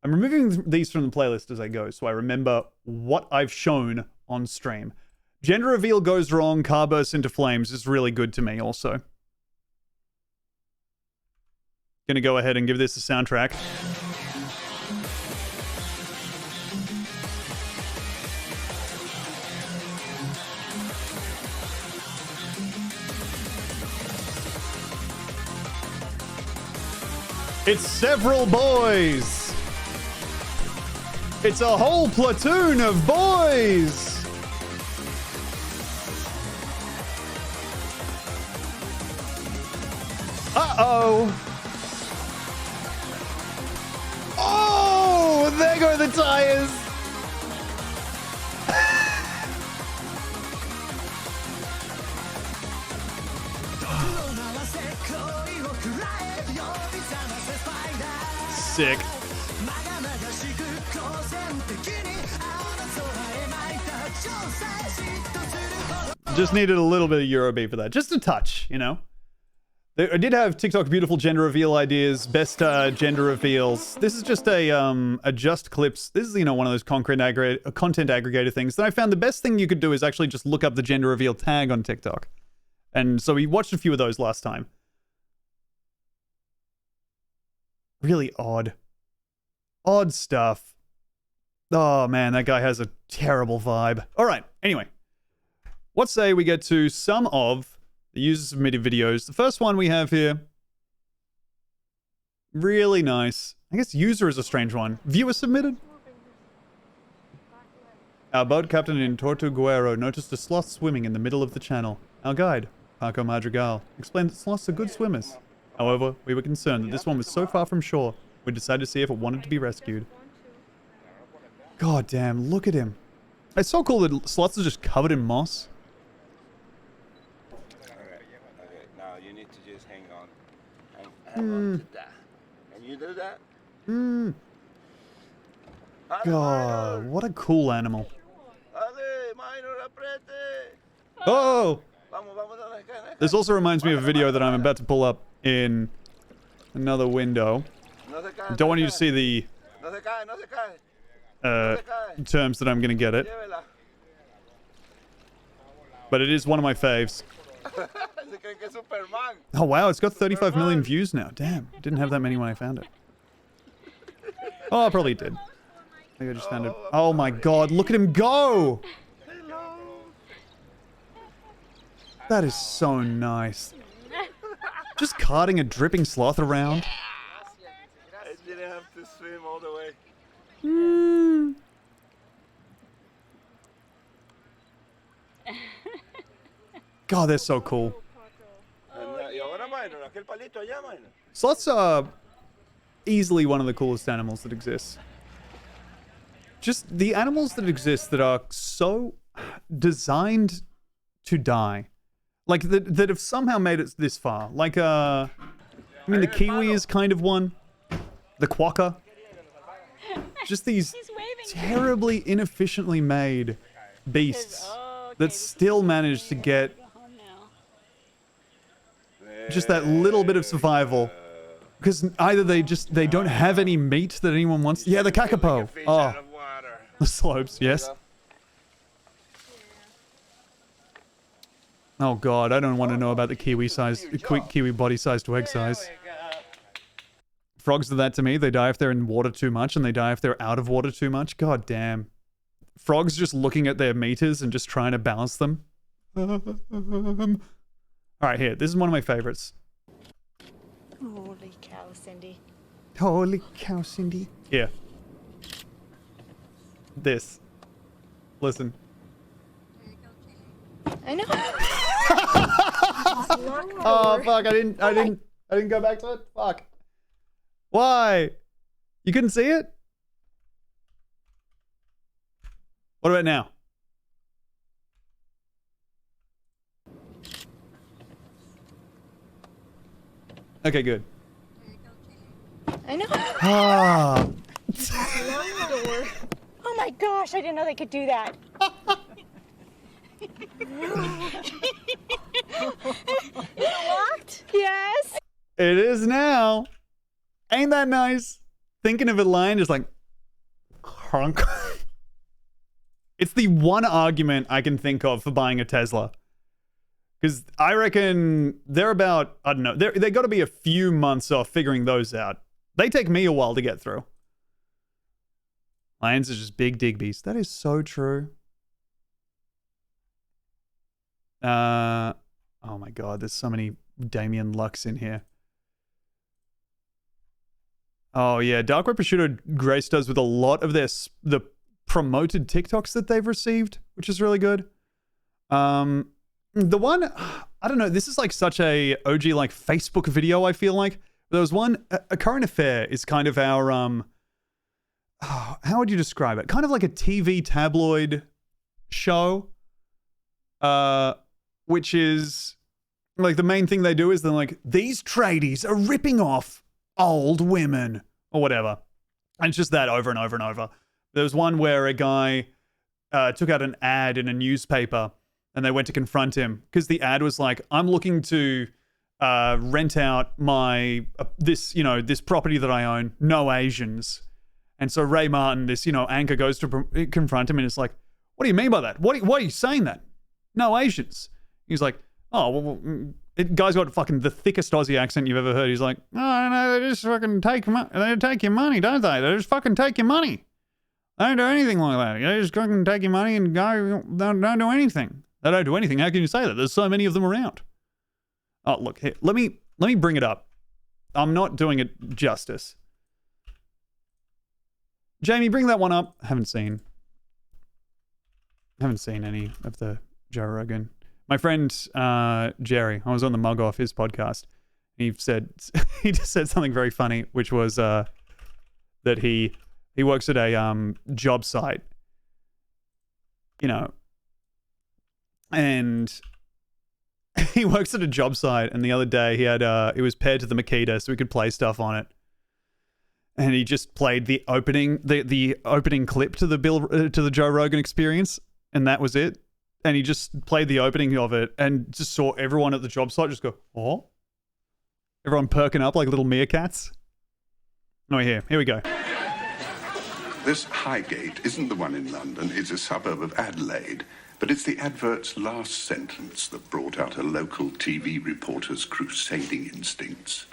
I'm removing these from the playlist as I go, so I remember what I've shown on stream. Gender reveal goes wrong, car bursts into flames is really good to me also. Gonna go ahead and give this a soundtrack. It's several boys. It's a whole platoon of boys. Uh-oh. Oh, there go the tires. Sick. Just needed a little bit of Eurobeat for that. Just a touch, you know? I did have TikTok beautiful gender reveal ideas, best gender reveals. This is just a just clips. This is, you know, one of those content aggregator things. Then I found the best thing you could do is actually just look up the gender reveal tag on TikTok. And so we watched a few of those last time. Really odd. Odd stuff. Oh man, that guy has a terrible vibe. All right, anyway. Let's say we get to some of the user-submitted videos. The first one we have here. Really nice. I guess user is a strange one. Viewer submitted? Our boat captain in Tortuguero noticed a sloth swimming in the middle of the channel. Our guide, Paco Madrigal, explained that sloths are good swimmers. However, we were concerned that this one was so far from shore, we decided to see if it wanted to be rescued. God damn, look at him. It's so cool that sloths are just covered in moss. Now you need to just hang on. Hang on to that. Can you do that? God, what a cool animal. Oh! This also reminds me of a video that I'm about to pull up in another window. Don't want you to see the terms that I'm going to get it. But it is one of my faves. Oh wow, it's got 35 million views now. Damn, didn't have that many when I found it. Oh, I probably did. I think I just found it. Oh my god, look at him go! That is so nice. Just carting a dripping sloth around. I didn't have to swim all the way. God, they're so cool. Sloths are easily one of the coolest animals that exists. Just the animals that exist that are so designed to die. Like, that have somehow made it this far. Like, I mean, the kiwi is kind of one. The quokka. Just these terribly inefficiently made beasts that still manage to get just that little bit of survival. Because either they don't have any meat that anyone wants. Yeah, the kakapo. Oh. The slopes, yes. Oh god, I don't want to know about the kiwi body size to egg size. Frogs do that to me. They die if they're in water too much, and they die if they're out of water too much. God damn. Frogs just looking at their meters and just trying to balance them. Alright, here. This is one of my favorites. Holy cow, Cindy. Holy cow, Cindy. Here. This. Listen. I know. Oh fuck, I didn't go back to it. Fuck. Why? You couldn't see it? What about now? Okay, good. I know. Ah. Oh my gosh, I didn't know they could do that. Is it locked? Yes. It is now. Ain't that nice? Thinking of it lying just like honk. It's the one argument I can think of for buying a Tesla. Because I reckon they're about, I don't know, they got to be a few months off figuring those out. They take me a while to get through. Lions are just big Digbees. That is so true. Oh my god, there's so many Damien Lux in here. Oh yeah, Dark Web Prosciutto Grace does with a lot of the promoted TikToks that they've received, which is really good. The one, I don't know, this is like such a OG like Facebook video, I feel like. There was one, A Current Affair is kind of our, how would you describe it? Kind of like a TV tabloid show, which is, like the main thing they do is they're like, these tradies are ripping off old women, or whatever. And it's just that over and over and over. There was one where a guy took out an ad in a newspaper, and they went to confront him because the ad was like, I'm looking to rent out my this property that I own, no Asians. And so Ray Martin, this anchor, goes to confront him, and it's like, what do you mean by that? Why are you saying that? No Asians. He's like, oh well, guy's got fucking the thickest Aussie accent you've ever heard. He's like, oh no, they just fucking take your money, don't they? They just fucking take your money. They don't do anything like that. They just fucking take your money and go. Don't do anything. They don't do anything. How can you say that? There's so many of them around. Oh, look, here, let me bring it up. I'm not doing it justice. Jamie, bring that one up. Haven't seen any of the Joe Rogan. My friend Jerry, I was on the Mug Off, his podcast. He just said something very funny, which was that he works at a job site, and he works at a job site, and the other day he had it was paired to the Makita so we could play stuff on it. And he just played the opening clip to the Joe Rogan Experience, and that was it. And he just played the opening of it and just saw everyone at the job site just go, oh. Everyone perking up like little meerkats. Oh, here we go. This Highgate isn't the one in London, it's a suburb of Adelaide. But it's the advert's last sentence that brought out a local TV reporter's crusading instincts.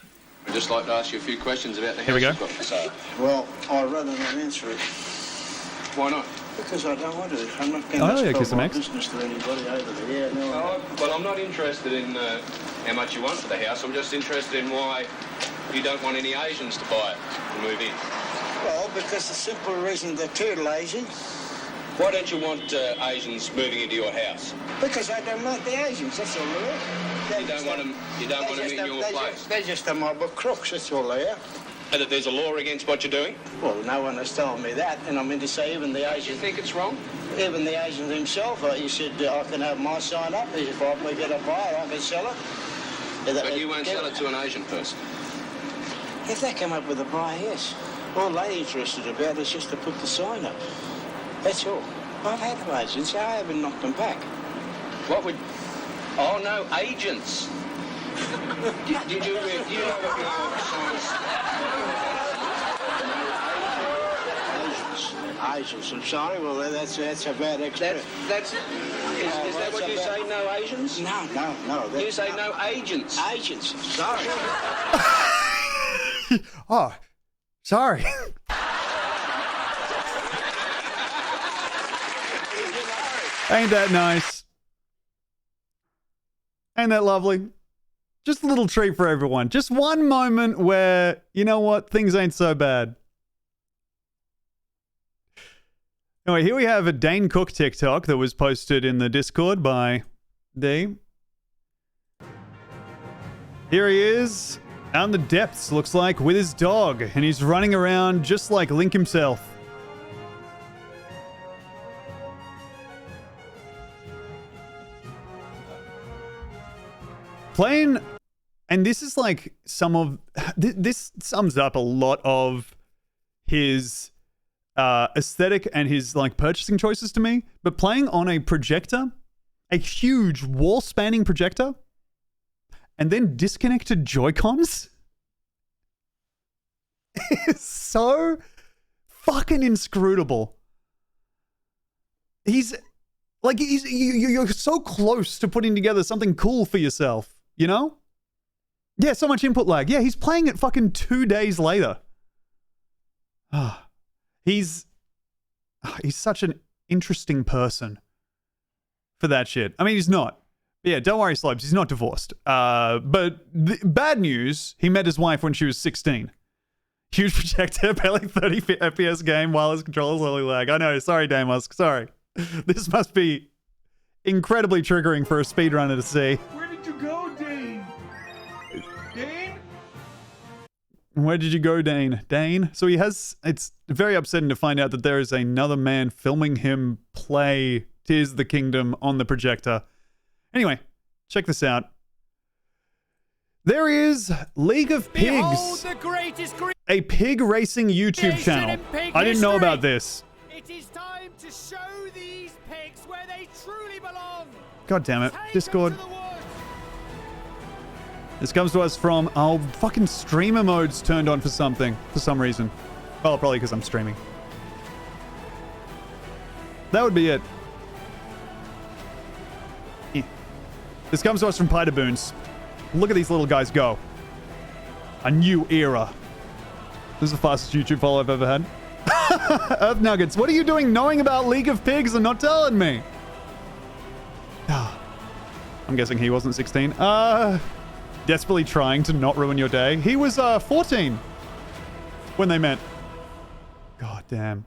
I'd just like to ask you a few questions about the house you've got for sale. Well, I'd rather not answer it. Why not? Because I don't want to. I'm not going to spell my business to anybody over there. Yeah, no. Well, I'm not interested in how much you want for the house. I'm just interested in why you don't want any Asians to buy it and move in. Well, because the simple reason they're turtle Asian. Why don't you want Asians moving into your house? Because I don't like the Asians, that's all there is. You don't want them in your place? They're just a mob of crooks, that's all they are. And that there's a law against what you're doing? Well, no one has told me that, and I mean to say even the Asians... You think it's wrong? Even the Asians himself, he said I can have my sign up, if we get a buyer, I can sell it. But you won't sell it to an Asian person? If they come up with a buyer, yes. All they're interested about is just to put the sign up. That's all. I've had them agents, I haven't knocked them back. What would... Oh, no, agents. do you know what your signs... Asians, I'm sorry. Well, that's a bad expression. Is that what you say, no Asians? No. You say no agents? Agents, sorry. Oh, sorry. Ain't that nice? Ain't that lovely? Just a little treat for everyone. Just one moment where, you know what, things ain't so bad. Anyway, here we have a Dane Cook TikTok that was posted in the Discord by D. Here he is, out in the depths, looks like, with his dog, and he's running around just like Link himself. Playing, and this is like some of, this sums up a lot of his aesthetic and his like purchasing choices to me, but playing on a projector, a huge wall-spanning projector, and then disconnected Joy-Cons is so fucking inscrutable. You're so close to putting together something cool for yourself, you know? Yeah, so much input lag. Yeah, he's playing it fucking 2 days later. He's such an interesting person for that shit. I mean, he's not. Yeah, don't worry, Slopes. He's not divorced. But bad news, he met his wife when she was 16. Huge projector, barely 30 FPS game, wireless controllers, only lag. I know, sorry, Damusk, sorry. This must be incredibly triggering for a speedrunner to see. Where did you go, Dane? Dane? Where did you go, Dane? Dane? So it's very upsetting to find out that there is another man filming him play Tears of the Kingdom on the projector. Anyway, check this out. There is League of Pigs, a pig racing YouTube channel. I didn't know about this. It is time to show these pigs where they truly belong. God damn it. Discord. This comes to us from, fucking streamer mode's turned on for some reason. Well, probably because I'm streaming. That would be it. Yeah. This comes to us from Piderboons. Look at these little guys go. A new era. This is the fastest YouTube follow I've ever had. Earth Nuggets, what are you doing knowing about League of Pigs and not telling me? I'm guessing he wasn't 16. Desperately trying to not ruin your day. He was 14 when they met. God damn.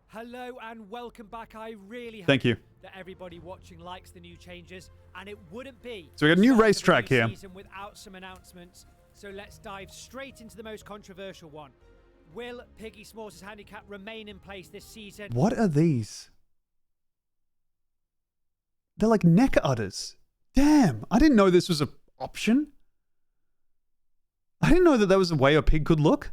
Hello and welcome back. I really Thank you. that everybody watching likes the new changes, and it wouldn't be. So we got a new racetrack here. Without some announcements. So let's dive straight into the most controversial one. Will Piggy S'mores' handicap remain in place this season? What are these? They're like neck udders. Damn, I didn't know this was an option. I didn't know that was a way a pig could look.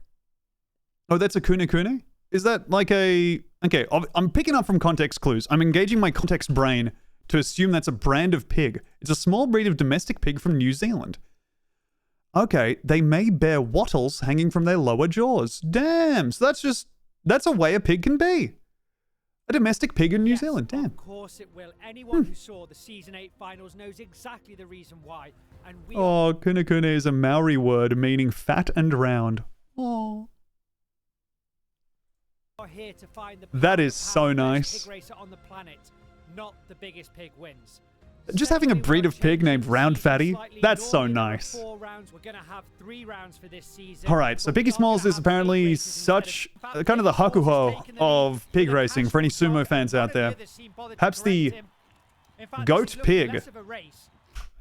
Oh, that's a kune kune? Is that like a... Okay, I'm picking up from context clues. I'm engaging my context brain to assume that's a brand of pig. It's a small breed of domestic pig from New Zealand. Okay, they may bear wattles hanging from their lower jaws. Damn, so that's a way a pig can be. A domestic pig in New Zealand, damn. Of course it will. Anyone who saw the Season 8 finals knows exactly the reason why. And we kune kune is a Maori word meaning fat and round. Oh. are here to find the that is so nice. pig racer on the planet, not the biggest pig wins. Just having a breed of pig named Round Fatty, that's so nice. Alright, so Piggy Smalls is apparently such, kind of the hakuho of pig racing for any sumo fans out there. Perhaps the goat pig.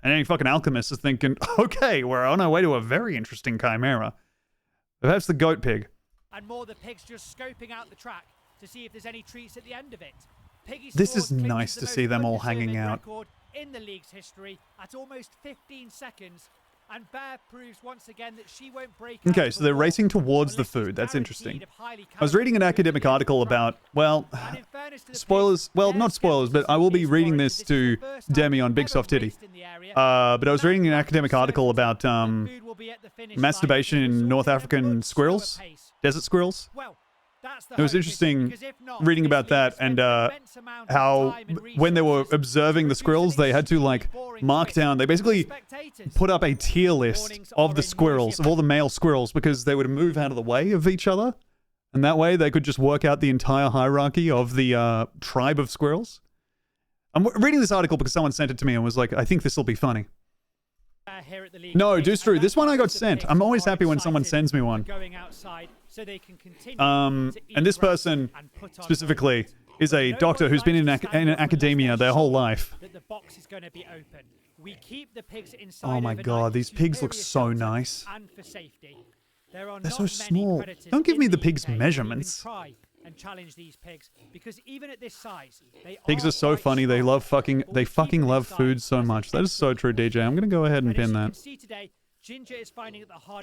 And any fucking alchemist is thinking, okay, we're on our way to a very interesting chimera. Perhaps the goat pig. And more the pigs just scoping out the track to see if there's any treats at the end of it. This is nice to see them all hanging out. In the league's history at almost 15 seconds, and Bear proves once again that she won't break. Okay, so they're racing towards the food. That's interesting. I was reading an academic article about, well, spoilers. Well, not spoilers, but I will be reading this to Demi on Big Soft Titty. But I was reading an academic article about masturbation in North African squirrels, desert squirrels. It was interesting reading about that and how when they were observing the squirrels, they had to like mark down. They basically put up a tier list of the squirrels, of all the male squirrels, because they would move out of the way of each other. And that way they could just work out the entire hierarchy of the tribe of squirrels. I'm reading this article because someone sent it to me and was like, I think this will be funny. No, Doostroo, this one I got sent. I'm always happy when someone sends me one. And this person specifically is a doctor who's been in academia their whole life. Oh my god, these pigs look so nice. They're so small. Don't give me the pig's measurements. And challenge these pigs because even at this size, pigs are so funny. They fucking love food so much. That is so true, DJ. I'm gonna go ahead and pin that.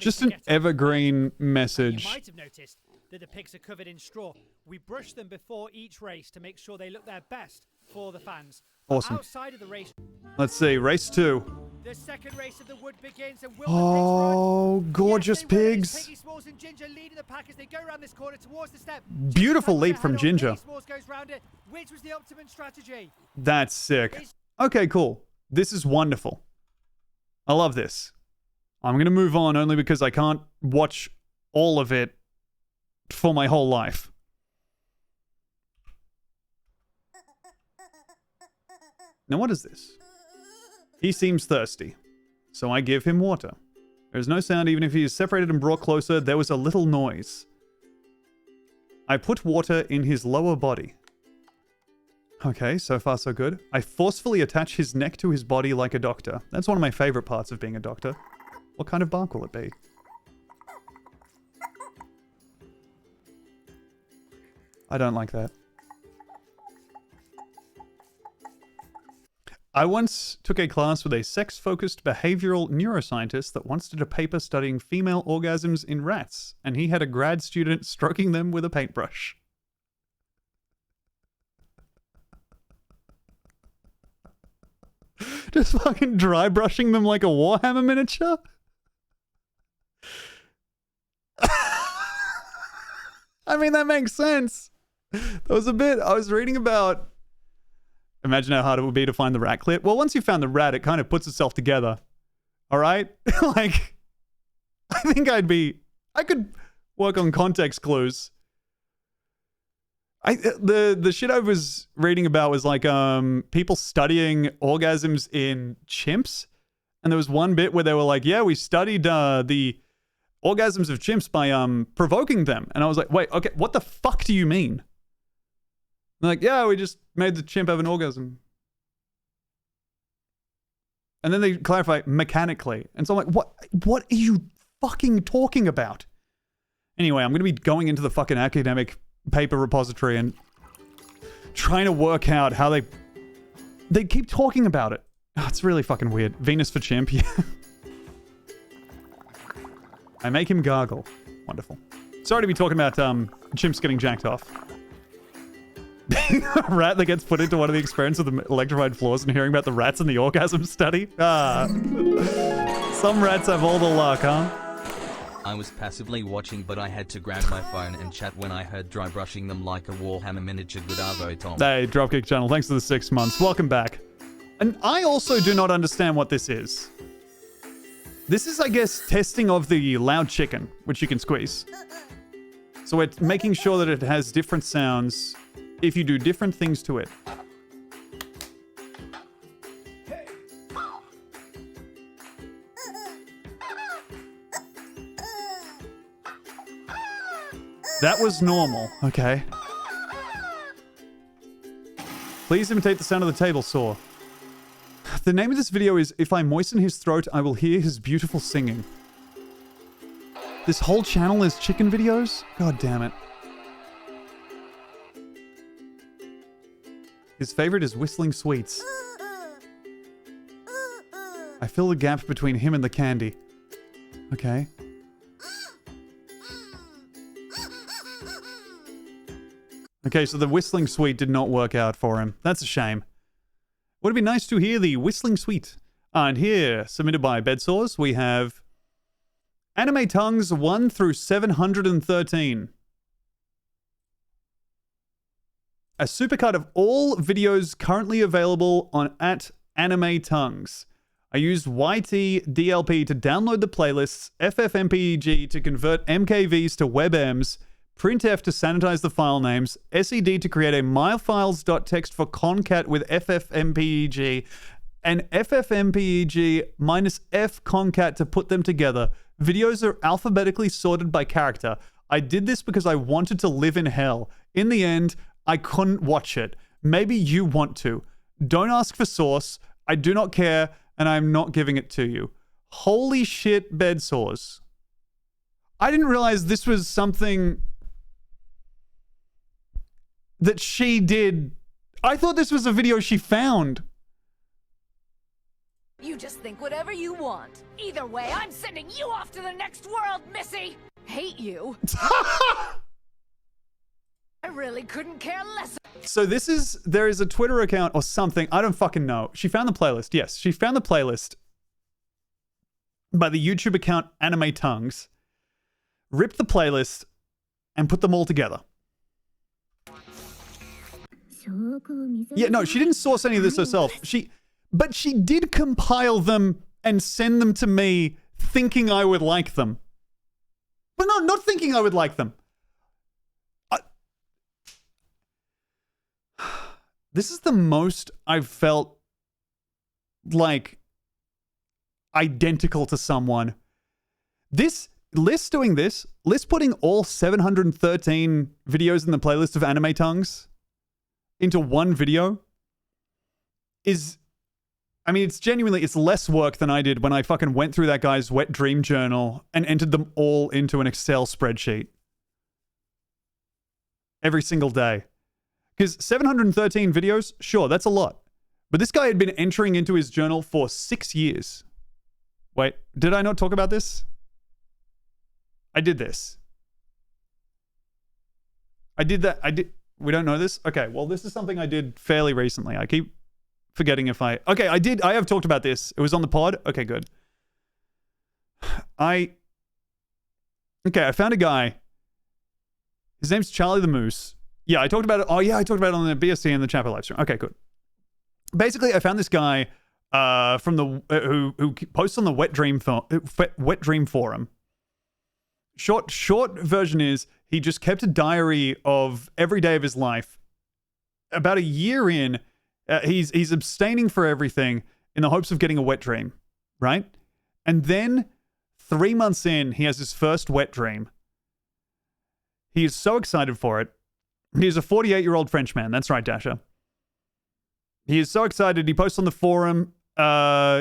Just an evergreen message. You might have noticed that the pigs are covered in straw. We brush them before each race to make sure they look their best for the fans. Awesome. Outside of the race, let's see, race 2. the second race of the wood begins, and will oh, gorgeous pigs. Piggy Smalls and Ginger leading the pack as they go around this corner towards the step. Beautiful leap from Ginger. Goes round it. Which was the optimum strategy? That's sick. Okay, cool. This is wonderful. I love this. I'm going to move on only because I can't watch all of it for my whole life. Now, what is this? He seems thirsty, so I give him water. There is no sound even if he is separated and brought closer. There was a little noise. I put water in his lower body. Okay, so far so good. I forcefully attach his neck to his body like a doctor. That's one of my favorite parts of being a doctor. What kind of bark will it be? I don't like that. I once took a class with a sex-focused behavioral neuroscientist that once did a paper studying female orgasms in rats, and he had a grad student stroking them with a paintbrush. Just fucking dry brushing them like a Warhammer miniature? I mean, that makes sense. There was a bit I was reading about. Imagine how hard it would be to find the rat clip. Well, once you found the rat, it kind of puts itself together. All right? Like, I think I could work on context clues. The shit I was reading about was like people studying orgasms in chimps. And there was one bit where they were like, yeah, we studied the orgasms of chimps by provoking them. And I was like, wait, okay, what the fuck do you mean? They're like, yeah, we just made the chimp have an orgasm. And then they clarify mechanically. And so I'm like, what are you fucking talking about? Anyway, I'm going to be going into the fucking academic paper repository and trying to work out how they keep talking about it. Oh, it's really fucking weird. Venus for chimp, yeah. I make him gargle. Wonderful. Sorry to be talking about chimps getting jacked off. A rat that gets put into one of the experiments of the electrified floors and hearing about the rats in the orgasm study. Ah. Some rats have all the luck, huh? I was passively watching, but I had to grab my phone and chat when I heard dry brushing them like a Warhammer miniature. Good arvo, Tom. Hey, Dropkick Channel, thanks for the 6 months. Welcome back. And I also do not understand what this is. This is, I guess, testing of the loud chicken, which you can squeeze. So we're making sure that it has different sounds if you do different things to it. That was normal, okay. Please imitate the sound of the table saw. The name of this video is If I Moisten His Throat, I Will Hear His Beautiful Singing. This whole channel is chicken videos? God damn it. His favorite is whistling sweets. I fill the gap between him and the candy. Okay. Okay, so the whistling sweet did not work out for him. That's a shame. Would it be nice to hear the whistling sweet? And here, submitted by Bedsores, we have Anime Tongues 1 through 713. a supercut of all videos currently available on @AnimeTongues. I used YT-DLP to download the playlists, FFmpeg to convert MKVs to WebMs, printf to sanitize the file names, SED to create a myfiles.txt for concat with FFmpeg, and FFmpeg minus F concat to put them together. Videos are alphabetically sorted by character. I did this because I wanted to live in hell. In the end, I couldn't watch it. Maybe you want to. Don't ask for source. I do not care, and I'm not giving it to you. Holy shit, bed sores. I didn't realize this was something that she did. I thought this was a video she found. You just think whatever you want. Either way, I'm sending you off to the next world, Missy! Hate you. I really couldn't care less. So there is a Twitter account or something. I don't fucking know. She found the playlist. Yes, she found the playlist by the YouTube account Anime Tongues, ripped the playlist, and put them all together. Yeah, no, she didn't source any of this herself. But she did compile them and send them to me thinking I would like them. But no, not thinking I would like them. This is the most I've felt like identical to someone. Liz doing this, Liz putting all 713 videos in the playlist of Anime Tongues into one video is, I mean, it's less work than I did when I fucking went through that guy's wet dream journal and entered them all into an Excel spreadsheet. Every single day. Because 713 videos, sure, that's a lot. But this guy had been entering into his journal for 6 years. Wait, did I not talk about this? I did this. I did that. We don't know this? Okay, well, this is something I did fairly recently. I keep forgetting if I... Okay, I have talked about this. It was on the pod? Okay, good. I found a guy. His name's Charlie the Moose. Yeah, I talked about it. Oh, yeah, I talked about it on the BSC and the Chapel live stream. Okay, good. Basically, I found this guy from the who posts on the Wet Dream forum. Short version is he just kept a diary of every day of his life. About a year in, he's abstaining for everything in the hopes of getting a wet dream, right? And then 3 months in, he has his first wet dream. He is so excited for it. He's a 48-year-old Frenchman. That's right, Dasha. He is so excited. He posts on the forum, and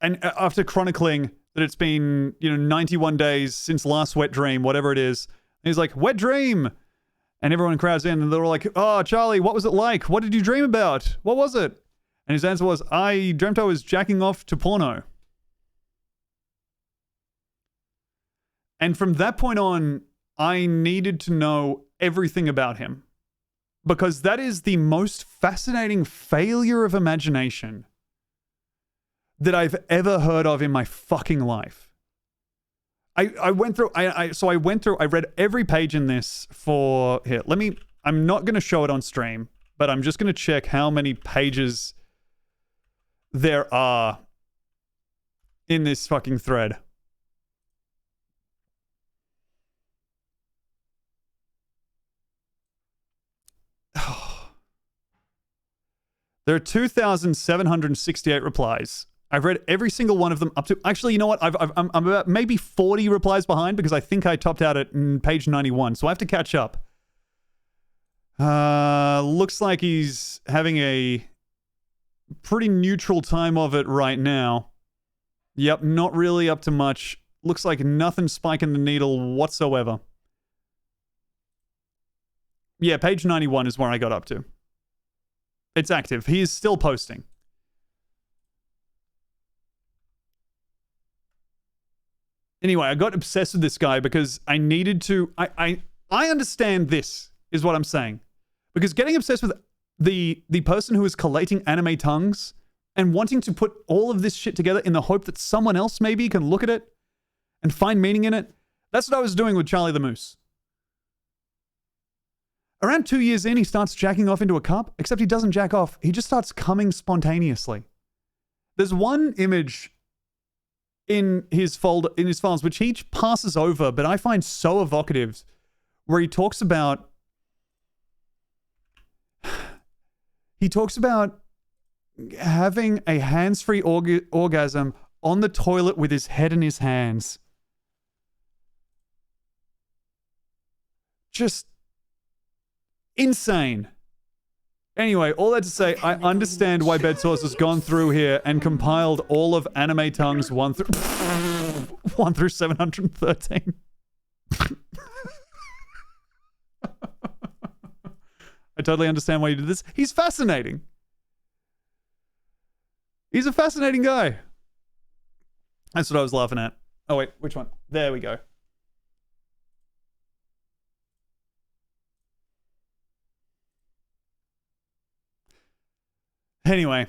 after chronicling that it's been, 91 days since last wet dream, whatever it is. And he's like, wet dream. And everyone crowds in and they're all like, oh, Charlie, what was it like? What did you dream about? What was it? And his answer was, I dreamt I was jacking off to porno. And from that point on, I needed to know everything about him. Because that is the most fascinating failure of imagination that I've ever heard of in my fucking life. I went through, I read every page in this for, here, I'm not going to show it on stream, but I'm just going to check how many pages there are in this fucking thread. There are 2,768 replies. I've read every single one of them up to... Actually, you know what? I'm about maybe 40 replies behind because I think I topped out at page 91. So I have to catch up. Looks like he's having a pretty neutral time of it right now. Yep, not really up to much. Looks like nothing spiking the needle whatsoever. Yeah, page 91 is where I got up to. It's active. He is still posting. Anyway, I got obsessed with this guy because I needed to... I understand this, is what I'm saying. Because getting obsessed with the person who is collating anime tongues and wanting to put all of this shit together in the hope that someone else maybe can look at it and find meaning in it, that's what I was doing with Charlie the Moose. Around 2 years in, he starts jacking off into a cup, except he doesn't jack off. He just starts coming spontaneously. There's one image in his files, which he passes over, but I find so evocative, where he talks about having a hands-free orgasm on the toilet with his head in his hands. Just insane. Anyway, all that to say, I understand why BedSource has gone through here and compiled all of Anime Tongue's 1 through 713. I totally understand why you did this. He's fascinating. He's a fascinating guy. That's what I was laughing at. Oh, wait, which one? There we go. Anyway.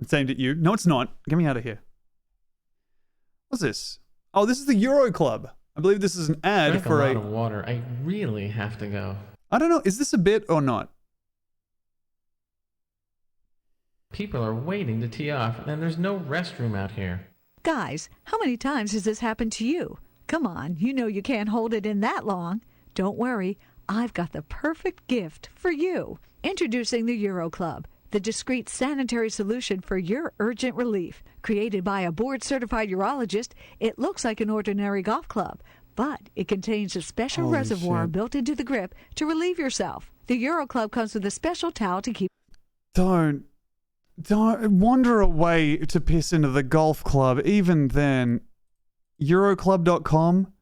It's aimed at you. No, it's not. Get me out of here. What's this? Oh, this is the Euro Club. I believe this is an ad for a lot of water. I really have to go. I don't know. Is this a bit or not? People are waiting to tee off, and there's no restroom out here. Guys, how many times has this happened to you? Come on, you know you can't hold it in that long. Don't worry, I've got the perfect gift for you. Introducing the Euro Club, the discreet sanitary solution for your urgent relief. Created by a board-certified urologist, it looks like an ordinary golf club, but it contains a special Holy reservoir shit. built into the grip to relieve yourself. The Euro Club comes with a special towel to keep... Don't wander away to piss into the golf club. Even then, Euroclub.com.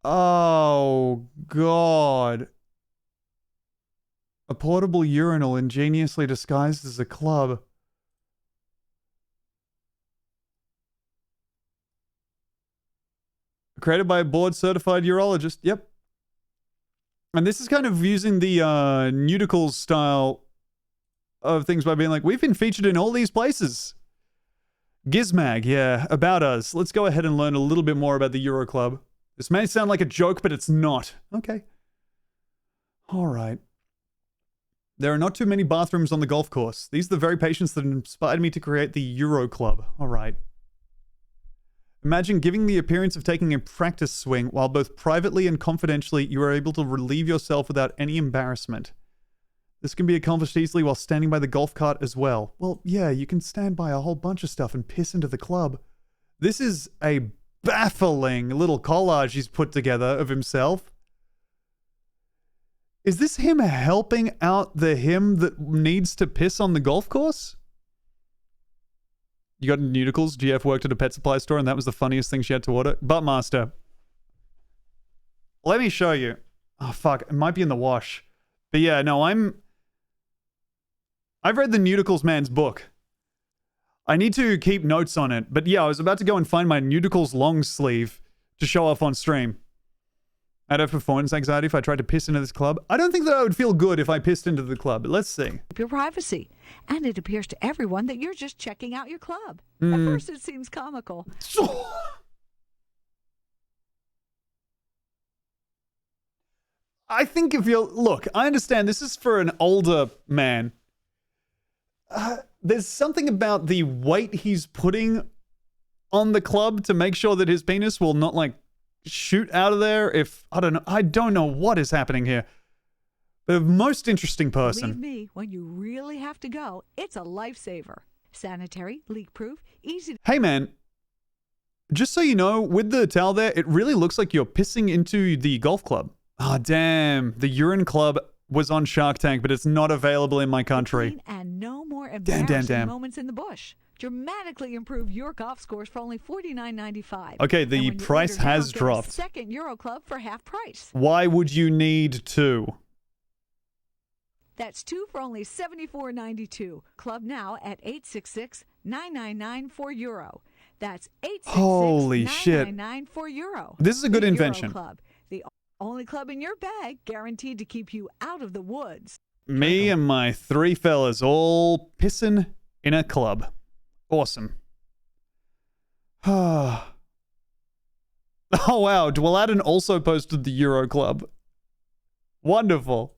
Oh, God. A portable urinal ingeniously disguised as a club. Created by a board-certified urologist. Yep. And this is kind of using the Nudicles style of things by being like, we've been featured in all these places. Gizmag, yeah, about us. Let's go ahead and learn a little bit more about the Euro Club. This may sound like a joke, but it's not. Okay. All right. There are not too many bathrooms on the golf course. These are the very patients that inspired me to create the Euro Club. All right. Imagine giving the appearance of taking a practice swing while both privately and confidentially you are able to relieve yourself without any embarrassment. This can be accomplished easily while standing by the golf cart as well. Well, yeah, you can stand by a whole bunch of stuff and piss into the club. This is a baffling little collage he's put together of himself. Is this him helping out the him that needs to piss on the golf course? You got Nudicles? GF worked at a pet supply store and that was the funniest thing she had to order. Buttmaster. Let me show you. Oh, fuck. It might be in the wash. But yeah, no, I've read the Nudicles man's book. I need to keep notes on it. But yeah, I was about to go and find my Nudicles long sleeve to show off on stream. I'd have performance anxiety if I tried to piss into this club. I don't think that I would feel good if I pissed into the club. Let's see. your privacy. And it appears to everyone that you're just checking out your club. At first it seems comical. I think if you're... Look, I understand this is for an older man. There's something about the weight he's putting on the club to make sure that his penis will not, like, shoot out of there if... I don't know what is happening here. But a most interesting person. Believe me, when you really have to go, it's a lifesaver. Sanitary, leak-proof, easy to... Hey, man. Just so you know, with the towel there, it really looks like you're pissing into the golf club. Ah, oh, damn. The urine club was on Shark Tank, but it's not available in my country. And no more embarrassing damn. moments in the bush. Dramatically improve your golf scores for only $49.95. Okay, the price has dropped. Second Euro Club for half price. Why would you need two? That's two for only $74.92. Club now at 866-999 €4. That's 866-999 €4. This is a good invention. Euro Club, the only club in your bag guaranteed to keep you out of the woods. Me and my three fellas all pissing in a club. Awesome. Oh, wow. Dwaladen also posted the Euro Club. Wonderful.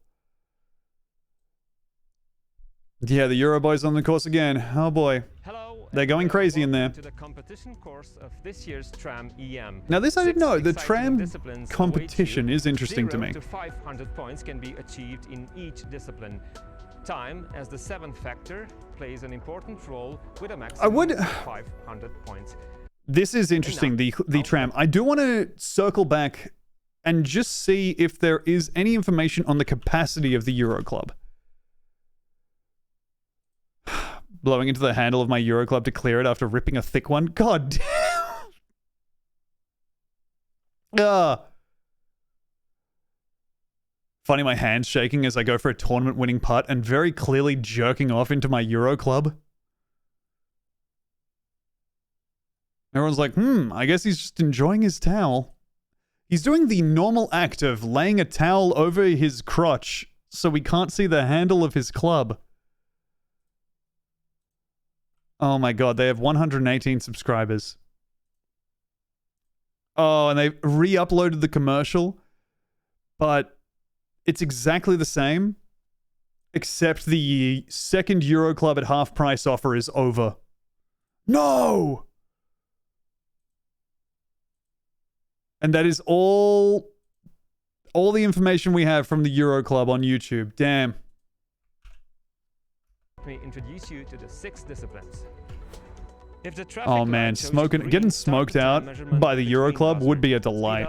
Yeah, the Euro boys on the course again. Oh, boy. Hello, they're going crazy in there. To the competition course of this year's Tram EM. Now, this I didn't know. The Tram Tram competition is interesting to me. 0 to 500 points can be achieved in each discipline. Time, as the seventh factor, plays an important role with a maximum of 500 points. This is interesting, the Tram. I do want to circle back and just see if there is any information on the capacity of the Euro Club. Blowing into the handle of my Euro Club to clear it after ripping a thick one. God damn. Funny, my hand's shaking as I go for a tournament-winning putt and very clearly jerking off into my Euro Club. Everyone's like, I guess he's just enjoying his towel. He's doing the normal act of laying a towel over his crotch so we can't see the handle of his club. Oh my god, they have 118 subscribers. Oh, and they've re-uploaded the commercial, but it's exactly the same, except the second Euro Club at half price offer is over. No! And that is all the information we have from the Euro Club on YouTube. Damn. Let me introduce you to the 6 disciplines. If the Oh man, getting smoked out by the Euro Club would be a delight.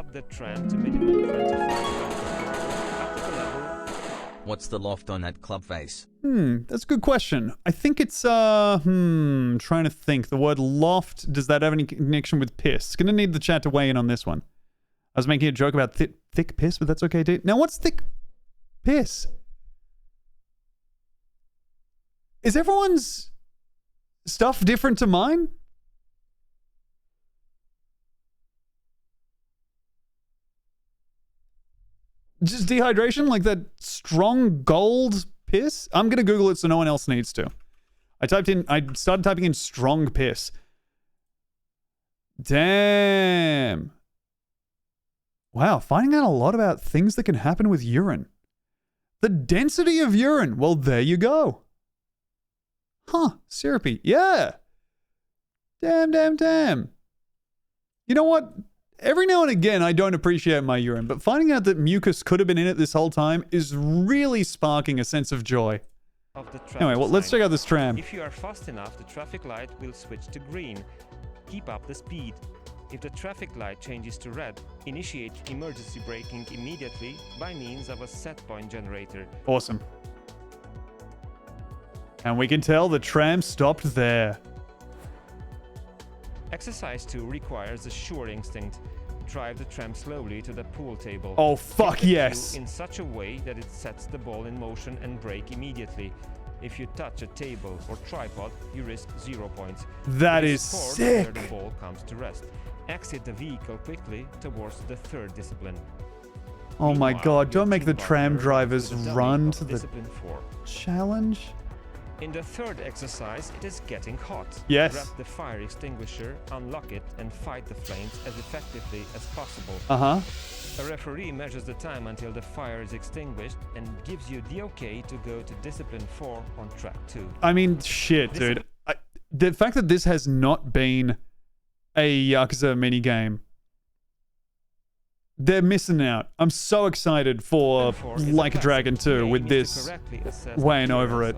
What's the loft on that club face? That's a good question. I think it's, trying to think. The word loft, does that have any connection with piss? Gonna need the chat to weigh in on this one. I was making a joke about thick piss, but that's okay too. Now, what's thick piss? Is everyone's stuff different to mine? Just dehydration? Like that strong gold piss? I'm going to Google it so no one else needs to. I started typing in strong piss. Damn. Wow, finding out a lot about things that can happen with urine. The density of urine. Well, there you go. Huh, syrupy. Yeah. Damn. You know what? Every now and again, I don't appreciate my urine, but finding out that mucus could have been in it this whole time is really sparking a sense of joy. Anyway, well, let's check out this tram. If you are fast enough, the traffic light will switch to green. Keep up the speed. If the traffic light changes to red, initiate emergency braking immediately by means of a set point generator. Awesome. And we can tell the tram stopped there. Exercise 2 requires a sure instinct. Drive the tram slowly to the pool table. Oh, fuck yes. In such a way that it sets the ball in motion and brake immediately. If you touch a table or tripod, you risk 0 points. That is sick. The ball comes to rest. Exit the vehicle quickly towards the third discipline. Oh my god, don't make the tram drivers run to the challenge. In the third exercise, it is getting hot. Yes. Grab the fire extinguisher, unlock it, and fight the flames as effectively as possible. A referee measures the time until the fire is extinguished and gives you the okay to go to Discipline 4 on track 2. I mean, shit, dude. The fact that this has not been a Yakuza minigame, they're missing out. I'm so excited for Like a Dragon 2 with this weighing over it.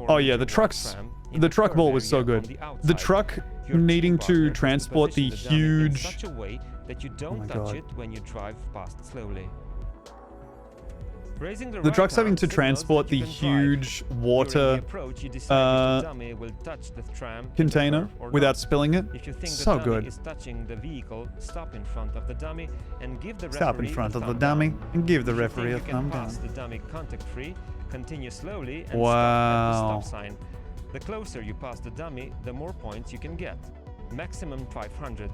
Oh yeah, the truck ball was so good. The truck needing to transport the huge... that you don't touch it when you drive past slowly. The truck's having to transport the huge water container without spilling it. If you think so the good. is touching the vehicle, stop in front of the dummy and give the Stop in front of the dummy and give the referee a thumb down. Pass the dummy contact-free, continue slowly and Wow. stop at the stop sign. The closer you pass the dummy, the more points you can get. Maximum 500.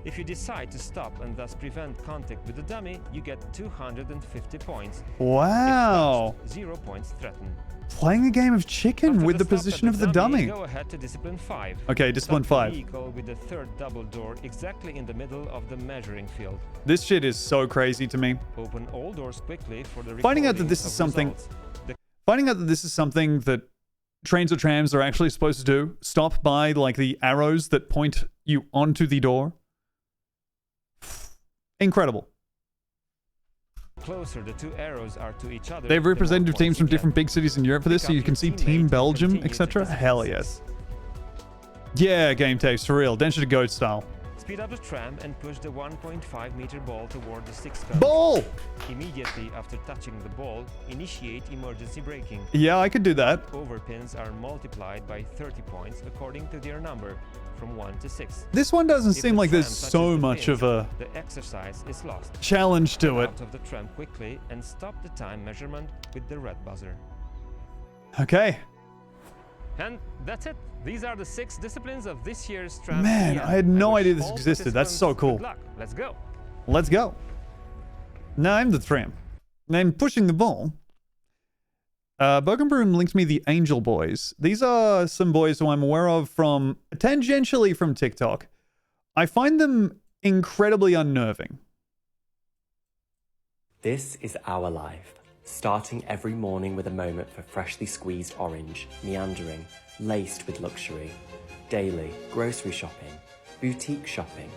If you decide to stop and thus prevent contact with the dummy, you get 250 points. Wow. If stopped, 0 points threatened. Playing a game of chicken with the position of the dummy. Go ahead to discipline 5. Okay, discipline Stop 5. the vehicle with the third double door exactly in the middle of the measuring field. This shit is so crazy to me. Open all doors quickly for the Finding out that this is something that trains or trams are actually supposed to do. Stop by like the arrows that point you onto the door. Incredible. Closer the two arrows are to each other. They have representative teams from different big cities in Europe for this, so you can see Team Belgium, etc. Hell yes. Yeah, game tapes, for real. Densha to Goat style. Speed up the tram and push the 1.5 meter ball toward the 6 cone. Ball! Immediately after touching the ball, initiate emergency braking. Yeah, I could do that. Overpins are multiplied by 30 points according to their number, from 1 to 6. This one doesn't If seem the like there's tram touches so the much pins, of a the exercise is lost. challenge to it. Out of the tram quickly and stop the time measurement with the red buzzer. Okay. And that's it. These are the 6 disciplines of this year's tram. Man, I had no idea this existed. That's so cool. Good luck. Let's go. Let's go. Now I'm the tram. I'm pushing the ball. Bogenbroom linked me the Angel Boys. These are some boys who I'm aware of from tangentially from TikTok. I find them incredibly unnerving. This is our life, starting every morning with a moment for freshly squeezed orange, meandering, laced with luxury. Daily, grocery shopping, boutique shopping,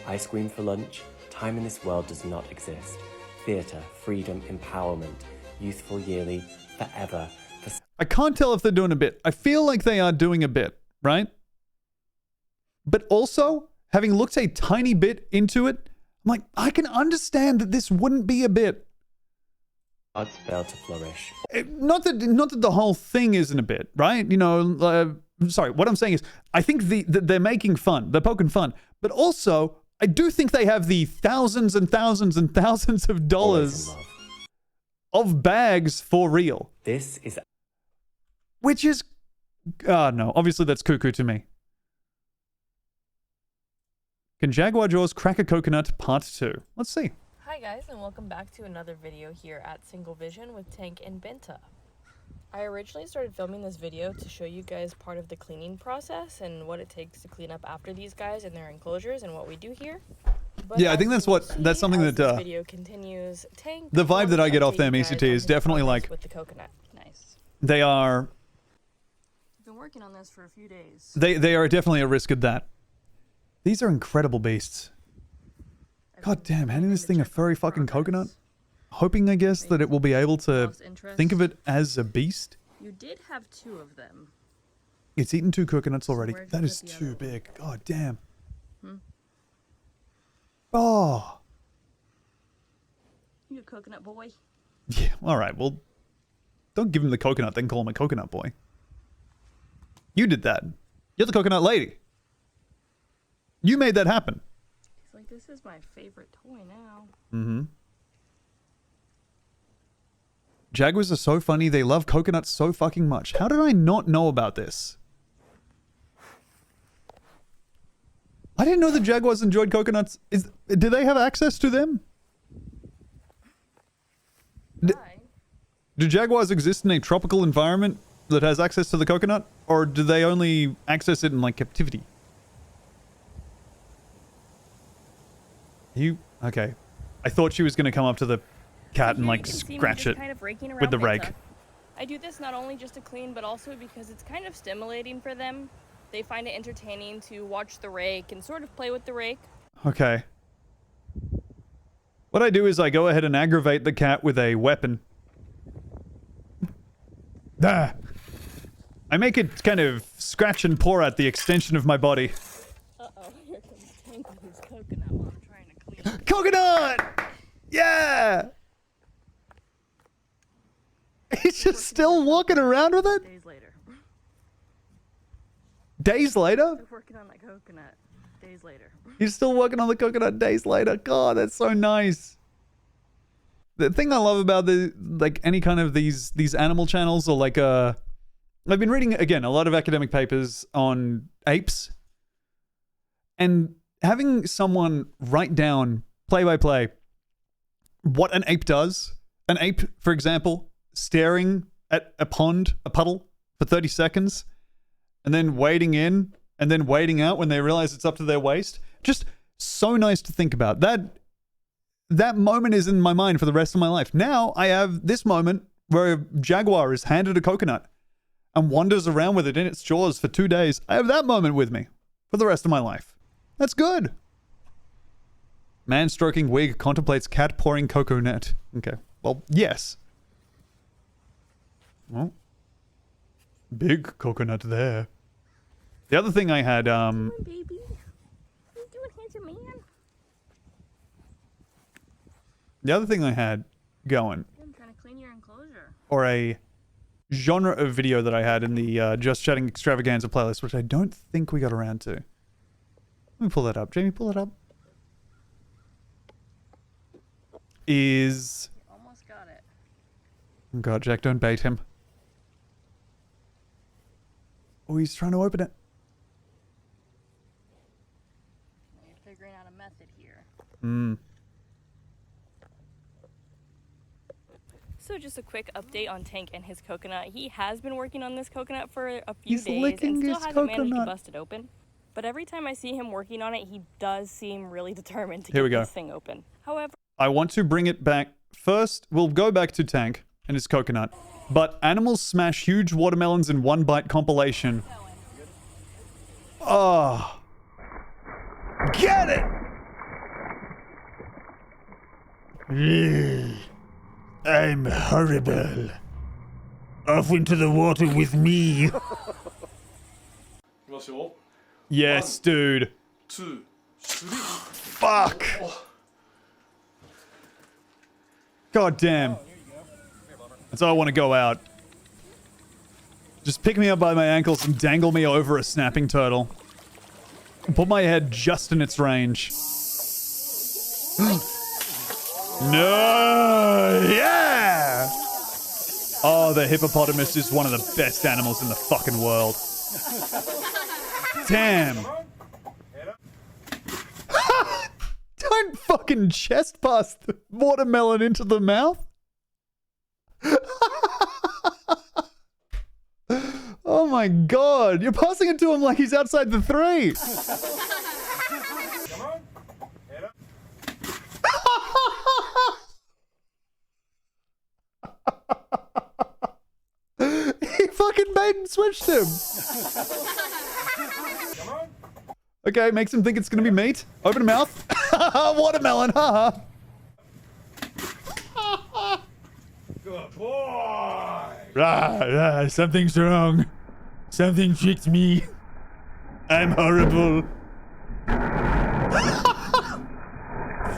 ice cream for lunch. Time in this world does not exist. Theatre, freedom, empowerment, youthful yearly, forever. I can't tell if they're doing a bit. I feel like they are doing a bit, right? But also, having looked a tiny bit into it, I'm like, I can understand that this wouldn't be a bit. Arts fail to flourish. Not that the whole thing isn't a bit, right? You know, sorry, what I'm saying is, I think they're making fun. They're poking fun. But also, I do think they have the thousands and thousands and thousands of dollars of bags for real. This is... Which is... no, obviously that's cuckoo to me. Can Jaguar Jaws crack a coconut part 2? Let's see. Hi guys, and welcome back to another video here at Single Vision with Tank and Benta. I originally started filming this video to show you guys part of the cleaning process and what it takes to clean up after these guys and their enclosures and what we do here. But yeah, I think that's something that this video continues. Tank, the vibe that I get off them ECT is definitely like with the coconut. Nice. They are. I've been working on this for a few days. They are definitely a risk at that. These are incredible beasts. God damn, handing this thing a furry fucking coconut. Hoping, I guess, that it will be able to think of it as a beast. You did have 2 of them. It's eaten 2 coconuts already. That is too big. God damn. Oh. You a coconut boy? Yeah, alright, well, don't give him the coconut, then call him a coconut boy. You did that. You're the coconut lady. You made that happen. He's like, this is my favorite toy now. Mm-hmm. Jaguars are so funny. They love coconuts so fucking much. How did I not know about this? I didn't know the Jaguars enjoyed coconuts. Do they have access to them? Do Jaguars exist in a tropical environment that has access to the coconut? Or do they only access it in, like, captivity? Okay. I thought she was going to come up to the cat and, like, scratch it with the rake. I do this not only just to clean, but also because it's kind of stimulating for them. They find it entertaining to watch the rake and sort of play with the rake. Okay. What I do is I go ahead and aggravate the cat with a weapon. Ah! I make it kind of scratch and paw at the extension of my body. Uh-oh, here comes Tank with his coconut while I'm trying to clean. Coconut! Yeah! He's just still walking around with it? Days later. Days later? We're working on that coconut. Days later. He's still working on the coconut days later. God, that's so nice. The thing I love about any kind of these animal channels or like I've been reading again a lot of academic papers on apes. And having someone write down play by play what an ape does. An ape, for example, staring at a puddle for 30 seconds and then wading in and then wading out when they realize it's up to their waist. Just so nice to think about. That moment is in my mind for the rest of my life. Now I have this moment where a jaguar is handed a coconut and wanders around with it in its jaws for 2 days. I have that moment with me for the rest of my life. That's good. Man stroking wig contemplates cat pouring coconut. Okay. Well, yes. Well, big coconut there. The other thing I had, Baby. What are you doing, handsome man? the other thing I had going, I'm trying to clean your enclosure. or a genre of video that I had in the Just Chatting Extravaganza playlist, which I don't think we got around to. Let me pull that up. Jamie, pull it up. Is... Almost got it. Oh God, Jack, don't bait him. Oh, he's trying to open it. You're figuring out a method here. So just a quick update on Tank and his coconut. He has been working on this coconut for a few He's days licking and still his hasn't managed to coconut. bust it open. But every time I see him working on it, he does seem really determined to Here we get go. this thing open. However, I want to bring it back. First, we'll go back to Tank and his coconut. But Animals Smash Huge Watermelons in One Bite compilation. Oh. Get it! I'm horrible. Off into the water with me. Yes, dude. 2, 3. Fuck. God damn. That's how I want to go out. Just pick me up by my ankles and dangle me over a snapping turtle. Put my head just in its range. No! Yeah! Oh, the hippopotamus is one of the best animals in the fucking world. Damn. Don't fucking chest pass the watermelon into the mouth. Oh my God. You're passing it to him like he's outside the 3. He fucking bait and switched him. Okay, makes him think it's gonna be meat. Open mouth. Watermelon, haha. Good boy. Something's wrong. Something tricked me. I'm horrible.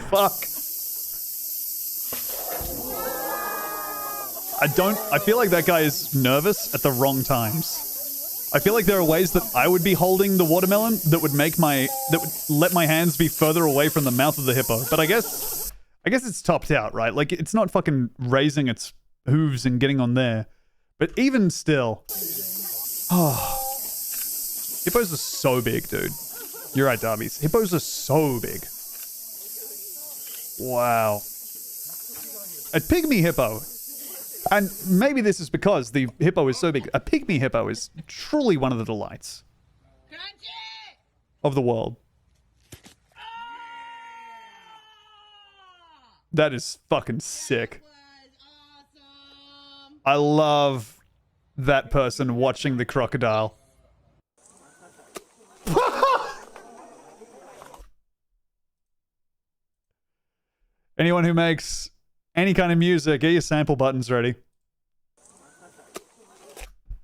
Fuck. I feel like that guy is nervous at the wrong times. I feel like there are ways that I would be holding the watermelon that would let my hands be further away from the mouth of the hippo. But I guess it's topped out, right? Like, it's not fucking raising its hooves and getting on there. But even still. Oh. Hippos are so big, dude. You're right, Darby's. Hippos are so big. Wow. A pygmy hippo. And maybe this is because the hippo is so big. A pygmy hippo is truly one of the delights of the world. That is fucking sick. I love that person watching the crocodile. Anyone who makes any kind of music, get your sample buttons ready.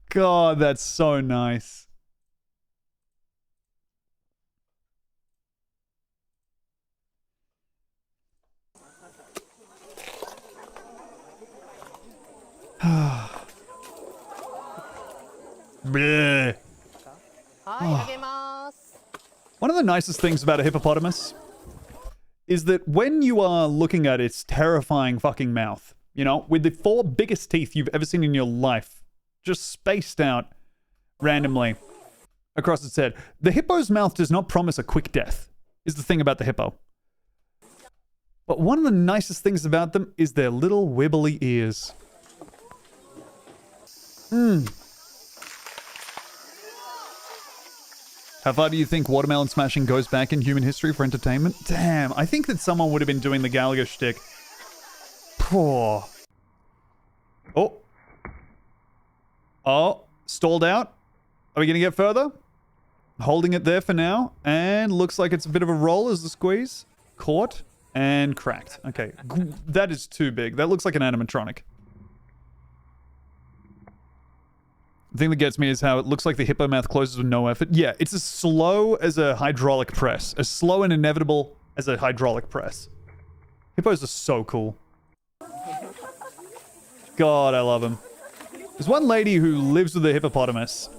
God, that's so nice. Bleh. One of the nicest things about a hippopotamus is that when you are looking at its terrifying fucking mouth, you know, with the 4 biggest teeth you've ever seen in your life, just spaced out randomly across its head, the hippo's mouth does not promise a quick death. is the thing about the hippo. But one of the nicest things about them is their little wibbly ears. How far do you think watermelon smashing goes back in human history for entertainment? Damn, I think that someone would have been doing the Gallagher shtick. Poor. Oh. Oh, stalled out. Are we going to get further? Holding it there for now. And looks like it's a bit of a roll as the squeeze. Caught and cracked. Okay, that is too big. That looks like an animatronic. The thing that gets me is how it looks like the hippo mouth closes with no effort. Yeah, it's as slow as a hydraulic press. As slow and inevitable as a hydraulic press. Hippos are so cool. God, I love them. There's one lady who lives with a hippopotamus.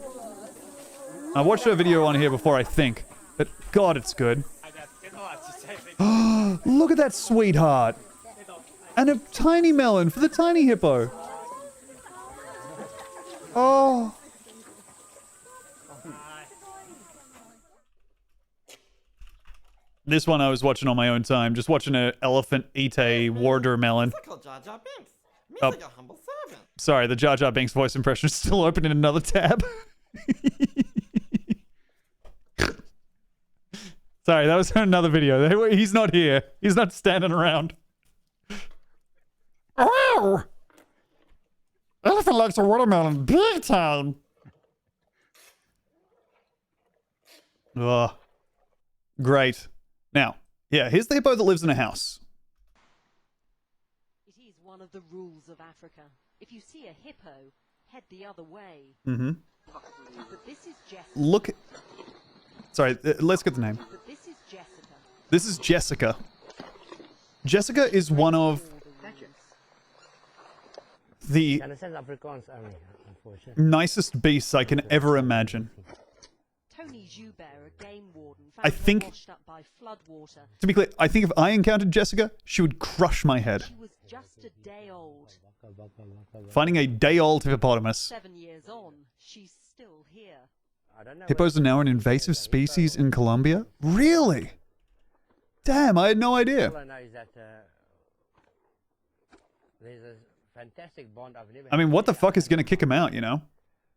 I watched her video on here before, I think. But God, it's good. Look at that sweetheart. And a tiny melon for the tiny hippo. Oh. This one I was watching on my own time. Just watching an elephant eat a watermelon. Oh. Sorry, the Jar Jar Binks voice impression is still open in another tab. Sorry, that was another video. He's not here. He's not standing around. Oh! Elephant likes a watermelon big time. Oh, great. Now, yeah, here's the hippo that lives in a house. It is one of the rules of Africa. If you see a hippo, head the other way. Mm-hmm. But this is Jessica. Look. Sorry, let's get the name. But this is Jessica. This is Jessica. Jessica is one of the nicest beasts I can ever imagine. Tony Joubert, a game warden, I think, washed up by floodwater. to be clear, I think if I encountered Jessica, she would crush my head. She was just a day old. Finding a day-old hippopotamus. 7 years on, she's still here. Hippos are now an invasive species in Colombia? Really? Damn, I had no idea. All I know is that there's a fantastic bond I've never I mean, what the fuck is going to kick him out, you know?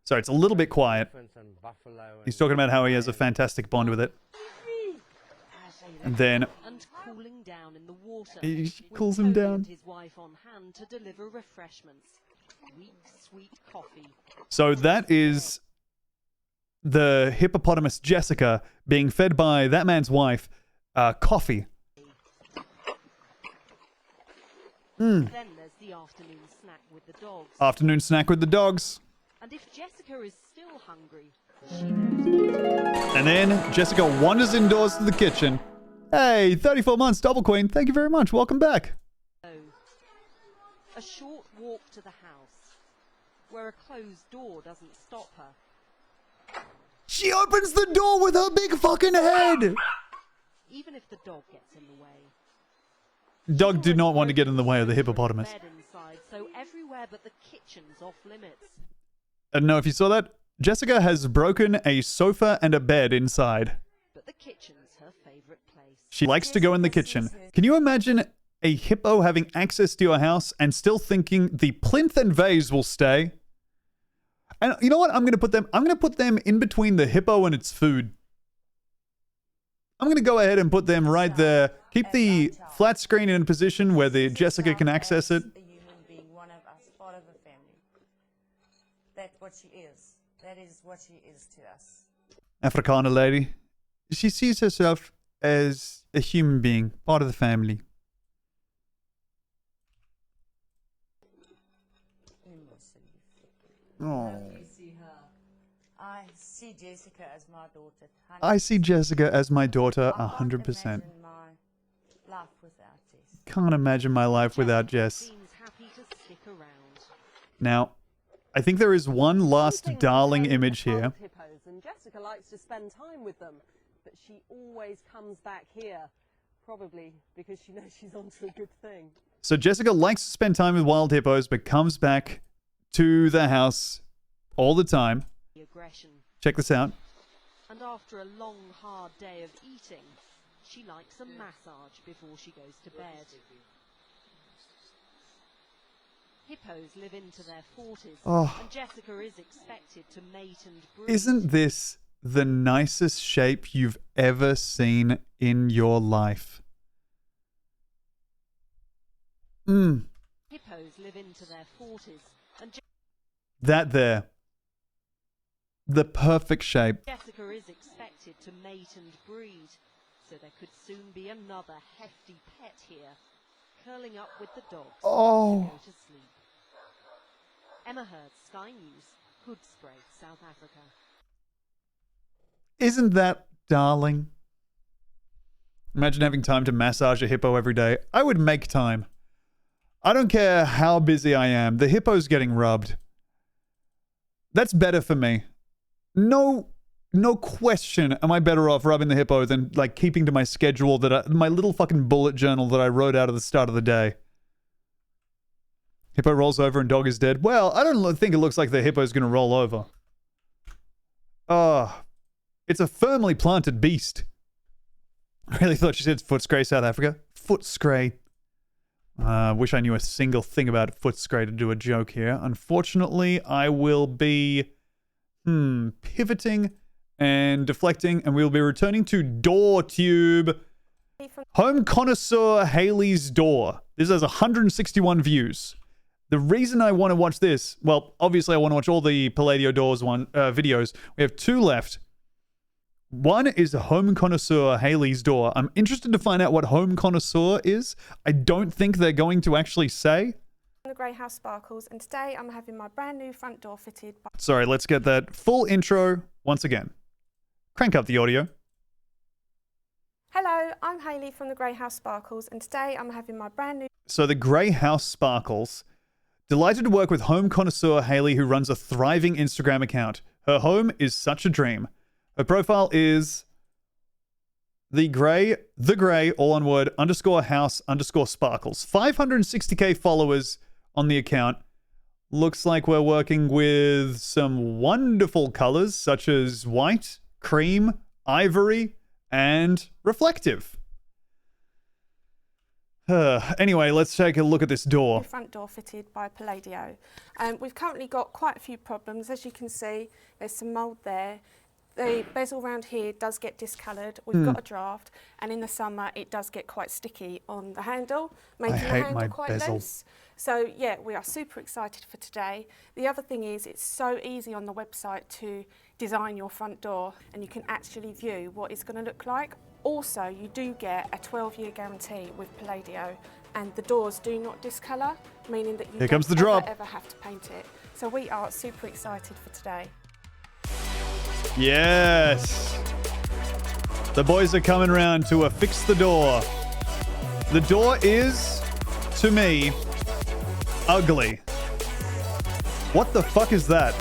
Sorry, it's a little bit quiet. He's talking about how he has a fantastic bond with it. And then And cooling down in the water. he cools him down. His wife on hand to deliver refreshments. Weak, sweet coffee. So that is the hippopotamus Jessica being fed by that man's wife coffee. Then there's the afternoon snack with the dogs. Afternoon snack with the dogs. And if Jessica is still hungry, she knows. And then Jessica wanders indoors to the kitchen. Hey, 34 months, Double Queen. Thank you very much. Welcome back. A short walk to the house, where a closed door doesn't stop her. She opens the door with her big fucking head. Even if the dog gets in the way. Dog did not want to get in the way of the hippopotamus. Bed inside, so everywhere but the kitchen's off limits. I don't know if you saw that. Jessica has broken a sofa and a bed inside. But the kitchen's her favorite place. She likes to go in the kitchen. Can you imagine a hippo having access to your house and still thinking the plinth and vase will stay? And you know what? I'm going to put them in between the hippo and its food. I'm going to go ahead and put them right there. Keep the flat screen in a position where the Jessica can access it. A human being, one of us, part of a family. That's what she is. That is what she is to us. Afrikaner lady. She sees herself as a human being, part of the family. Oh. I see Jessica as my daughter. I see Jessica as my daughter 100%. Can't imagine my life without Jess. Now, I think there is one last darling image here. And Jessica likes to spend time with them, but she always comes back here, probably because she knows she's onto a good thing. So Jessica likes to spend time with wild hippos, but comes back to the house all the time. Aggression. Check this out. And after a long, hard day of eating, She likes a massage before she goes to bed. Hippos live into their 40s, and Jessica is expected to mate and breed. Isn't this the nicest shape you've ever seen in your life? Hippos live into their 40s, and That there. The perfect shape. Jessica is expected to mate and breed, so there could soon be another hefty pet here, curling up with the dogs to go to sleep. Emma Hurd, Sky News, Hoodspray, South Africa. Isn't that darling? Imagine having time to massage a hippo every day. I would make time. I don't care how busy I am. The hippo's getting rubbed. That's better for me. No question am I better off rubbing the hippo than like keeping to my schedule my little fucking bullet journal that I wrote out at the start of the day. Hippo rolls over and dog is dead. Well, I don't think it looks like the hippo's going to roll over. It's a firmly planted beast. I really thought she said Footscray, South Africa. Footscray. Wish I knew a single thing about Footscray to do a joke here. Unfortunately, I will be pivoting and deflecting, and we'll be returning to DoorTube. Home connoisseur Haley's door. This has 161 views. The reason I want to watch this, well, obviously I want to watch all the Palladio Doors videos. We have 2 left. One is Home Connoisseur Haley's door. I'm interested to find out what Home Connoisseur is. I don't think they're going to actually say. The Grey House Sparkles, and today I'm having my brand new front door fitted by... Sorry, let's get that full intro once again. Crank up the audio. Hello, I'm Hayley from the Grey House Sparkles, and today I'm having my brand new... So the Grey House Sparkles. Delighted to work with Home Connoisseur Hayley, who runs a thriving Instagram account. Her home is such a dream. Her profile is the Grey, all one word, _house_sparkles. 560k followers on the account. Looks like we're working with some wonderful colors such as white, cream, ivory, and reflective. Anyway, let's take a look at this door. Front door fitted by Palladio. We've currently got quite a few problems. As you can see, there's some mould there. The bezel around here does get discoloured. We've got a draft, and in the summer it does get quite sticky on the handle, making the handle quite loose. So yeah, we are super excited for today. The other thing is it's so easy on the website to design your front door, and you can actually view what it's going to look like. Also, you do get a 12-year guarantee with Palladio, and the doors do not discolour, meaning that you don't ever have to paint it. So we are super excited for today. Yes. The boys are coming around to fix the door. The door is, to me, ugly. What the fuck is that?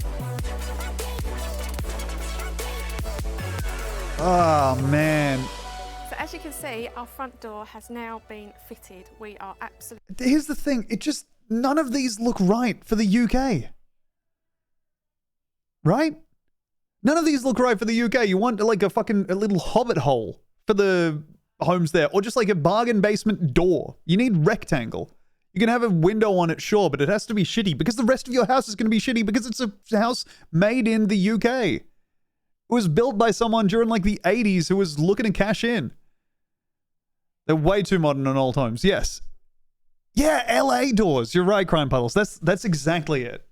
Oh, man. So as you can see, our front door has now been fitted. We are absolutely... Here's the thing. None of these look right for the UK. Right? None of these look right for the UK. You want like a little hobbit hole for the homes there, or just like a bargain basement door. You need rectangle. You can have a window on it, sure, but it has to be shitty because the rest of your house is going to be shitty because it's a house made in the UK. It was built by someone during like the 80s who was looking to cash in. They're way too modern on old homes. Yes. Yeah, LA doors. You're right, Crime Puddles. That's exactly it.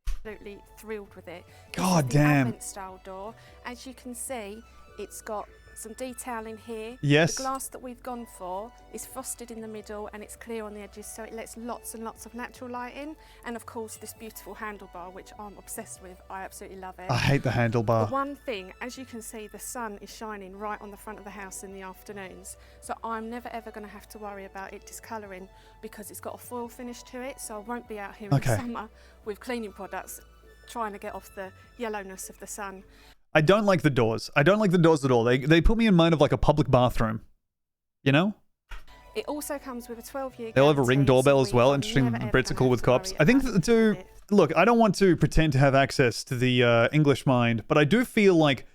Absolutely thrilled with it. God damn. Advent style door. As you can see, it's got some detail in here. Yes. The glass that we've gone for is frosted in the middle and it's clear on the edges, so it lets lots and lots of natural light in. And of course, this beautiful handlebar, which I'm obsessed with. I absolutely love it. I hate the handlebar. The one thing, as you can see, the sun is shining right on the front of the house in the afternoons. So I'm never ever going to have to worry about it discolouring because it's got a foil finish to it. So I won't be out here in the summer with cleaning products trying to get off the yellowness of the sun. I don't like the doors. I don't like the doors at all. They put me in mind of like a public bathroom. You know? It also comes with a 12-year They'll have a Ring doorbell as well. Interesting. Brits are cool with cops. I think look, I don't want to pretend to have access to the English mind, but I do feel like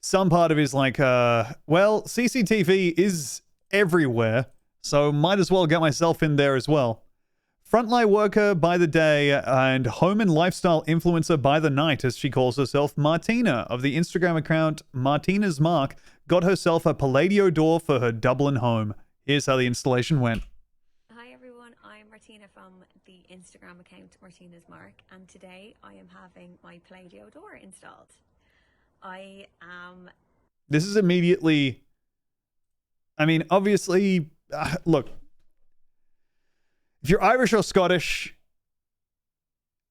some part of it is like, well, CCTV is everywhere, so might as well get myself in there as well. Frontline worker by the day and home and lifestyle influencer by the night, as she calls herself, Martina of the Instagram account Martina's Mark got herself a Palladio door for her Dublin home. Here's how the installation went. Hi everyone, I'm Martina from the Instagram account Martina's Mark, and today I am having my Palladio door installed. This is immediately... I mean, obviously, look, if you're Irish or Scottish,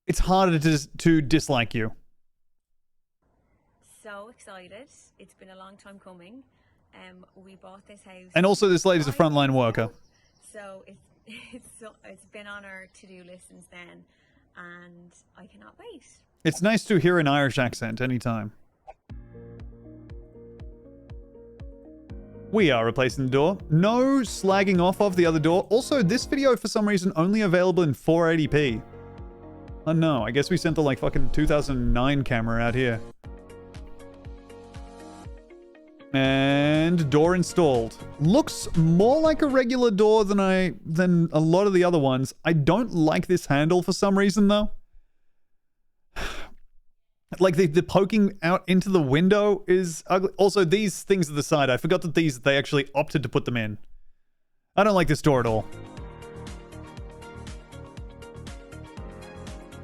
it's harder to dislike you. So excited. It's been a long time coming. We bought this house. And also this lady's a frontline worker. So it's been on our to-do list since then, and I cannot wait. It's nice to hear an Irish accent anytime. We are replacing the door. No slagging off of the other door. Also, this video, for some reason, only available in 480p. Oh no, I guess we sent the, like, fucking 2009 camera out here. And door installed. Looks more like a regular door than a lot of the other ones. I don't like this handle for some reason, though. Like, the poking out into the window is ugly. Also, these things at the side, I forgot that they actually opted to put them in. I don't like this door at all.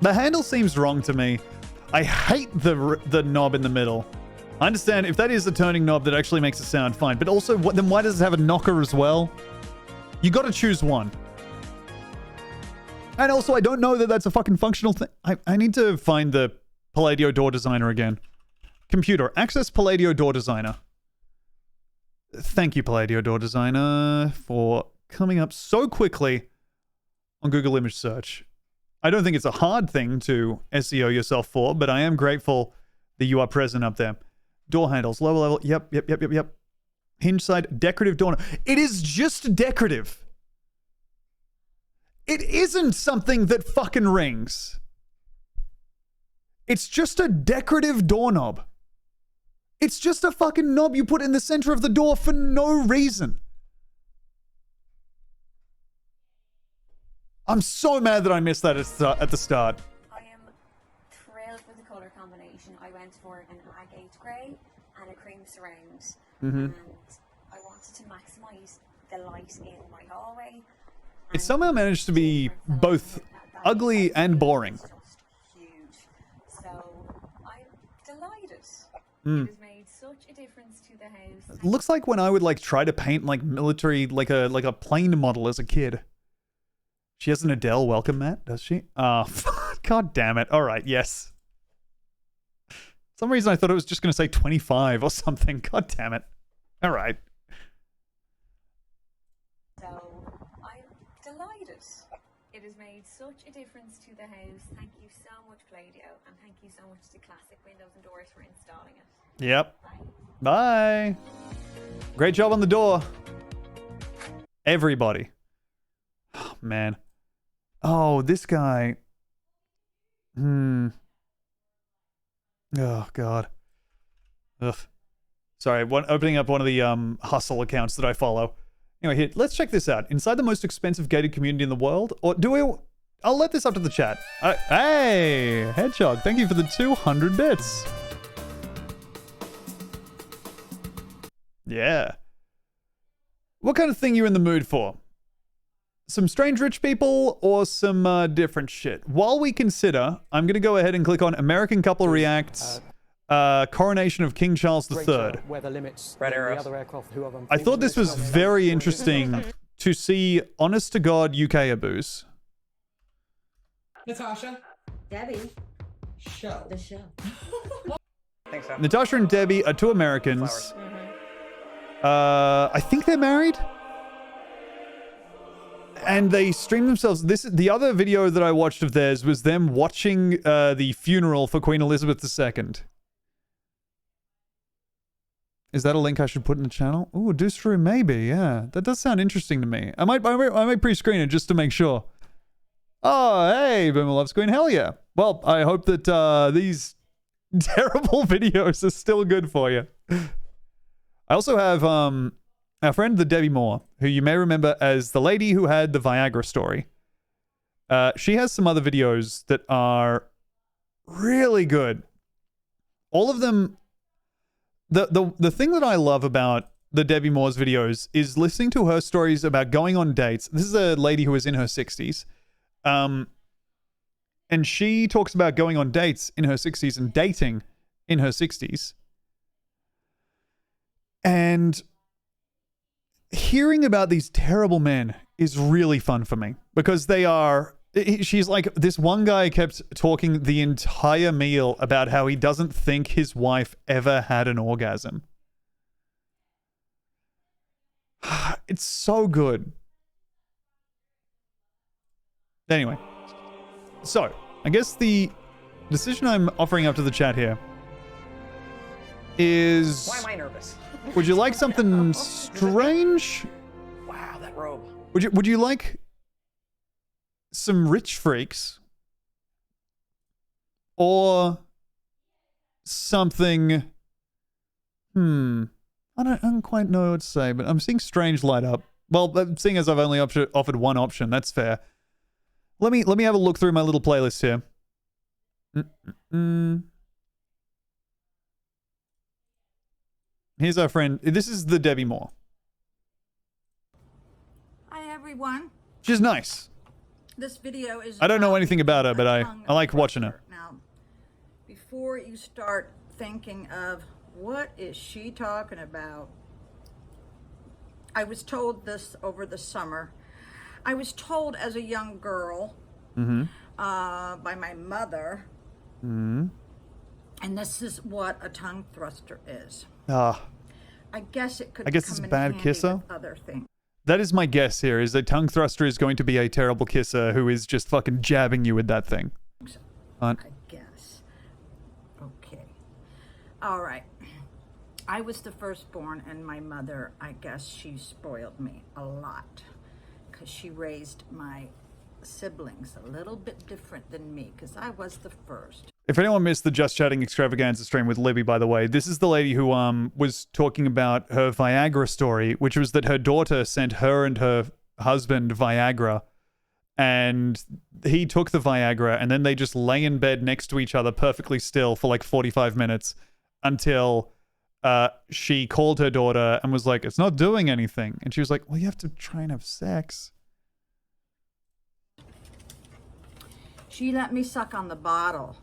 The handle seems wrong to me. I hate the knob in the middle. I understand if that is a turning knob that actually makes a sound, fine. But also, then why does it have a knocker as well? You got to choose one. And also, I don't know that that's a fucking functional thing. I need to find the Palladio door designer again. Computer, access Palladio door designer. Thank you, Palladio door designer, for coming up so quickly on Google image search. I don't think it's a hard thing to SEO yourself for, but I am grateful that you are present up there. Door handles, lower level. Yep. Hinge side, decorative door. It is just decorative. It isn't something that fucking rings. It's just a decorative doorknob. It's just a fucking knob you put in the center of the door for no reason. I'm so mad that I missed that at the start. I am thrilled with the colour combination. I went for an agate grey and a cream surround. And I wanted to maximise the light in my hallway. It somehow managed to be both ugly and boring. It has made such a difference to the house. It looks like when I would like try to paint like military, like a plane model as a kid. She has an Adele welcome mat, does she? God damn it. All right, yes. For some reason I thought it was just going to say 25 or something. God damn it. All right. So I'm delighted. It has made such a difference to the house. Thank you so much, Palladio, and thank you so much to Classic Windows and Doors for installing it. Yep. Bye. Great job on the door. Everybody. Oh, man. Oh, this guy. Oh, God. Ugh. Sorry, opening up one of the hustle accounts that I follow. Anyway, here, let's check this out. Inside the most expensive gated community in the world? Or do we... I'll let this up to the chat. Hey, Hedgehog, thank you for the 200 bits. Yeah. What kind of thing you in the mood for? Some strange rich people or some different shit? While we consider, I'm going to go ahead and click on American Couple Reacts Coronation of King Charles III. I thought this was very interesting to see honest to God UK abuse. Natasha. Debbie. Show. The show. Think so. Natasha and Debbie are two Americans. I think they're married. And they stream themselves. The other video that I watched of theirs was them watching the funeral for Queen Elizabeth II. Is that a link I should put in the channel? Ooh, Deuce Room, maybe, yeah. That does sound interesting to me. I might pre-screen it just to make sure. Oh, hey, Boomer Loves Queen, hell yeah. Well, I hope that these terrible videos are still good for you. I also have our friend the Debbie Moore, who you may remember as the lady who had the Viagra story. She has some other videos that are really good. All of them. The thing that I love about the Debbie Moore's videos is listening to her stories about going on dates. This is a lady who is in her 60s. And she talks about going on dates in her 60s and dating in her 60s. And hearing about these terrible men is really fun for me because they are... She's like, this one guy kept talking the entire meal about how he doesn't think his wife ever had an orgasm. It's so good. Anyway, so I guess the decision I'm offering up to the chat here is... Why am I nervous? Would you like something strange? Wow, that robe. Would you like some rich freaks or something? I don't quite know what to say, but I'm seeing strange light up. Well, seeing as I've only offered one option, that's fair. Let me have a look through my little playlist here. Here's our friend. This is the Debbie Moore. Hi everyone. She's nice. This video is... I don't know anything about her, but I like watching her. Now, before you start thinking of what is she talking about, I was told this over the summer. I was told as a young girl by my mother, and this is what a tongue thruster is. I guess it could it's a bad kisser. with other things. That is my guess here, is a tongue thruster is going to be a terrible kisser who is just fucking jabbing you with that thing. I guess. Okay. All right. I was the firstborn, and my mother, I guess she spoiled me a lot because she raised my siblings a little bit different than me because I was the first. If anyone missed the Just Chatting Extravaganza stream with Libby, by the way, this is the lady who was talking about her Viagra story, which was that her daughter sent her and her husband Viagra, and he took the Viagra, and then they just lay in bed next to each other perfectly still for like 45 minutes until she called her daughter and was like, it's not doing anything. And she was like, well, you have to try and have sex. She let me suck on the bottle.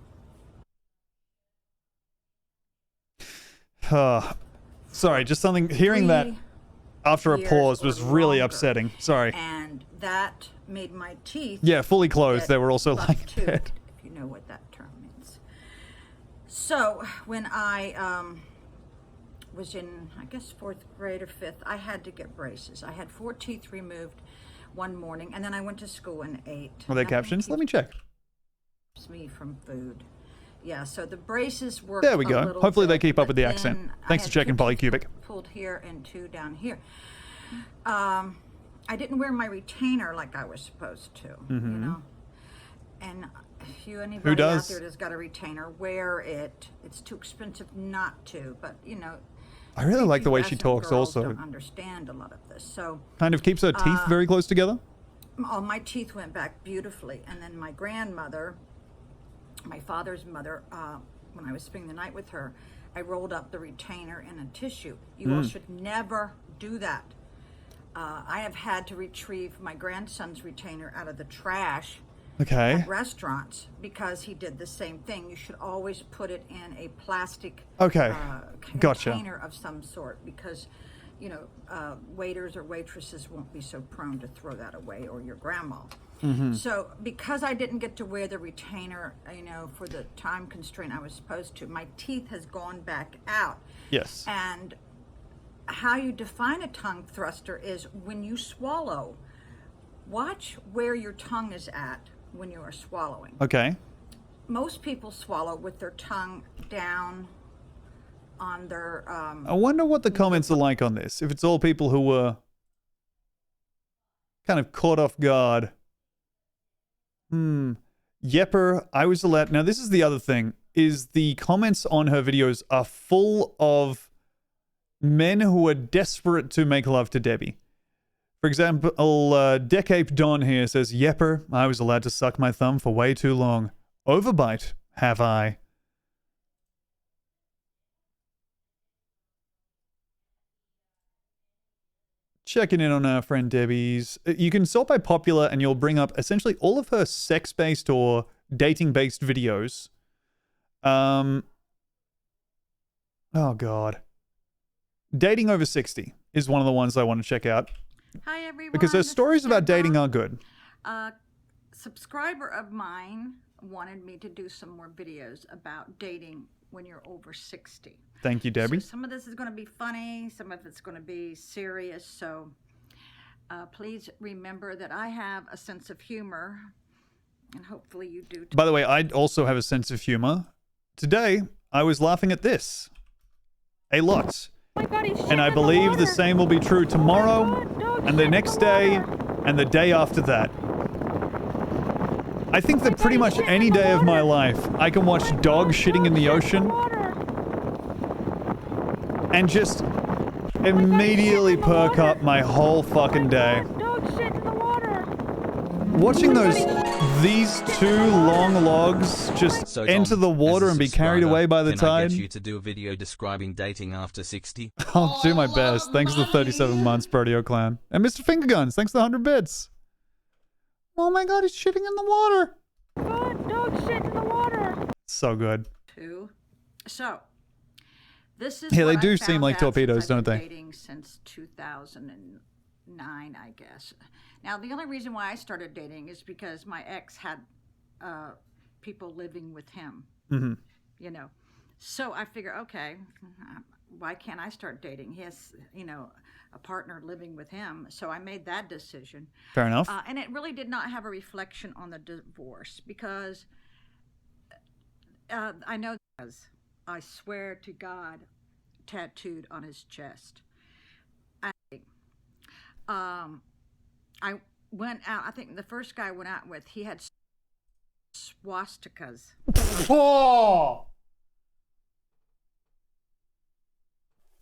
Sorry, just something, hearing that after a pause was really upsetting. Sorry. And that made my teeth... Yeah, fully closed. They were also lying in bed. If you know what that term means. So, when I was in, I guess, 4th grade or 5th, I had to get braces. I had 4 teeth removed one morning, and then I went to school and ate. Were they captions? Let me check. Me from food. Yeah, so the braces work. There we go. Hopefully they keep up with the accent. Thanks for checking, Polycubic. Pulled here and 2 down here. I didn't wear my retainer like I was supposed to, you know. And if anybody out there that's got a retainer, wear it. It's too expensive not to, but you know. I really like the way she talks. Also, don't understand a lot of this, so kind of keeps her teeth very close together. All my teeth went back beautifully, and then my grandmother, my father's mother, when I was spending the night with her, I rolled up the retainer in a tissue. You all should never do that. I have had to retrieve my grandson's retainer out of the trash at restaurants because he did the same thing. You should always put it in a plastic container of some sort because, you know, waiters or waitresses won't be so prone to throw that away, or your grandma. So because I didn't get to wear the retainer, you know, for the time constraint I was supposed to, my teeth has gone back out. Yes. And how you define a tongue thruster is when you swallow, watch where your tongue is at when you are swallowing. Okay. Most people swallow with their tongue down on their... I wonder what the comments are like on this. If it's all people who were kind of caught off guard. Yepper, I was allowed... Now, this is the other thing, is the comments on her videos are full of men who are desperate to make love to Debbie. For example, Decape Don here says, Yepper, I was allowed to suck my thumb for way too long. Overbite, have I? Checking in on our friend Debbie's. You can sort by popular and you'll bring up essentially all of her sex-based or dating-based videos. Oh, God. Dating over 60 is one of the ones I want to check out. Hi, everyone. Because her This stories is about Deborah. dating are good. A subscriber of mine wanted me to do some more videos about dating when you're over 60. Thank you, Debbie. So some of this is going to be funny, some of it's going to be serious, so please remember that I have a sense of humor, and hopefully you do too. By the way, I also have a sense of humor. Today, I was laughing at this. A lot. And I believe the same will be true tomorrow, and the next day, and the day after that. I think that pretty much any day of my life, I can watch dogs shitting in the ocean and just immediately perk up my whole fucking day. Watching these two long logs just enter the water and be carried away by the can I tide. get you to do a video describing dating after 60? I'll do my best. Thanks for the 37 months, Prodio Clan. And Mr. Fingerguns, thanks for the 100 bits. Oh my God, he's shitting in the water. Dog shit in the water. So good. So, this is Yeah, they what do I seem found like out torpedoes, since I've don't been they? Dating since 2009, I guess. Now, the only reason why I started dating is because my ex had people living with him. Mm-hmm. You know, so I figure, okay, why can't I start dating? He has, you know, a partner living with him. So I made that decision. Fair enough. And it really did not have a reflection on the divorce because I know, I swear to God, tattooed on his chest. I went out, I think the first guy I went out with, he had swastikas. Oh!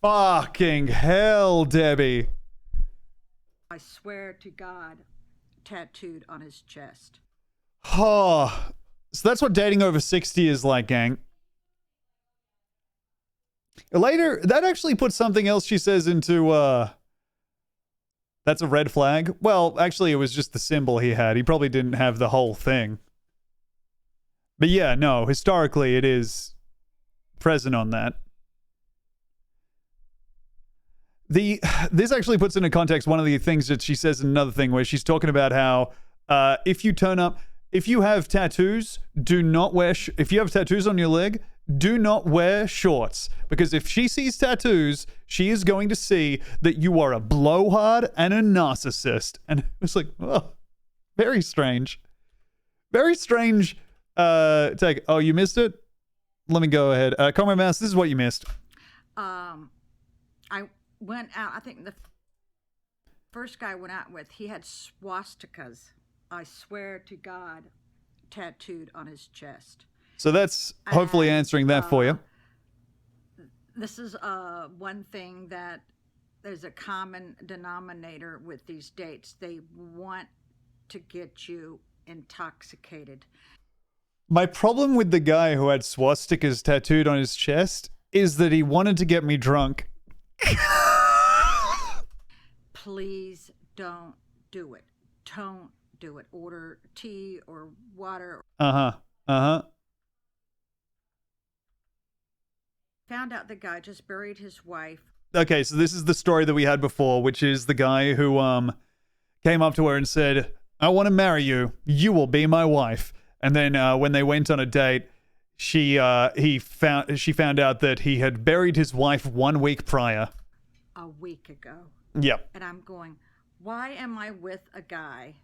Fucking hell, Debbie. I swear to God, tattooed on his chest. Oh. So that's what dating over 60 is like, gang. Later, that actually puts something else she says into, that's a red flag. Well, actually, it was just the symbol he had. He probably didn't have the whole thing. But yeah, no, historically, it is present on that. This actually puts into context one of the things that she says in another thing where she's talking about how if you have tattoos, do not wear, if you have tattoos on your leg, do not wear shorts. Because if she sees tattoos, she is going to see that you are a blowhard and a narcissist. And it's like, oh, very strange. Very strange take. Oh, you missed it? Let me go ahead. Comrade Mouse, this is what you missed. I went out, I think the first guy I went out with, he had swastikas, I swear to God, tattooed on his chest. So that's hopefully answering that for you. This is one thing that there's a common denominator with these dates. They want to get you intoxicated. My problem with the guy who had swastikas tattooed on his chest is that he wanted to get me drunk. Please don't do it. Don't do it. Order tea or water. Found out the guy just buried his wife. Okay, so this is the story that we had before, which is the guy who came up to her and said, I want to marry you. You will be my wife. And then when they went on a date, she found out that he had buried his wife 1 week prior. A week ago. Yep. And I'm going, why am I with a guy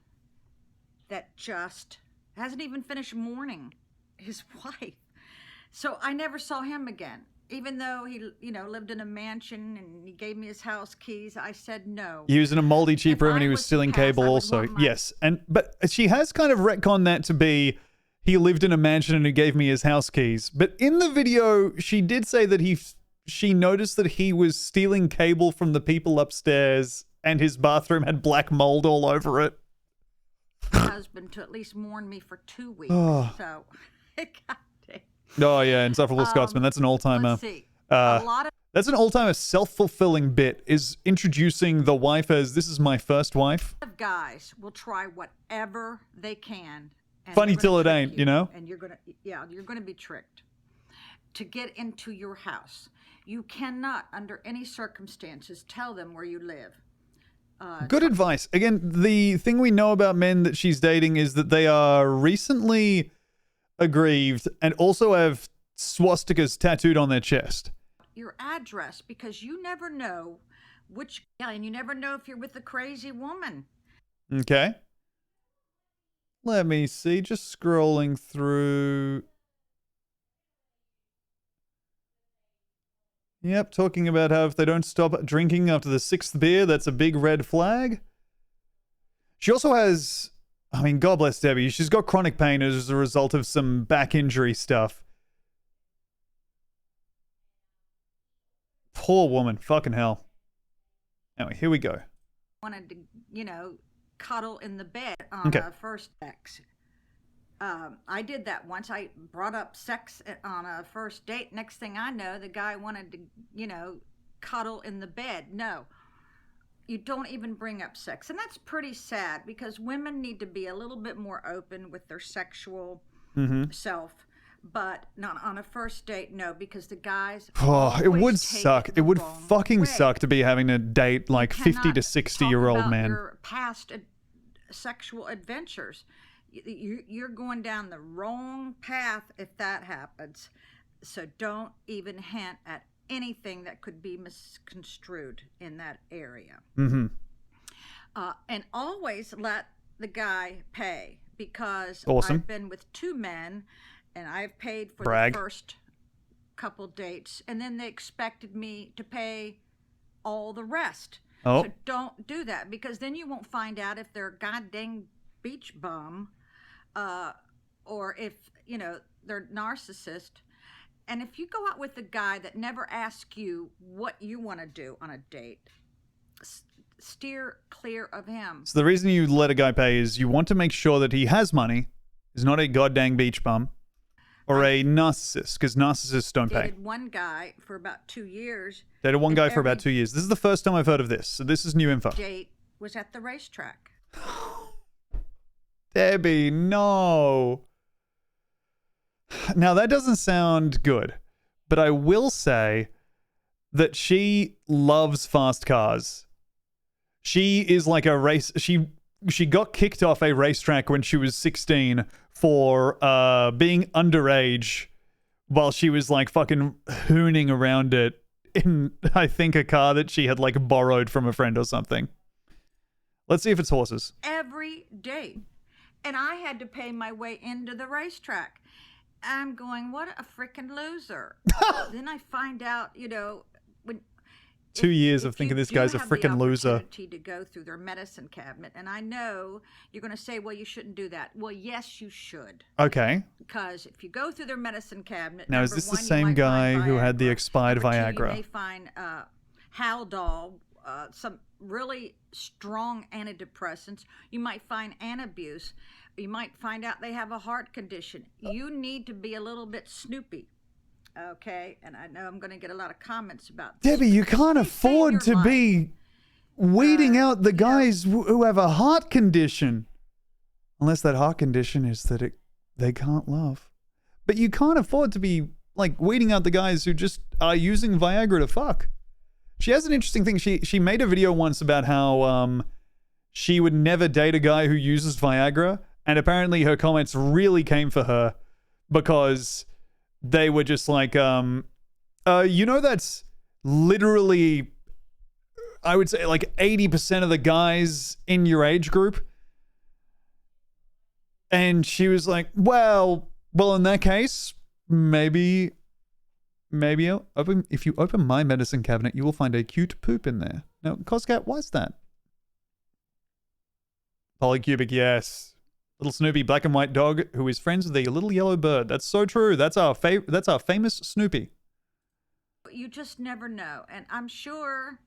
that just hasn't even finished mourning his wife? So I never saw him again. Even though he, lived in a mansion and he gave me his house keys, I said no. He was in a moldy cheap room and he was stealing cable also. Yes. But she has kind of retconned that to be he lived in a mansion and he gave me his house keys. But in the video, she did say that he she noticed that he was stealing cable from the people upstairs and his bathroom had black mold all over it. My husband to at least mourn me for 2 weeks. Oh. So it got it. Oh, yeah, Insufferable Scotsman. That's an all-timer. Let's see. A lot of That's an all-timer self-fulfilling bit, is introducing the wife as, this is my first wife. guys will try whatever they can. And Funny they're till gonna it trick ain't, you know? And you're gonna be tricked to get into your house. You cannot, under any circumstances, tell them where you live. Good advice. Again, the thing we know about men that she's dating is that they are recently aggrieved and also have swastikas tattooed on their chest. Your address, because you never know and you never know if you're with a crazy woman. Okay. Let me see. Just scrolling through. Yep, talking about how if they don't stop drinking after the 6th beer, that's a big red flag. She also has, I mean, God bless Debbie, she's got chronic pain as a result of some back injury stuff. Poor woman, fucking hell. Anyway, here we go. Wanted to, cuddle in the bed on a first sex. I did that once. I brought up sex on a first date. Next thing I know, the guy wanted to, cuddle in the bed. No, you don't even bring up sex. And that's pretty sad because women need to be a little bit more open with their sexual self. But not on a first date, no, because the guys. Oh, it would suck. It would fucking suck to be having to date like 50 to 60-year-old man. Your past sexual adventures. You're going down the wrong path if that happens. So don't even hint at anything that could be misconstrued in that area. Mm-hmm. And always let the guy pay, because Awesome. I've been with 2 men and I've paid for Brag. the first couple dates, and then they expected me to pay all the rest. Oh. So don't do that, because then you won't find out if they're a goddamn beach bum, or if, they're narcissist. And if you go out with a guy that never asks you what you want to do on a date, steer clear of him. So the reason you let a guy pay is you want to make sure that he has money, is not a goddamn beach bum, or a narcissist, because narcissists don't pay. Dated one guy for about 2 years. Dated one guy for about 2 years. This is the first time I've heard of this, so this is new info. Date was at the racetrack. Debbie, no. Now, that doesn't sound good, but I will say that she loves fast cars. She is like a race... She got kicked off a racetrack when she was 16 for being underage while she was like fucking hooning around it in, I think, a car that she had like borrowed from a friend or something. Let's see if it's horses. Every day. And I had to pay my way into the racetrack. I'm going, what a freaking loser. Then I find out, when 2 years of thinking this guy's a freaking loser. To go through their medicine cabinet, and I know you're going to say, well, you shouldn't do that. Well, yes, you should. Okay. Because if you go through their medicine cabinet, Now, is this the same guy who had the expired Viagra? You may find Haldol, some really strong antidepressants. You might find Antabuse. You might find out they have a heart condition. You need to be a little bit snoopy. Okay, and I know I'm going to get a lot of comments about this. Debbie, you can't afford to be weeding out the guys who have a heart condition. Unless that heart condition is that they can't love. But you can't afford to be like weeding out the guys who just are using Viagra to fuck. She has an interesting thing. She made a video once about how she would never date a guy who uses Viagra. And apparently her comments really came for her because they were just like, that's literally, I would say like 80% of the guys in your age group. And she was like, well, in that case, maybe if you open my medicine cabinet, you will find a cute poop in there. Now, Coscat, why's that? Polycubic, yes. Little Snoopy, black and white dog who is friends with a little yellow bird. That's so true. That's our famous Snoopy. you just never know. And I'm sure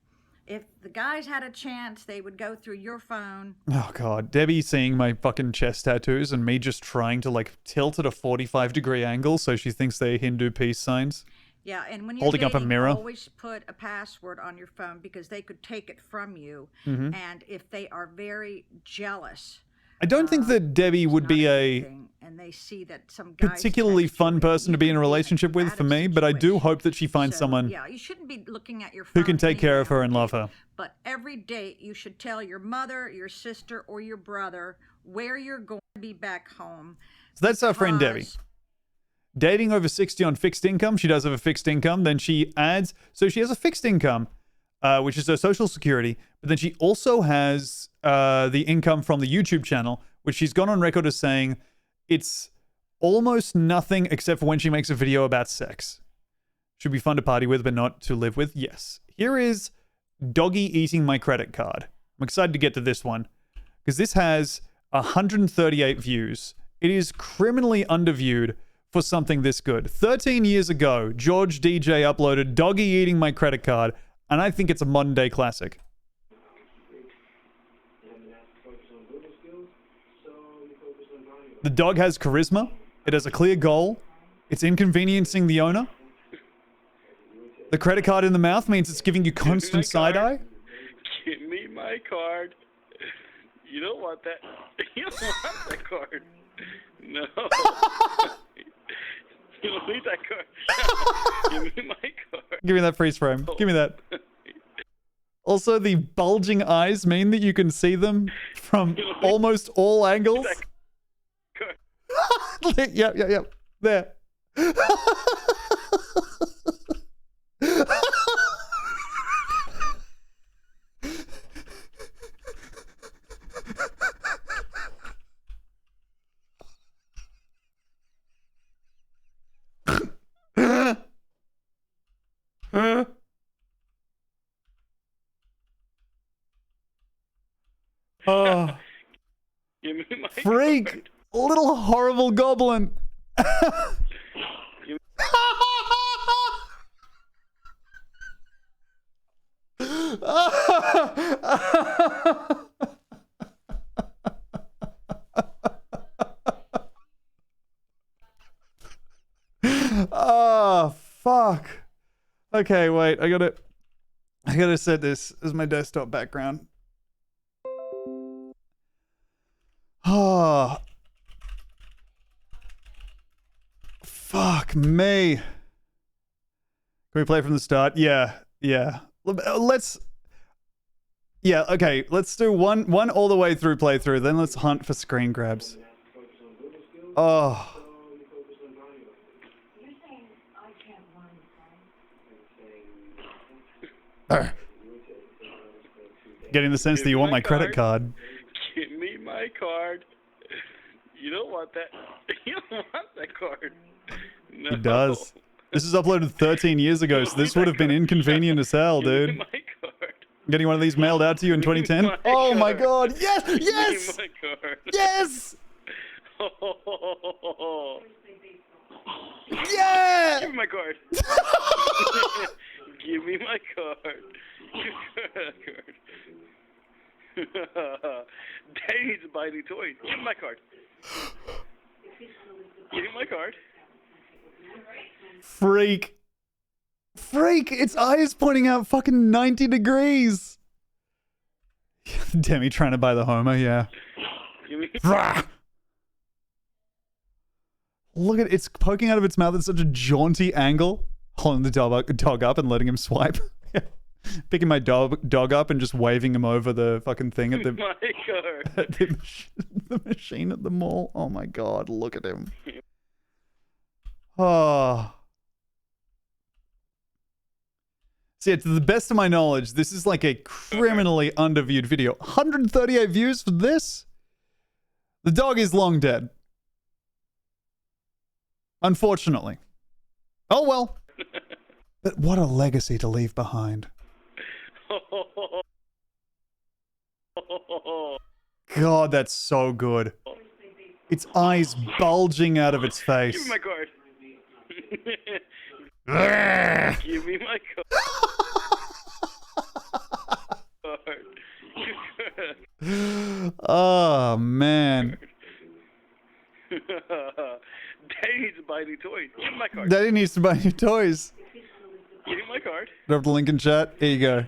if the guys had a chance, they would go through your phone. Oh god, Debbie seeing my fucking chest tattoos and me just trying to like tilt at a 45-degree angle so she thinks they're Hindu peace signs. Yeah, and when you're Holding dating, up a mirror. always put a password on your phone because they could take it from you. Mhm. And if they are very jealous, I don't think that Debbie would be a and they see that some guys particularly fun person to be in a relationship with for me, but I do hope that she finds someone yeah, you shouldn't be looking at your phone who can take care of her and love her. But every date, you should tell your mother, your sister, or your brother where you're going to be back home. So that's our friend Debbie. Dating over 60 on fixed income. She does have a fixed income. Then she adds, so she has a fixed income, which is her social security. But then she also has the income from the YouTube channel, which she's gone on record as saying it's almost nothing except for when she makes a video about sex. Should be fun to party with, but not to live with. Yes. Here is Doggy Eating My Credit Card. I'm excited to get to this one because this has 138 views. It is criminally underviewed for something this good. 13 years ago, George DJ uploaded Doggy Eating My Credit Card, and I think it's a modern day classic. The dog has charisma. It has a clear goal. It's inconveniencing the owner. The credit card in the mouth means it's giving you constant side-eye. Give me my card. You don't want that. You don't want that card. No. You don't need that card. Give me my card. Give me that freeze frame. Give me that. Also, the bulging eyes mean that you can see them from almost all angles. Yep. There. Oh. Give me my Freak! card. Little horrible goblin. Oh, fuck. Okay, wait. I gotta set this as my desktop background. Oh. Fuck me. Can we play from the start? Yeah. Let's... Yeah, okay. Let's do one all the way through playthrough, then let's hunt for screen grabs. Oh. Getting the sense that you want my credit card. Give me my card. You don't want that. You don't want that card. No. He does. This is uploaded 13 years ago, so this would have been inconvenient as hell, dude. Give me my card. Getting one of these mailed out to you in 2010? Oh my god! Yes! Yes! Give me my card. Yes! Oh. Yeah! Give me my card. Give me my card. Daddy needs to buy new toys. Give me my card. Give me my card. Freak. Its eye is pointing out fucking 90 degrees. Demi trying to buy the Homer, yeah. Give me Look at it's poking out of its mouth at such a jaunty angle. Holding the dog up and letting him swipe. Picking my dog up and just waving him over the fucking thing at the, my card. at the machine at the mall. Oh my god, look at him. Oh. See, to the best of my knowledge, this is like a criminally underviewed video. 138 views for this? The dog is long dead. Unfortunately. Oh well. But what a legacy to leave behind. God, that's so good. Its eyes bulging out of its face. Give me my card. Give me my card. Oh, man. Daddy needs to buy new toys. Give me my card. Daddy needs to buy new toys. Give me my card. Drop the link in chat. Here you go.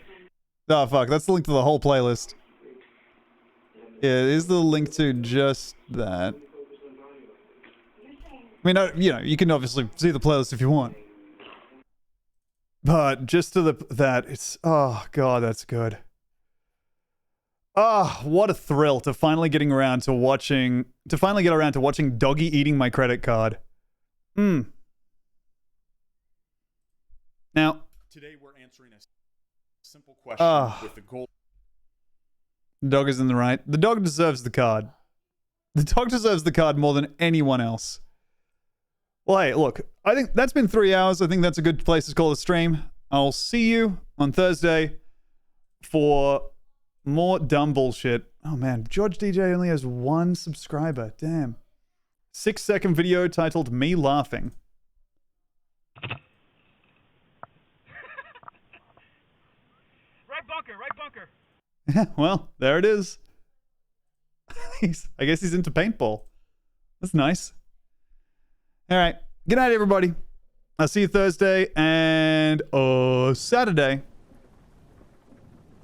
Oh, fuck. That's the link to the whole playlist. Yeah, it is the link to just that. I mean, you know, you can obviously see the playlist if you want. But just to that, it's... Oh, God, that's good. Ah, oh, what a thrill to finally getting around to watching... To finally get around to watching Doggy eating my credit card. Now... Today we're answering a simple question with the goal... The dog is in the right. The dog deserves the card. The dog deserves the card more than anyone else. Well, hey, look. I think that's been 3 hours. I think that's a good place to call a stream. I'll see you on Thursday for more dumb bullshit. Oh, man. George DJ only has 1 subscriber. Damn. 6-second video titled Me Laughing. Right bunker, right bunker. Well, there it is. I guess he's into paintball. That's nice. All right. Good night, everybody. I'll see you Thursday and Saturday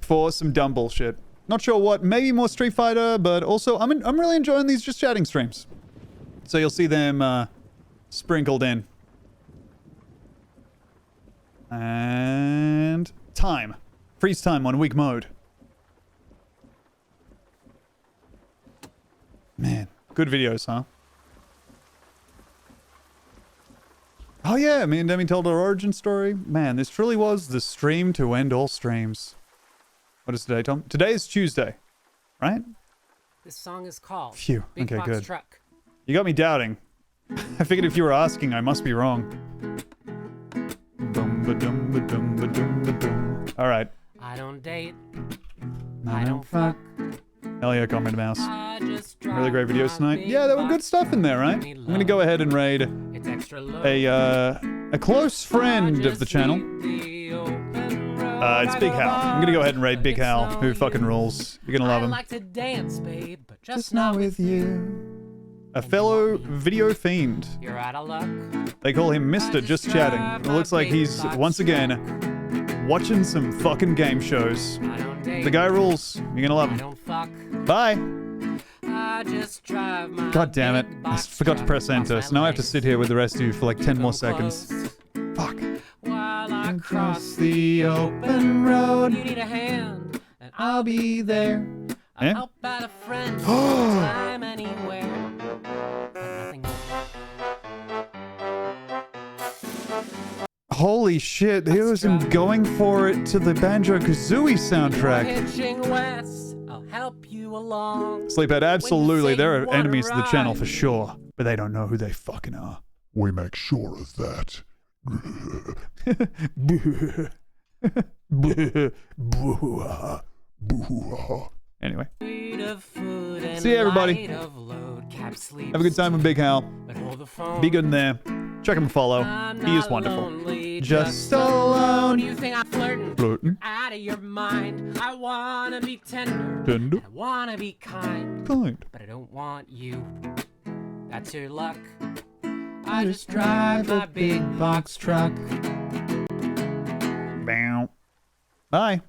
for some dumb bullshit. Not sure what. Maybe more Street Fighter, but also I'm really enjoying these just chatting streams. So you'll see them sprinkled in. And time. Freeze time on weak mode. Man, good videos, huh? Oh yeah, me and Demi told our origin story. Man, this truly was the stream to end all streams. What is today, Tom? Today is Tuesday, right? This song is called Phew. Big Okay, Box good. Truck. You got me doubting. I figured if you were asking, I must be wrong. All right. I don't date. I don't fuck. Hell yeah, Comment Mouse. Really great videos tonight. Yeah, there were good stuff in there, right? I'm gonna go ahead and raid a close friend of the channel. It's Big Hal. I'm gonna go ahead and raid Big Hal, who fucking rules. You're gonna love him. I like to dance, babe, but Just not with you. A fellow video fiend. You're out of luck. They call him Mr. Just Chatting. It looks like he's, once again, watching some fucking game shows. The guy rules. You're gonna love him. Bye. God damn it. I forgot to press enter, so now I have to sit here with the rest of you for like 10 more seconds. Fuck. While I cross the open road, you need a hand, and I'll be there. I'll Eh? help out a friend anytime, anywhere. But nothing Holy shit, here's him going for it to the Banjo-Kazooie soundtrack. hitching west, I'll help you along. Sleephead, absolutely, there are enemies of the channel for sure, but they don't know who they fucking are. We make sure of that. Anyway. See See you, everybody. Have a good time with Big Hal. Be good in there. Check him and follow. He is wonderful. Just alone. You think I'm flirting? Flirting. Out of your mind. I wanna be tender. Tender. I wanna be kind. Kind. But I don't want you. That's your luck. I just drive my big box truck. Bow. Bye.